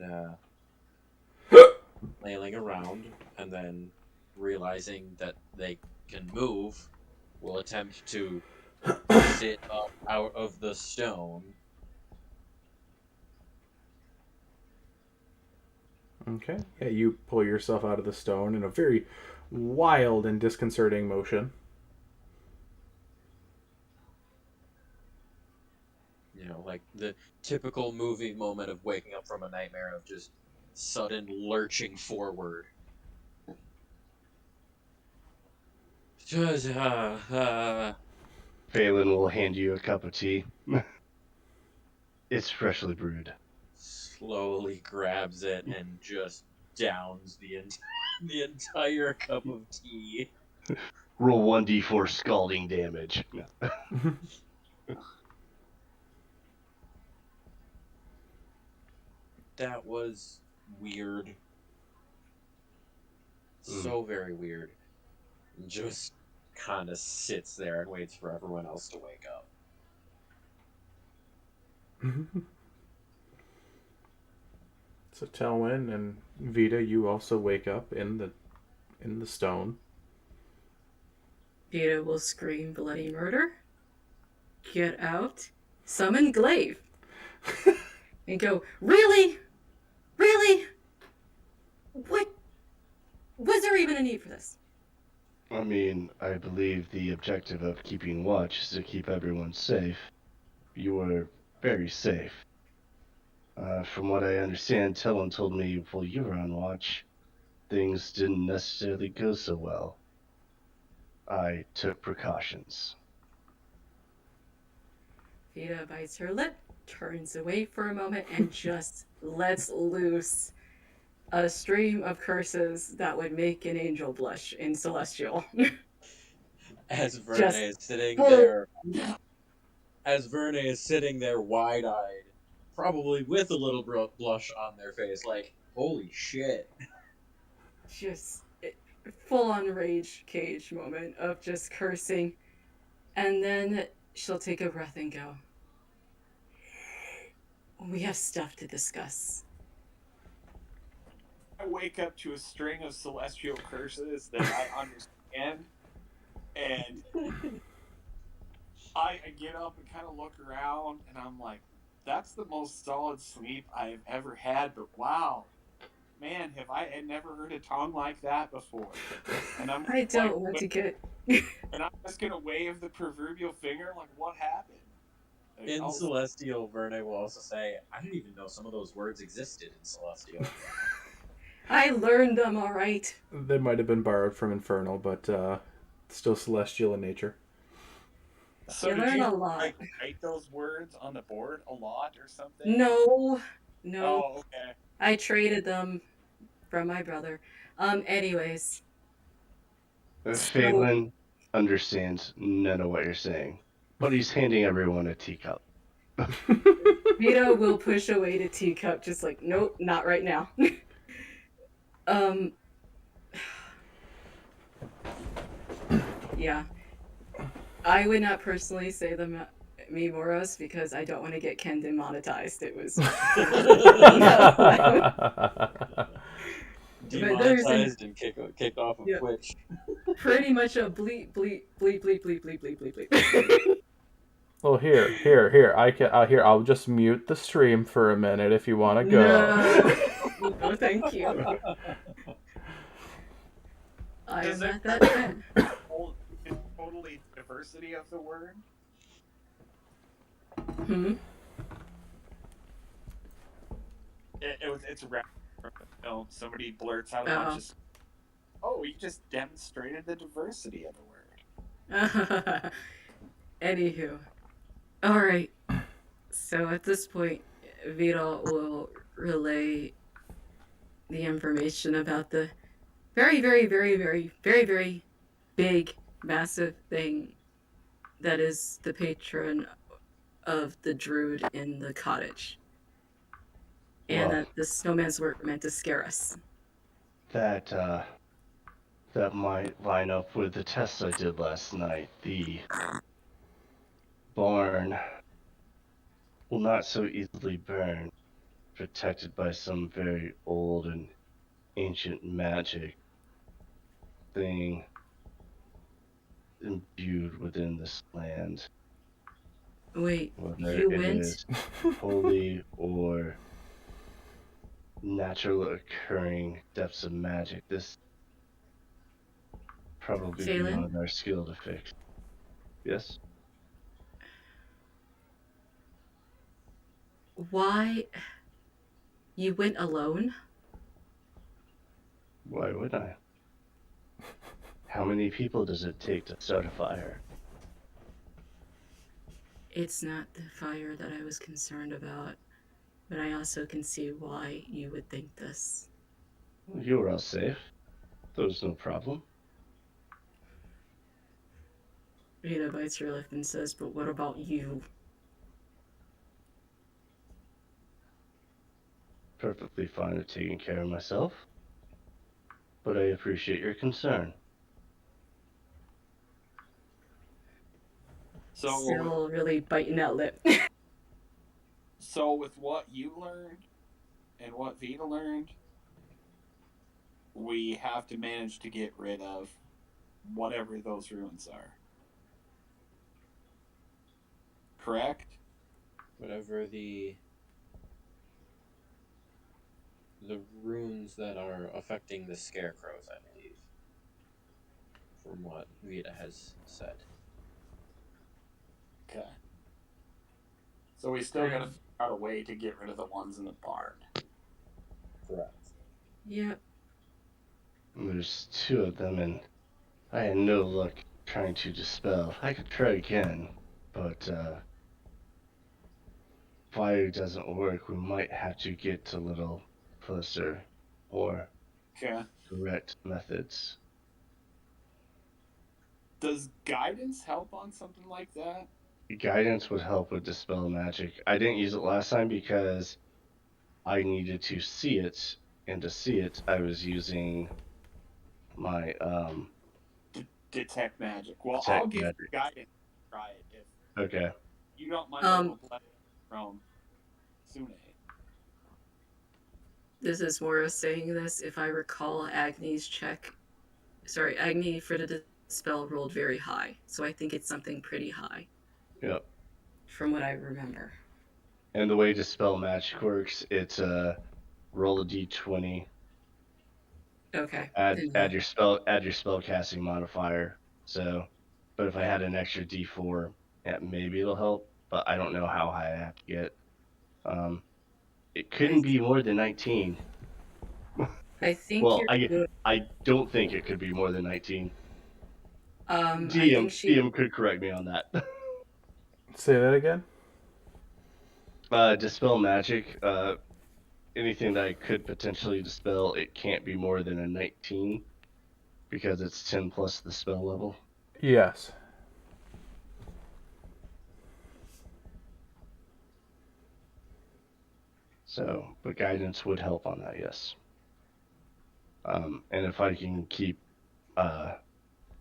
flailing around, and then realizing that they can move, will attempt to sit up out of the stone. Okay. Yeah, you pull yourself out of the stone in a very wild and disconcerting motion. You know, like the typical movie moment of waking up from a nightmare of just sudden lurching forward. Just, Phelan will hand you a cup of tea. It's freshly brewed. slowly grabs it and just downs the entire cup of tea. Roll 1d4 scalding damage. No. That was weird. So very weird. And just kind of sits there and waits for everyone else to wake up. So Telwyn and Vita, you also wake up in the stone. Vita will scream bloody murder, get out, summon Glaive, and go, really? Really? What? Was there even a need for this? I mean, I believe the objective of keeping watch is to keep everyone safe. You were very safe. From what I understand, Telon told me while you were on watch, things didn't necessarily go so well. I took precautions. Vita bites her lip, turns away for a moment, and just lets loose a stream of curses that would make an angel blush in Celestial. As Verne Just is sitting full- there, wide-eyed, probably with a little blush on their face, like, holy shit. just full on rage cage moment of just cursing. And then she'll take a breath and go, we have stuff to discuss. I wake up to a string of celestial curses that I understand, and I get up and kind of look around, and I'm like, that's the most solid sleep I've ever had, but wow, man, have I had never heard a tongue like that before. And I'm I like, don't want to get. and I'm just gonna wave the proverbial finger, like, what happened? Like, In Celestial, Verne will also say, I didn't even know some of those words existed in Celestial. I learned them, all right. They might have been borrowed from Infernal, but still celestial in nature. so You did learn you a lot. like write those words on the board a lot or something? No. Oh, okay. I traded them from my brother. Anyways. So, Phelan understands none of what you're saying, but he's handing everyone a teacup. Vito will push away the teacup, just like, nope, not right now. Yeah. I would not personally say them Memoros because I don't want to get Ken demonetized. It was Demonetized and kicked off of Twitch. pretty much a bleep bleep bleep bleep bleep bleep bleep bleep bleep. Well, here. I'll just mute the stream for a minute if you want to go. No, thank you. I Does am it not that fan. totally diversity of the word? It's rare. Somebody blurts out a bunch of. Oh, you just demonstrated the diversity of the word. Anywho, all right. So at this point, Vito will relay the information about the very, very, very, very, very, very big, massive thing that is the patron of the druid in the cottage. And that the snowmans were meant to scare us. That might line up with the tests I did last night. The barn will not so easily burn, protected by some very old and ancient magic thing imbued within this land. Wait, whether you it went? is holy or natural occurring depths of magic, this probably Phelan? beyond our skill to fix. Yes? Why? You went alone? Why would I? How many people does it take to start a fire? It's not the fire that I was concerned about, but I also can see why you would think this. You were all safe. There was no problem. Rita bites her lip and says, but what about you? Perfectly fine with taking care of myself. But I appreciate your concern. So Still really biting that lip. So with what you learned and what Vita learned, we have to manage to get rid of whatever those ruins are. Correct? Whatever the runes that are affecting the scarecrows, I believe, from what Vita has said. Okay. So we still gotta out a way to get rid of the ones in the barn. Correct. Yep. There's 2 of them, and I had no luck trying to dispel. I could try again, but fire doesn't work. We might have to get a little closer, or Okay. correct methods. Does guidance help on something like that? Guidance would help with dispel magic. I didn't use it last time because I needed to see it, and to see it, I was using my Detect magic. Well, detect I'll give magic. you guidance. Try it if Okay. you don't mind a little blessing from Sune. This is Mora saying this. If I recall, Agni's Agni for the dispel rolled very high, so I think it's something pretty high. Yep. From what I remember. And the way dispel magic works, it's roll a d20. Okay. Add your spell casting modifier. So, but if I had an extra d4, yeah, maybe it'll help. But I don't know how high I have to get. It couldn't be more than 19. I think Well, you're good. I don't think it could be more than 19. I think DM could correct me on that. Say that again. Dispel magic. Anything that I could potentially dispel, it can't be more than a 19 because it's 10 plus the spell level. Yes. So, but guidance would help on that, yes. And if I can keep, if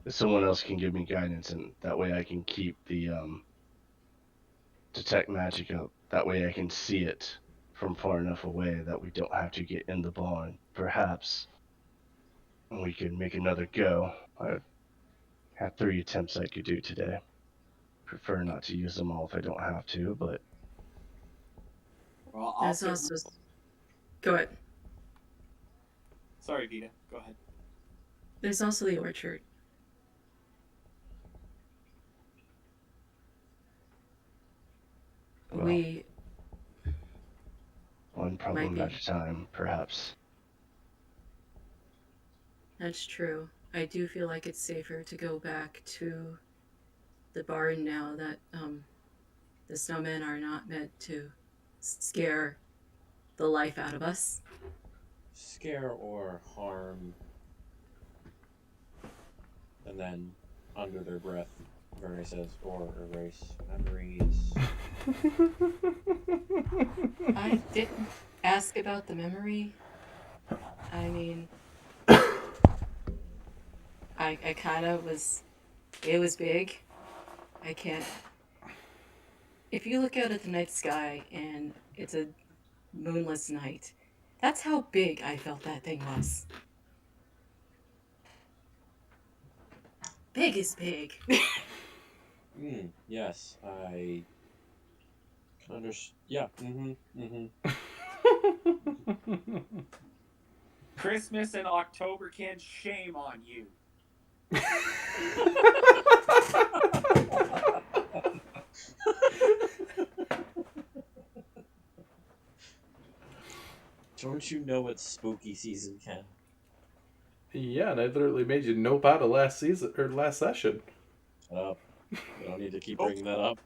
someone else can give me guidance, and that way I can keep the detect magic up. That way I can see it from far enough away that we don't have to get in the barn. Perhaps we could make another go. I had 3 attempts I could do today. Prefer not to use them all if I don't have to, but Well, There's also. Go ahead. Sorry, Vita. Go ahead. There's also the orchard. well, We. one problem at a time, perhaps. That's true. I do feel like it's safer to go back to the barn now that the snowmen are not meant to scare the life out of us. Scare or harm. And then, under their breath, Verne says, or erase memories. I didn't ask about the memory. I mean, I kind of was. It was big. I can't. If you look out at the night sky and it's a moonless night, that's how big I felt that thing was. Big is big. Yes, I can understand. Yeah. Christmas and October can shame on you. Don't you know it's spooky season, Ken? Yeah, and I literally made you nope out of last season or last session. You don't need to keep bringing that up.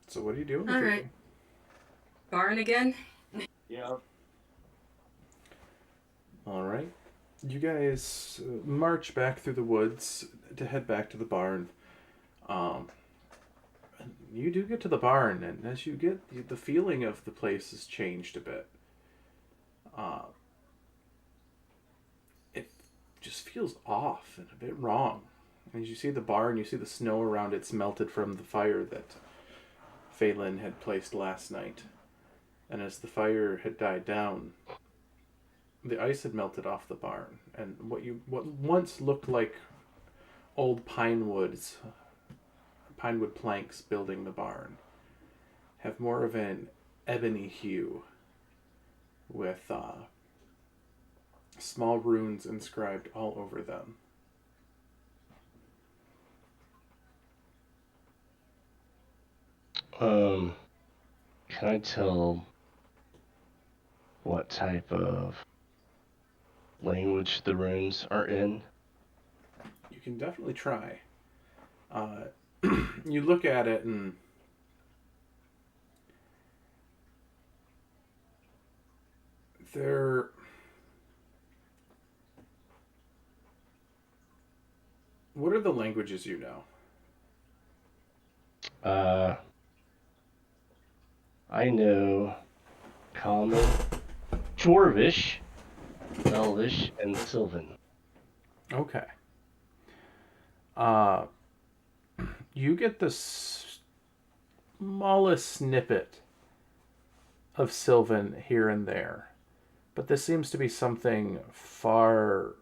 So what are you doing? All right. Barn again? Yeah. All right. You guys march back through the woods to head back to the barn. You do get to the barn, and as you get, the feeling of the place has changed a bit. It just feels off and a bit wrong. As you see the barn, you see the snow around it's melted from the fire that Phelan had placed last night. And as the fire had died down, the ice had melted off the barn, and what once looked like old pine wood planks building the barn have more of an ebony hue with small runes inscribed all over them. Can I tell what type of language the runes are in? You can definitely try. You look at it and they're what are the languages you know? I know Common, Dwarvish, Elvish, and Sylvan. Okay. Uh, you get the smallest snippet of Sylvan here and there, but this seems to be something far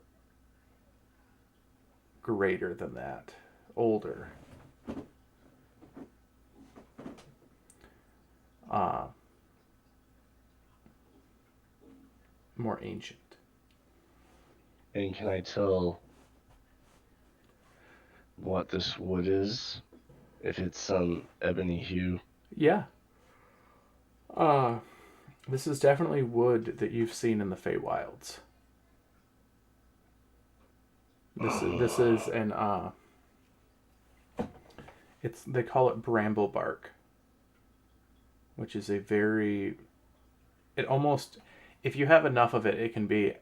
greater than that, older. Uh, More ancient. And can I tell what this wood is? If it's some ebony hue? Yeah. Uh, this is definitely wood that you've seen in the Feywilds. This is an it's they call it bramble bark, which is a very it almost if you have enough of it, it can be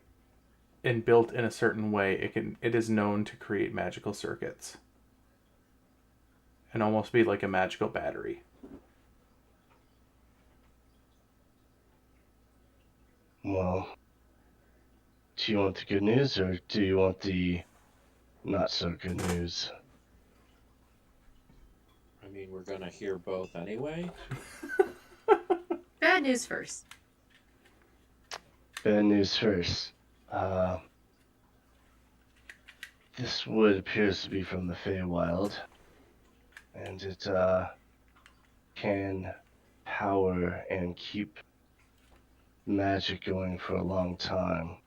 and built in a certain way. It is known to create magical circuits and almost be like a magical battery. Well, do you want the good news or do you want the not so good news? I mean, we're gonna hear both anyway. Bad news first. Bad news first. This wood appears to be from the Feywild, and it can power and keep magic going for a long time.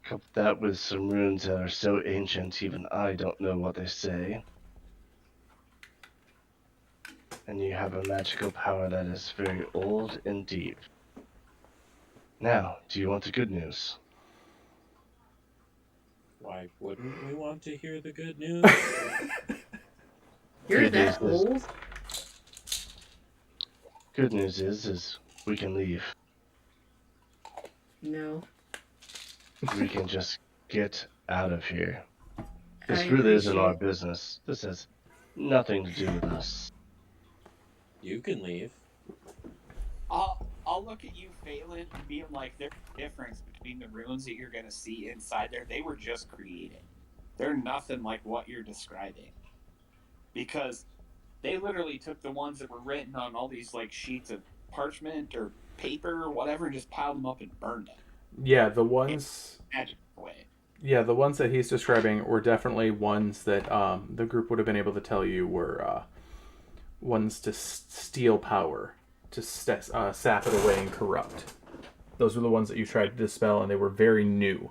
Couple that with some runes that are so ancient even I don't know what they say. And you have a magical power that is very old and deep. Now, do you want the good news? Why wouldn't we want to hear the good news? You're Good that news is- old? Good news is we can leave. No. We can just get out of here. This I really isn't our appreciate- business. This has nothing to do with us. You can leave. I'll look at you, Phelan, and being like, there's a difference between the runes that you're gonna see inside there. They were just created. They're nothing like what you're describing. Because they literally took the ones that were written on all these like sheets of parchment or paper or whatever and just piled them up and burned them. Yeah, the ones Magic way. yeah, the ones that he's describing were definitely ones that the group would have been able to tell you were ones to steal power, to sap it away and corrupt. Those were the ones that you tried to dispel, and they were very new,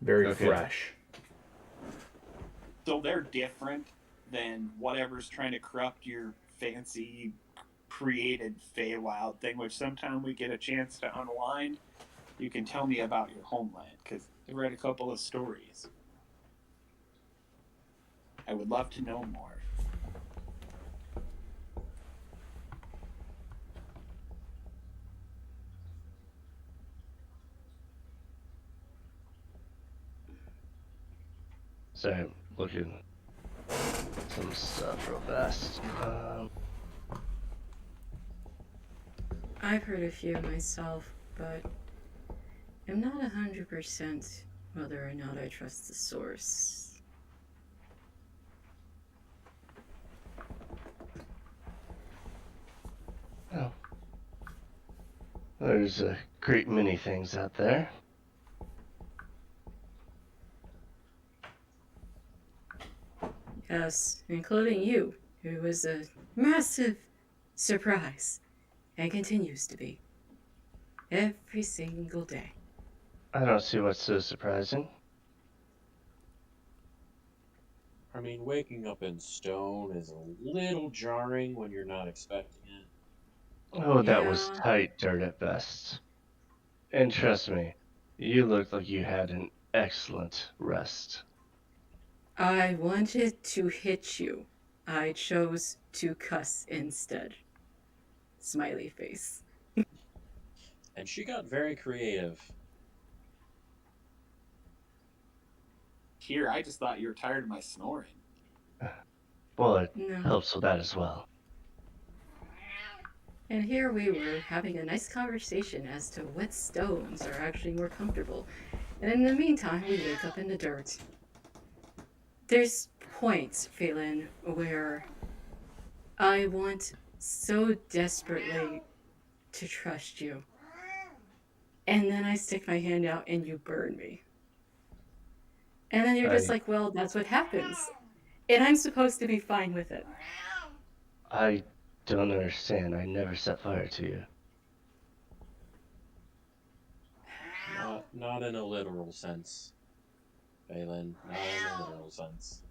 very fresh. So they're different than whatever's trying to corrupt your fancy created Feywild thing, which sometime we get a chance to unwind. You can tell me about your homeland, because I read a couple of stories. I would love to know more. Sorry, I'm looking some stuff real fast. I've heard a few myself, but I'm not 100% whether or not I trust the source. Well, there's a great many things out there. Yes, including you, who was a massive surprise and continues to be every single day. I don't see what's so surprising. I mean, waking up in stone is a little jarring when you're not expecting it. Oh, that was Yeah. tight dirt at best. And trust me, you looked like you had an excellent rest. I wanted to hit you. I chose to cuss instead. Smiley face. And she got very creative. Here, I just thought you were tired of my snoring. Well, it No. helps with that as well. And here we were having a nice conversation as to what stones are actually more comfortable. And in the meantime, we wake up in the dirt. There's points, Phelan, where I want so desperately to trust you. And then I stick my hand out and you burn me. And then you're just I like, well, that's what happens. And I'm supposed to be fine with it. I don't understand. I never set fire to you. Not in a literal sense, Phelan. Not in a literal sense.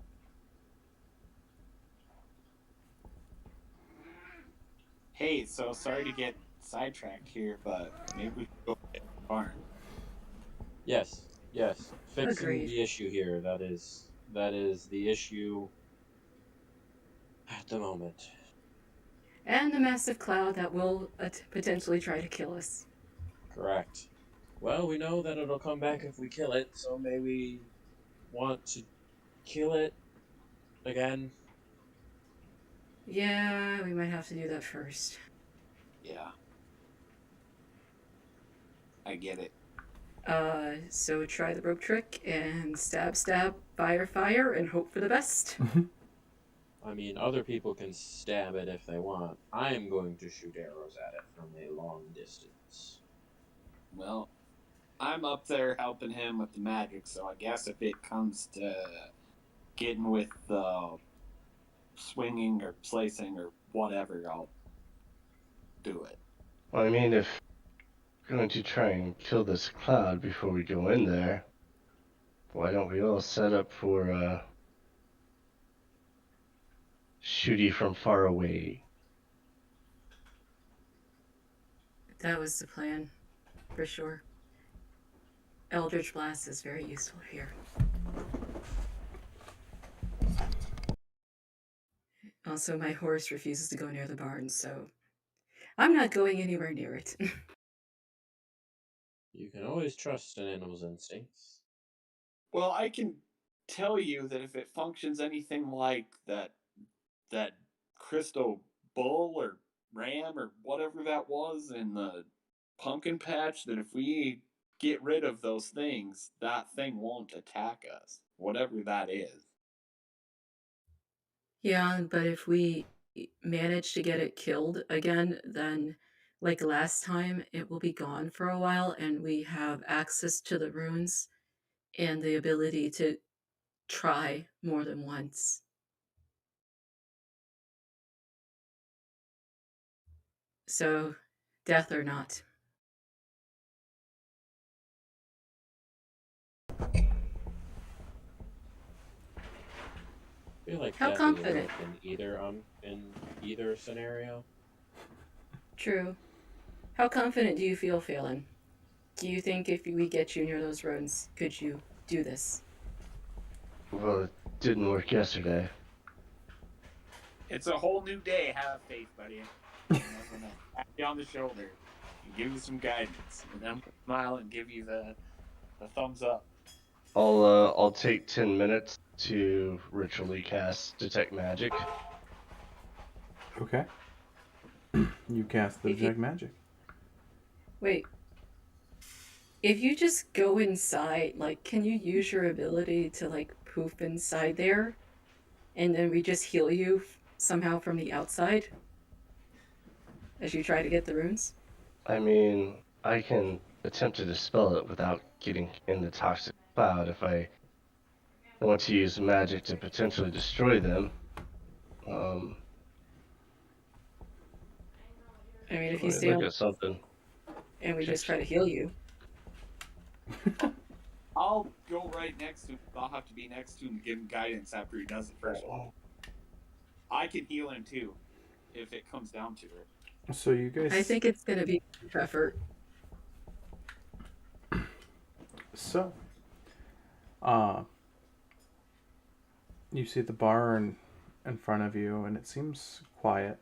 Hey, so sorry to get sidetracked here, but maybe we should go to the barn. Yes, yes. Fixing Agreed. the issue here. That is the issue at the moment. And the massive cloud that will potentially try to kill us. Correct. Well, we know that it'll come back if we kill it, so may we want to kill it again? Yeah, we might have to do that first. Yeah. I get it. So try the rope trick and stab, stab, fire, fire, and hope for the best. I mean, other people can stab it if they want. I'm going to shoot arrows at it from a long distance. Well, I'm up there helping him with the magic, so I guess if it comes to getting with the swinging or slicing or whatever, I'll do it. Well, I mean, if we're going to try and kill this cloud before we go in there, why don't we all set up for shooty from far away? That was the plan, for sure. Eldritch Blast is very useful here. Also, my horse refuses to go near the barn, so I'm not going anywhere near it. You can always trust an animal's instincts. Well, I can tell you that if it functions anything like that crystal bull or ram or whatever that was in the pumpkin patch, that if we get rid of those things, that thing won't attack us, whatever that is. Yeah, but if we manage to get it killed again, then like last time, it will be gone for a while and we have access to the runes and the ability to try more than once. So, death or not. I feel like How death is a confident? risk in either scenario. True. How confident do you feel, Phelan? Do you think if we get you near those runes, could you do this? Well, it didn't work yesterday. It's a whole new day. Have faith, buddy. I'm gonna pat you on the shoulder and give you some guidance, and I'm gonna smile and give you the thumbs up. I'll take 10 minutes to ritually cast detect magic. Okay. You cast the If you- detect magic. Wait. If you just go inside, like, can you use your ability to, like, poof inside there? And then we just heal you somehow from the outside? As you try to get the runes? I mean, I can attempt to dispel it without getting in the toxic cloud if I want to use magic to potentially destroy them. I mean, if Let you me stay look on at something. and we just Just try to heal you. I'll go right next to him. I'll have to be next to him, give him guidance after he does the first one. I can heal him too, if it comes down to it. So you guys. I think it's going to be a group effort. So, you see the barn in front of you, and it seems quiet.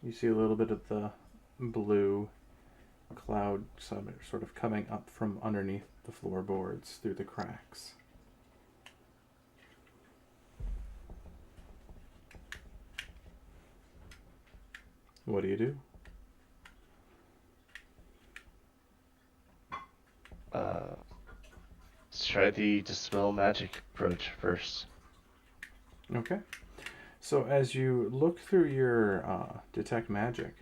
You see a little bit of the blue cloud sort of coming up from underneath the floorboards through the cracks. What do you do? Let's try the dispel magic approach first. Okay. So as you look through your detect magic,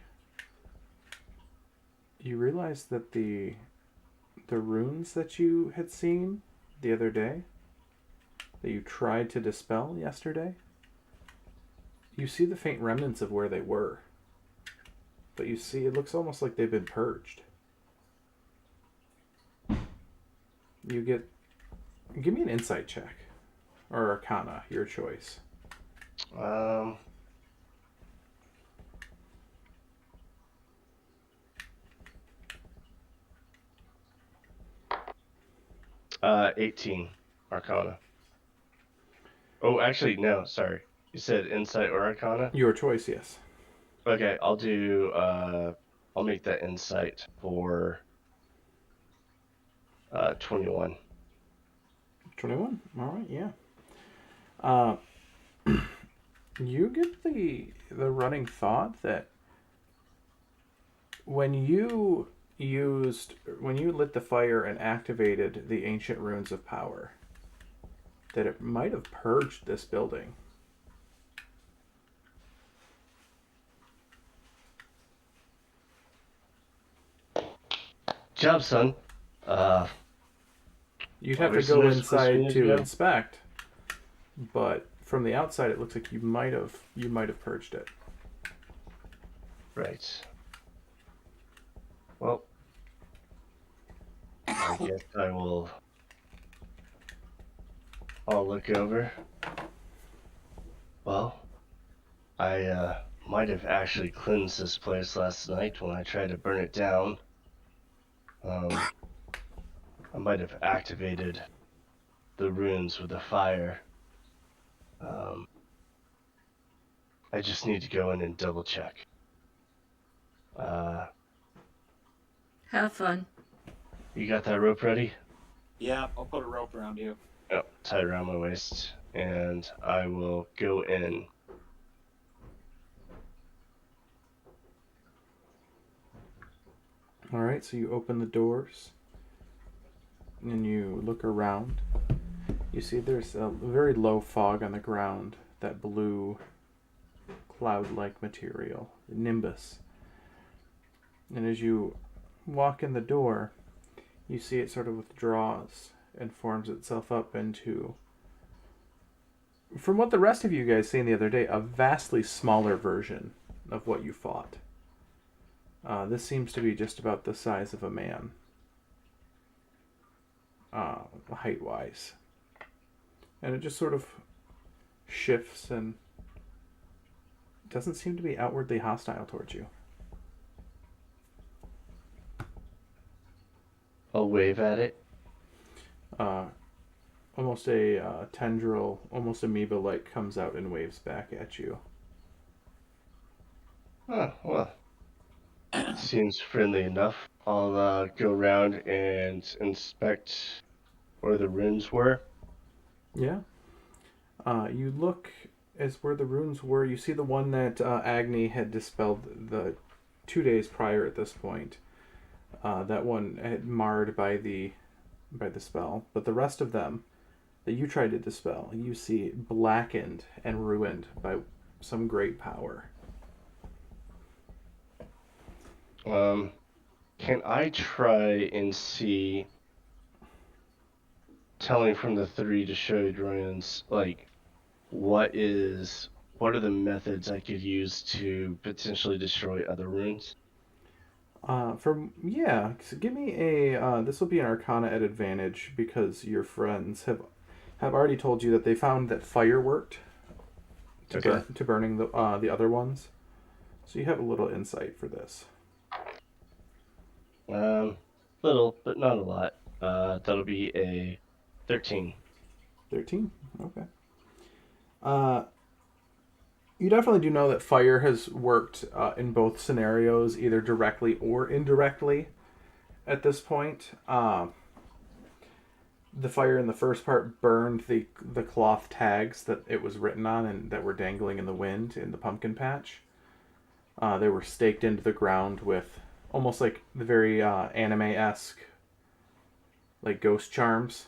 you realize that the runes that you had seen the other day, that you tried to dispel yesterday, you see the faint remnants of where they were. But you see, it looks almost like they've been purged. You get... Give me an insight check. Or Arcana, your choice. 18 Arcana. Oh, actually, no, sorry. You said insight or Arcana? Your choice, yes. Okay, I'll do, I'll make that insight for 21. 21? Alright, yeah. You get the running thought that when you lit the fire and activated the ancient runes of power, that it might have purged this building. Job, son. You'd have Our to go listeners supposed to be inside good to to go? inspect, but from the outside it looks like you might have purged it. Right. Well, I guess I'll look over. Well, I might have actually cleansed this place last night when I tried to burn it down. I might have activated the runes with the fire. I just need to go in and double check. Have fun. You got that rope ready? Yeah, I'll put a rope around you. Oh, tie it around my waist, and I will go in. Alright, so you open the doors and you look around. You see there's a very low fog on the ground, that blue cloud-like material, nimbus. And as you walk in the door, you see it sort of withdraws and forms itself up into, from what the rest of you guys seen the other day, a vastly smaller version of what you fought. This seems to be just about the size of a man, height-wise. And it just sort of shifts and doesn't seem to be outwardly hostile towards you. I'll wave at it. Almost a tendril, almost amoeba-like, comes out and waves back at you. Oh, well. Seems friendly enough. I'll go around and inspect where the runes were. Yeah. You look as where the runes were. You see the one that Agni had dispelled the 2 days prior at this point. That one had marred by the spell, but the rest of them that you tried to dispel, you see blackened and ruined by some great power. Can I try and see, telling from the 3 destroyed runes, like, what are the methods I could use to potentially destroy other runes? So give me a. This will be an Arcana at advantage because your friends have already told you that they found that fire worked to burning the other ones. So you have a little insight for this. Little, but not a lot. That'll be a 13. 13. Okay. You definitely do know that fire has worked in both scenarios, either directly or indirectly. At this point, the fire in the first part burned the cloth tags that it was written on and that were dangling in the wind in the pumpkin patch. They were staked into the ground with almost like the very anime-esque, like ghost charms.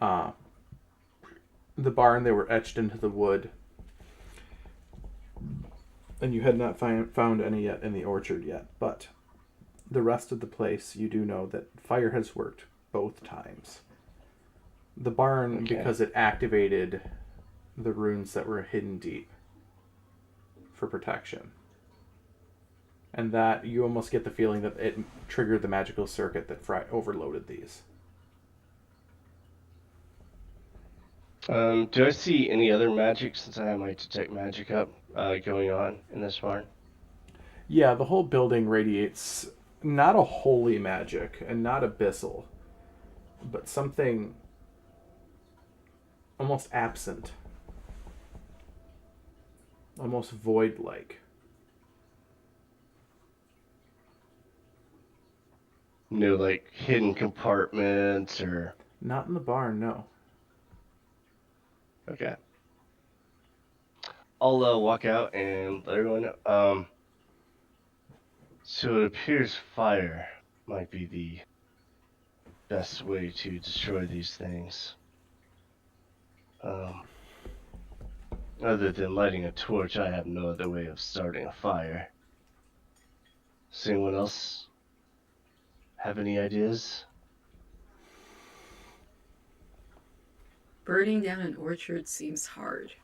Uh, the barn, they were etched into the wood, and you had not found any yet in the orchard yet. But the rest of the place, you do know that fire has worked both times. The barn, because it activated the runes that were hidden deep for protection. And that you almost get the feeling that it triggered the magical circuit that overloaded these. Do I see any other magic, since I have my detect magic up, going on in this barn? Yeah, the whole building radiates not a holy magic and not abyssal, but something almost absent, almost void-like. No, like hidden compartments or... Not in the barn, no. Okay. I'll walk out and let everyone know. So it appears fire might be the best way to destroy these things. Other than lighting a torch, I have no other way of starting a fire. Does anyone else have any ideas? Burning down an orchard seems hard.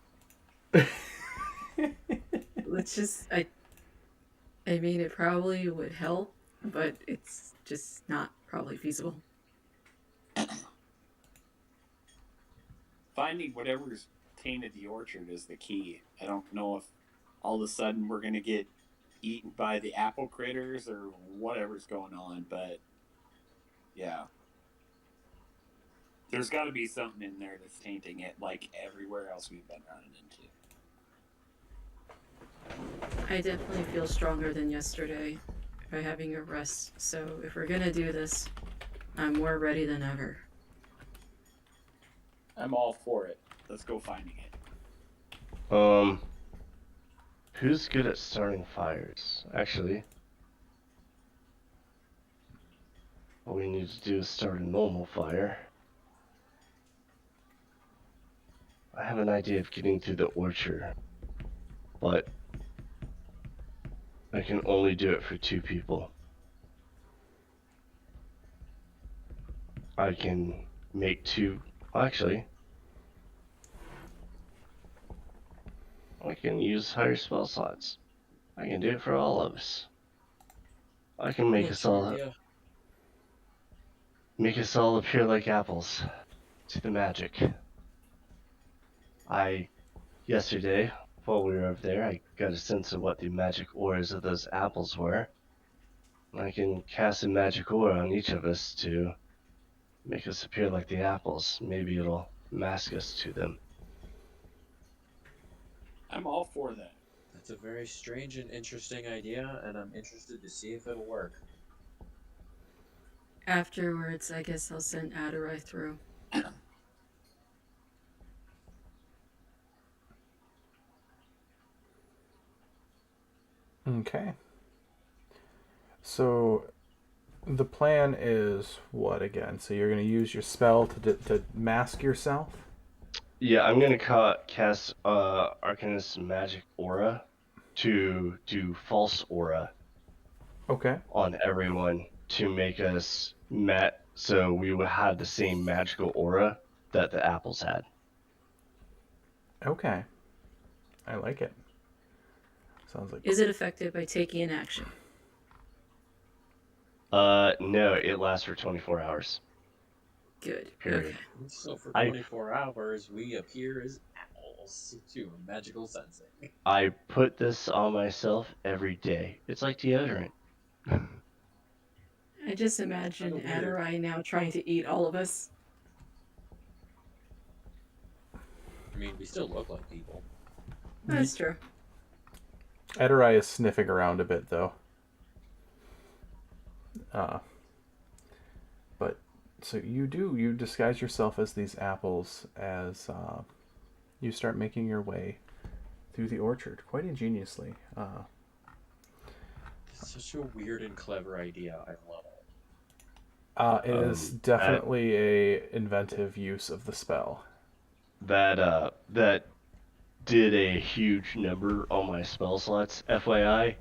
Let's just I mean it probably would help, but it's just not probably feasible. Finding whatever's tainted the orchard is the key. I don't know if all of a sudden we're gonna get eaten by the apple critters or whatever's going on, but yeah. There's got to be something in there that's tainting it, like everywhere else we've been running into. I definitely feel stronger than yesterday by having a rest, so if we're gonna do this, I'm more ready than ever. I'm all for it. Let's go finding it. Who's good at starting fires? Actually, all we need to do is start a normal fire. I have an idea of getting through the orchard, but I can only do it for 2 people. I can make 2... Actually, I can use higher spell slots. I can do it for all of us. I can make us all appear like apples to the magic. Yesterday, while we were up there, I got a sense of what the magic auras of those apples were. I can cast a magic aura on each of us to make us appear like the apples. Maybe it'll mask us to them. I'm all for that. That's a very strange and interesting idea, and I'm interested to see if it'll work. Afterwards, I guess I'll send Adorai through. Okay. So the plan is what again? So you're going to use your spell to mask yourself? Yeah, I'm going to cast Arcanist Magic Aura to do False Aura Okay. on everyone to make us so we would have the same magical aura that the apples had. Okay. I like it. Sounds like Is it affected by taking an action? No, it lasts for 24 hours. Good. Period. Okay. So for I- 24 hours, we appear as apples to magical sensing. I put this on myself every day. It's like deodorant. I just imagine Kinda weird. Aderai now trying to eat all of us. I mean, we still look like people. That's true. Aderai is sniffing around a bit, though. But so you disguise yourself as these apples as you start making your way through the orchard quite ingeniously. Such a weird and clever idea. I love it. It is definitely a inventive use of the spell. That did a huge number on my spell slots, FYI,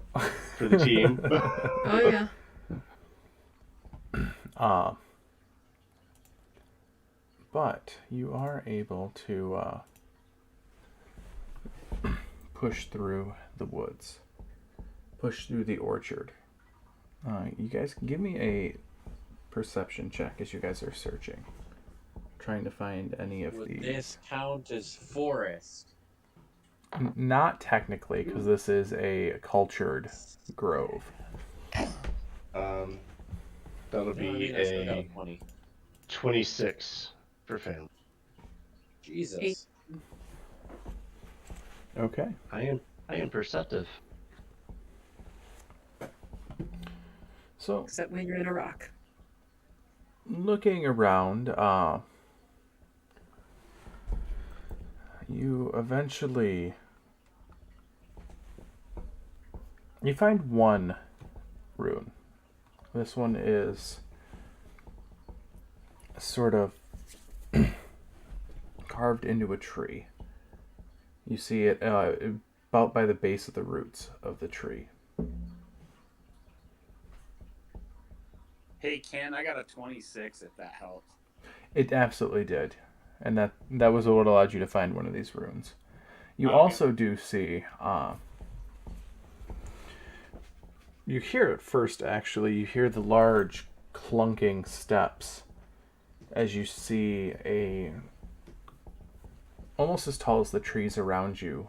for the team. Oh yeah. But you are able to push through the woods, push through the orchard. You guys can give me a perception check as you guys are searching, trying to find any of Would these. this count as forest? Not technically, because this is a cultured grove. That'll No, I be mean, I still got a a 20. 26 for family. Jesus. Okay. I am perceptive. So, Except when you're in a rock. looking around, you eventually you find one rune. This one is sort of carved into a tree. You see it about by the base of the roots of the tree. Hey, Ken, I got a 26 if that helps. It absolutely did. And that was what allowed you to find one of these runes. You Okay. also do see you hear it first, actually. You hear the large clunking steps as you see a almost as tall as the trees around you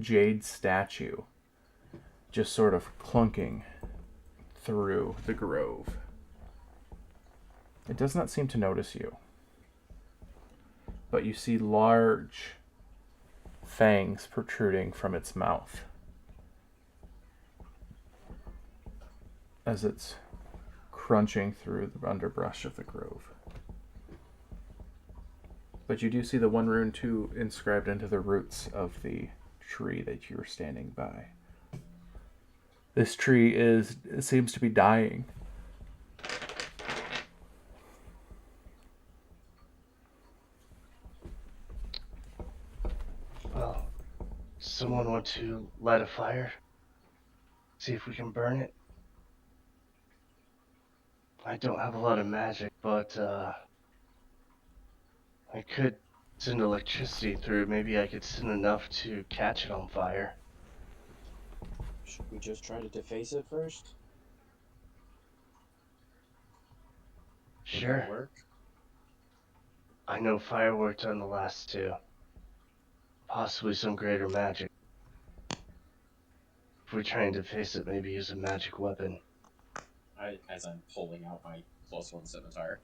jade statue just sort of clunking through the grove. It does not seem to notice you, but you see large fangs protruding from its mouth as it's crunching through the underbrush of the grove. But you do see the one rune too inscribed into the roots of the tree that you're standing by. This tree seems to be dying. Well, someone want to light a fire? See if we can burn it? I don't have a lot of magic, but I could send electricity through. Maybe I could send enough to catch it on fire. Should we just try to deface it first? Would Sure. that work? I know fire worked on the last two. Possibly some greater magic. If we're trying to face it, maybe use a magic weapon. As I'm pulling out my +1 scimitar,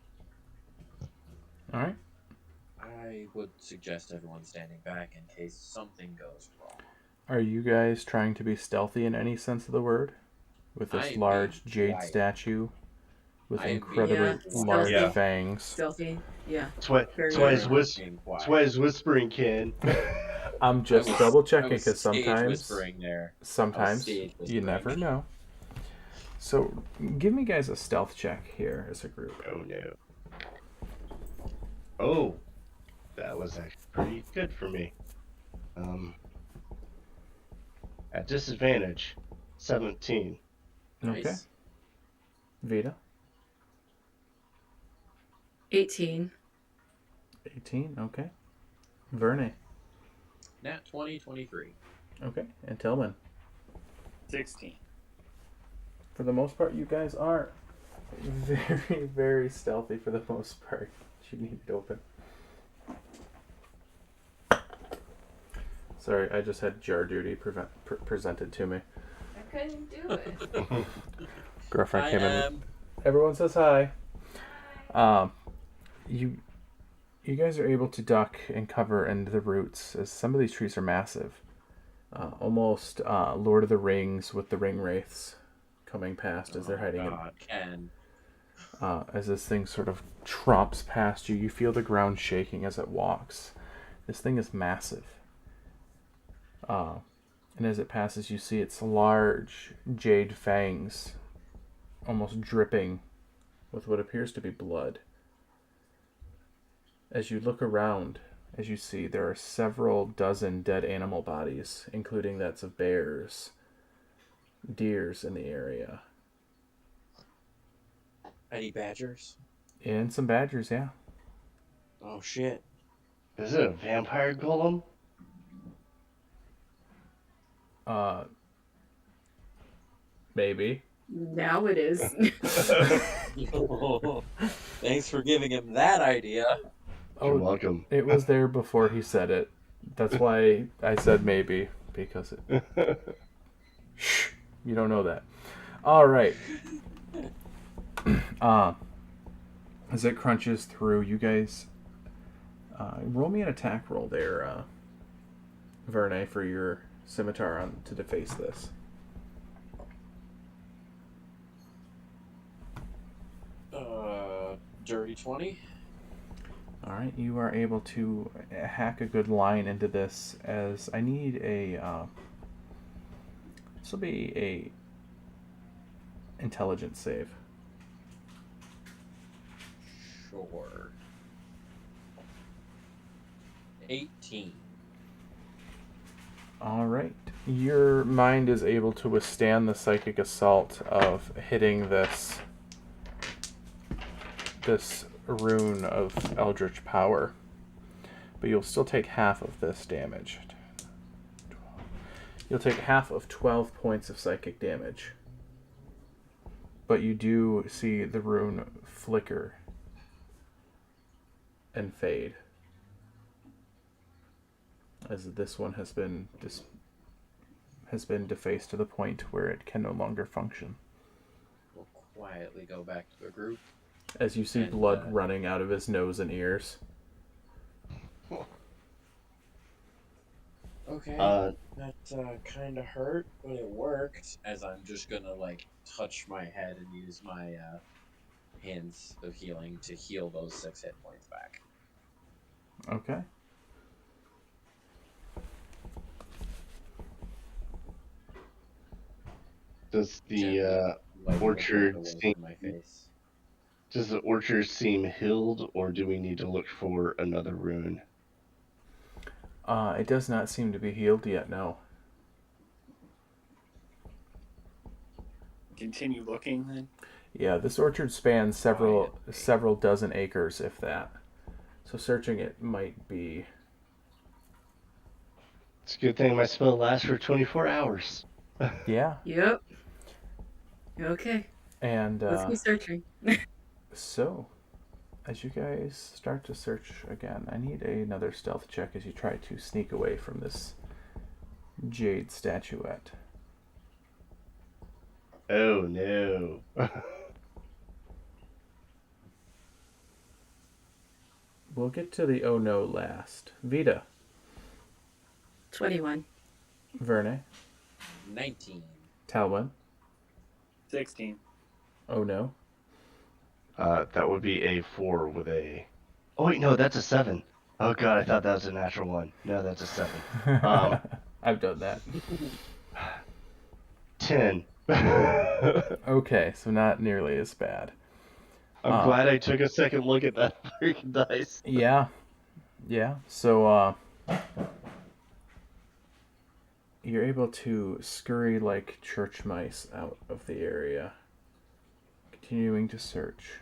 All right. I would suggest everyone standing back in case something goes wrong. Are you guys trying to be stealthy in any sense of the word? With I this am large being jade quiet. statue with I am incredibly being large stealthy. fangs. Stealthy. Yeah. That's why Very I was good. Being quiet. that's why I was whispering, Ken. I'm just I was- double I checking was because stage sometimes whispering there. sometimes stage you whispering. never know. So give me guys a stealth check here as a group. Oh no. Oh, that was actually pretty good for me. At disadvantage, 17. Okay. Nice. Vita, 18. 18. Okay. Verne. Nat 20, 23. Okay. And Tillman. 16. For the most part, you guys are very, very stealthy for the most part. You need it open. Sorry, I just had jar duty presented to me. I couldn't do it. Girlfriend I came in. am. Everyone says hi. You guys are able to duck and cover into the roots, as some of these trees are massive. Almost Lord of the Rings with the ring wraiths coming past as they're hiding in. Ken. As this thing sort of tromps past you, you feel the ground shaking as it walks. This thing is massive. And as it passes, you see its large jade fangs almost dripping with what appears to be blood. As you look around, as you see, there are several dozen dead animal bodies, including that's of bears, deers in the area. Any badgers? And some badgers, yeah. Oh shit. Is it a vampire golem? Maybe. Now it is. Thanks for giving him that idea. You're welcome. It was there before he said it. That's why I said maybe, because it... Shh, you don't know that. All right. As it crunches through, you guys roll me an attack roll there, Verne, for your scimitar to deface this. Dirty 20. All right, you are able to hack a good line into this, as I need a... this will be a intelligence save. Sure. 18. All right. Your mind is able to withstand the psychic assault of hitting this rune of eldritch power, but you'll still take half of this damage. You'll take half of 12 points of psychic damage, but you do see the rune flicker and fade, as this one has been defaced to the point where it can no longer function. We'll quietly go back to the group. As you see blood running out of his nose and ears. Okay. That kind of hurt, but it worked. As I'm just gonna touch my head and use my hands of healing to heal those 6 hit points back. Okay. Does the orchard seem... my face. Does the orchard seem healed, or do we need to look for another rune? It does not seem to be healed yet, no. Continue looking then. Yeah, this orchard spans several dozen acres, if that. So searching it might be... It's a good thing my spell lasts for 24 hours. Yeah. Yep. Okay. And Let's keep searching. so, as you guys start to search again, I need another stealth check as you try to sneak away from this jade statuette. Oh no. We'll get to the oh no last. Vita. 21. Verne. 19. Talwyn. 16. Oh no. That would be a 4 with a... Oh wait, no, that's a 7. Oh god, I thought that was a natural 1. No, that's a 7. I've done that. 10. Okay, so not nearly as bad. I'm glad I took a second look at that freaking dice. Yeah. So, you're able to scurry like church mice out of the area, continuing to search,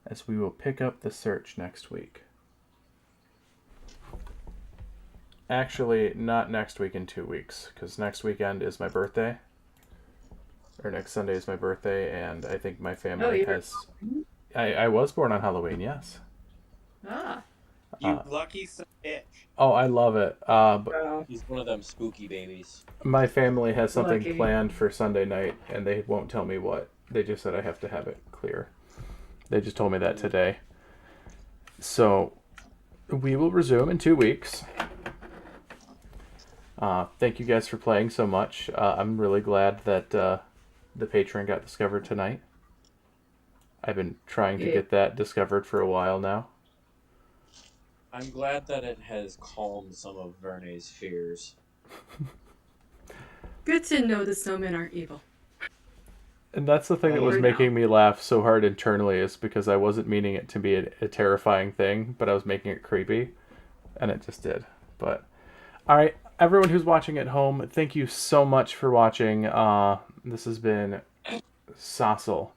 as we will pick up the search next week. Actually, not next week, in 2 weeks, because next weekend is my birthday. Or next Sunday is my birthday, and I think my family you're has... I was born on Halloween, yes. Ah. You lucky son of a bitch. Oh, I love it. But Wow. He's one of them spooky babies. my family has something Lucky. planned for Sunday night, and they won't tell me what. They just said I have to have it clear. They just told me that today. So, we will resume in 2 weeks. Thank you guys for playing so much. I'm really glad that the patron got discovered tonight. I've been trying to get that discovered for a while now. I'm glad that it has calmed some of Verne's fears. Good to know the snowmen aren't evil. And that's the thing that was For making now. me laugh so hard internally, is because I wasn't meaning it to be a terrifying thing, but I was making it creepy, and it just did. But all right, everyone who's watching at home, thank you so much for watching. This has been Sossal.